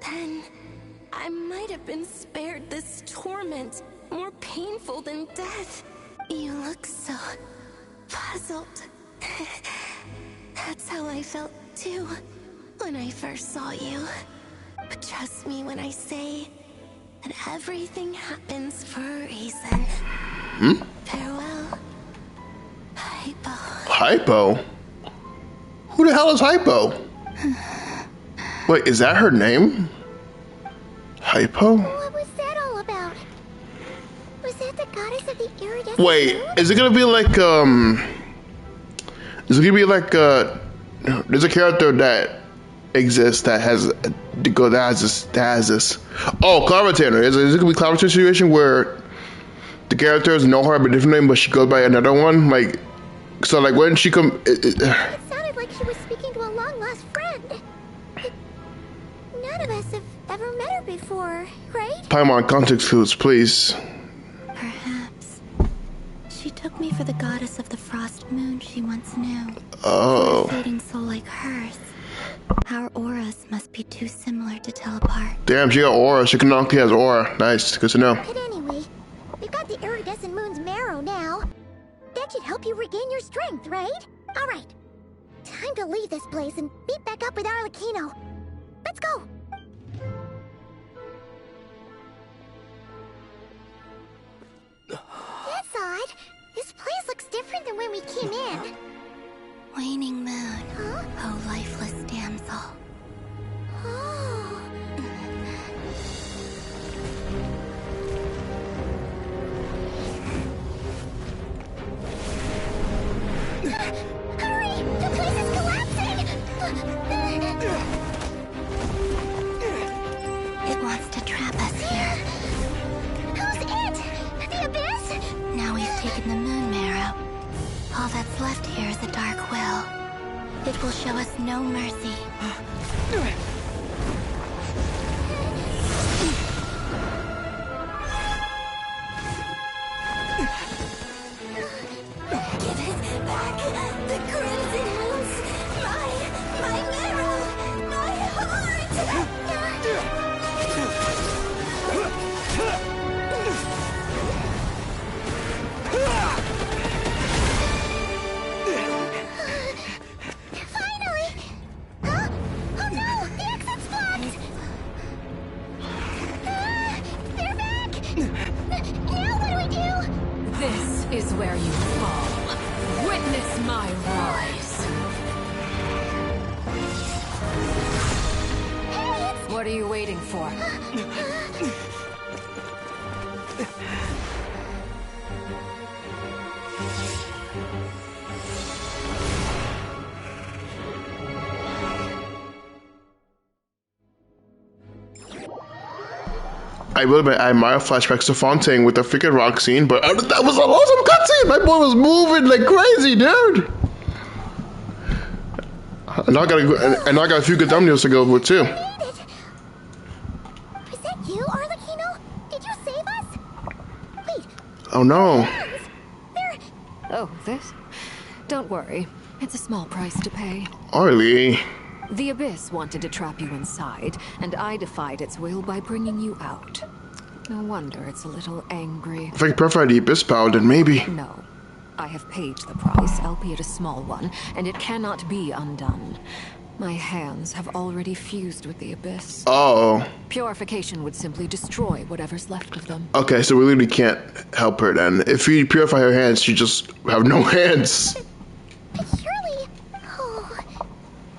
then I might have been spared this torment more painful than death. You look so puzzled. That's how I felt too when I first saw you. But trust me when I say that everything happens for a reason. Farewell, Hypo. Hypo? Who the hell is Hypo? Wait, is that her name? Hypo? What was that all about? Was that the goddess of the iridescent Wait, moon? is it gonna be like, is it gonna be like, there's a character that exists that has this. Oh, Clover Is it gonna be Clover situation where the characters know her by a different name, but she goes by another one? Like, so like when she It sounded like she was speaking to a long-lost friend. None of us have ever met her before, right? Paimon, context clues, please. Perhaps. She took me for the goddess of the frost moon she once knew. Oh. For a fading soul like hers. Our auras must be too similar to tell apart. Damn, she got aura. She canonically has aura. Nice, good to know. But anyway, we've got the iridescent moon's marrow now. That should help you regain your strength, right? Alright. Time to leave this place and meet back up with Arlecchino. Let's go! That's odd. This place looks different than when we came in. Waning moon. Huh? Oh, lifeless damsel. Oh. Hurry! The place is collapsing! It wants to trap us here. Who's it? The Abyss? Now we've taken the moon marrow. All that's left here is a dark will. It will show us no mercy. Give it back! The crimson moons! My marrow! My heart! Finally! Huh? Oh no! The exit's blocked! They're back! Now what do we do? This is where you fall. Witness my rise. What are you waiting for? I will admit, I admire flashbacks to Fontaine with the freaking rock scene, but that was an awesome cutscene! My boy was moving like crazy, dude! And I got a few good thumbnails to go with, too. Is that you, Arlecchino? Did you save us? Wait. Oh no. Oh, this? Don't worry. It's a small price to pay. Arlie. The Abyss wanted to trap you inside, and I defied its will by bringing you out. No wonder it's a little angry. If I could purify the Abyss power, then maybe. No. I have paid the price, albeit a small one, and it cannot be undone. My hands have already fused with the Abyss. Oh. Purification would simply destroy whatever's left of them. Okay, so we literally can't help her then. If we purify her hands, she just have no hands. Surely. Oh.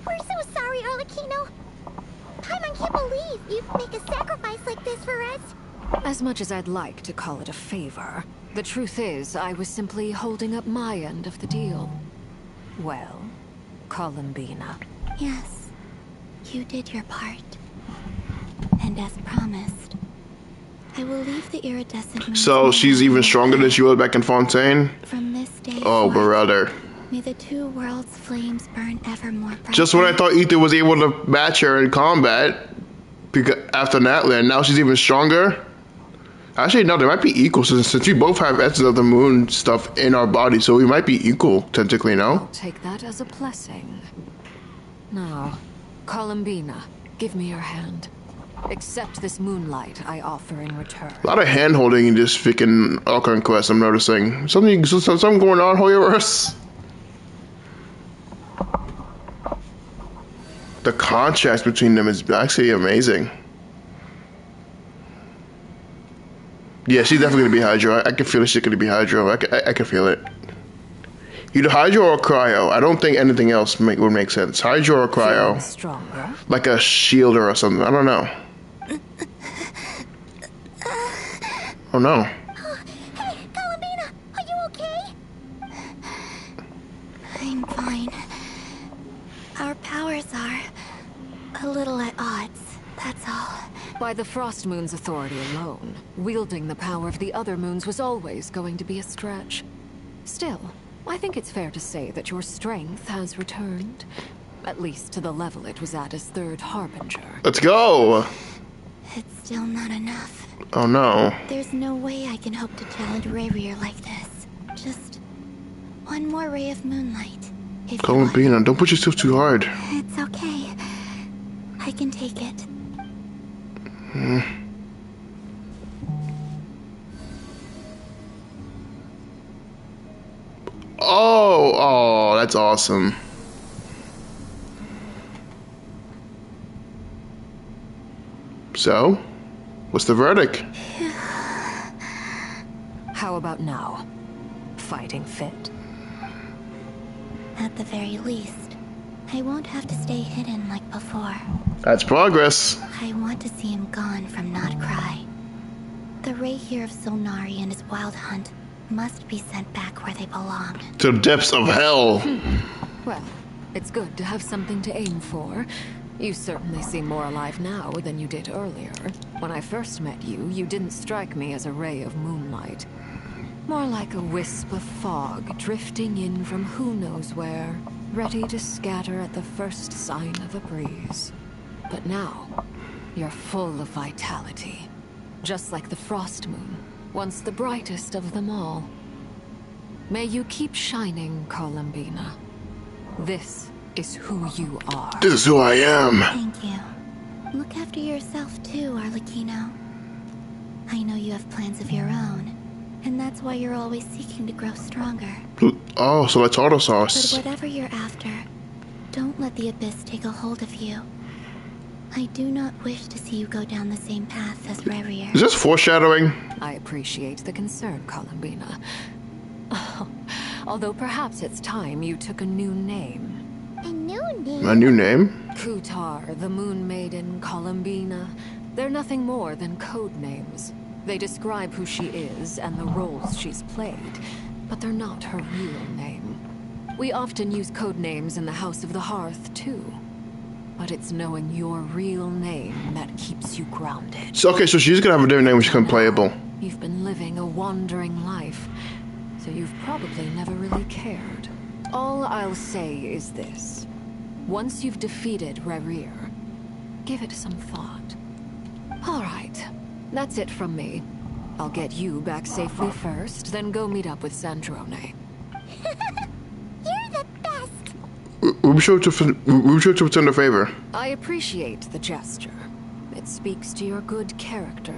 We're so sorry, Arlecchino. Paimon can't believe you'd make a sacrifice like this for us. As much as I'd like to call it a favor, the truth is I was simply holding up my end of the deal. Well, Columbina. Yes, you did your part. And as promised, I will leave the iridescent moons So she's even stronger than she was back in Fontaine? from this day Oh, forth. brother. May the two worlds' flames burn ever more brightly. Just when I thought Aether was able to match her in combat after Natlan, now she's even stronger? Actually, no, they might be equal since we both have essence of the moon stuff in our body, so we might be equal, technically, no? I'll take that as a blessing. Now, Columbina, give me your hand. Accept this moonlight I offer in return. A lot of hand-holding in this freaking Alcon quest, I'm noticing. Something going on, Hoyocreators? The contrast between them is actually amazing. Yeah, she's definitely gonna be Hydro. I can feel she's gonna be Hydro. I can feel it. Either Hydro or Cryo. I don't think anything else would make sense. Hydro or Cryo. Stronger. Like a shielder or something. I don't know. Oh no. Hey, Columbina, are you okay? I'm fine. Our powers are a little at odds, that's all. By the Frost Moon's authority alone, wielding the power of the other moons was always going to be a stretch. Still, I think it's fair to say that your strength has returned. At least to the level it was at as Third Harbinger. Let's go! It's still not enough. Oh no. There's no way I can hope to challenge Rayrear like this. Just one more ray of moonlight. If Columbina, don't push yourself too hard. It's okay. I can take it. Oh, that's awesome. So, what's the verdict? How about now? Fighting fit? At the very least, I won't have to stay hidden like before. That's progress. I want to see him gone from Nod-Krai. The Rayrear of Solnari and his wild hunt must be sent back where they belong. To the depths of hell. Well, it's good to have something to aim for. You certainly seem more alive now than you did earlier. When I first met you, you didn't strike me as a ray of moonlight. More like a wisp of fog drifting in from who knows where, ready to scatter at the first sign of a breeze. But now, you're full of vitality. Just like the Frost Moon, once the brightest of them all. May you keep shining, Columbina. This is who you are. This is who I am. Thank you. Look after yourself too, Arlecchino. I know you have plans of your own, and that's why you're always seeking to grow stronger. Oh, so that's auto But sauce. whatever you're after, don't let the Abyss take a hold of you. I do not wish to see you go down the same path as Rayrear. Is this foreshadowing? I appreciate the concern, Columbina. Although perhaps it's time you took a new name. A new name? My new name? Kutar, the Moon Maiden, Columbina. They're nothing more than code names. They describe who she is and the roles she's played, but they're not her real name. We often use code names in the House of the Hearth, too. But it's knowing your real name that keeps you grounded. So, okay, so she's gonna have a different name when she becomes playable. You've been living a wandering life, so you've probably never really cared. All I'll say is this. Once you've defeated Rayrear, give it some thought. All right, that's it from me. I'll get you back safely first, then go meet up with Sandrone. You're the best. We be sure to return the favor. I appreciate the gesture. It speaks to your good character.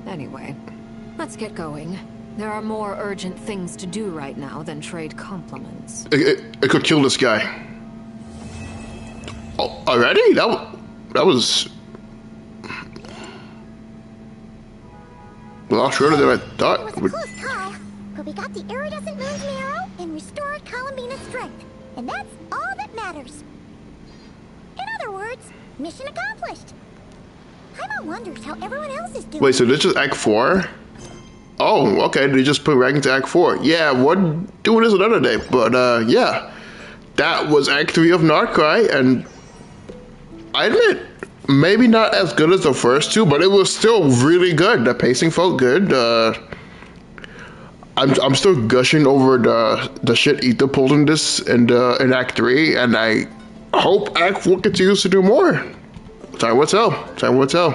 Anyway, let's get going. There are more urgent things to do right now than trade compliments. It could kill this guy. Oh, already? That was a lot shorter than I thought. It was a close call, but we got the iridescent moon's marrow and restored Columbina's strength. And that's all that matters. In other words, mission accomplished. Paimon wonders how everyone else is doing. Wait, so this is Act 4? Oh, okay, they just put right into Act 4. Yeah, we're doing this another day, but yeah. That was Act 3 of Nod-Krai, and I admit, maybe not as good as the first two, but it was still really good. The pacing felt good. I'm still gushing over the shit Aether pulled in this in Act 3, and I hope Act 4 continues to do more. Time will tell. Time will tell.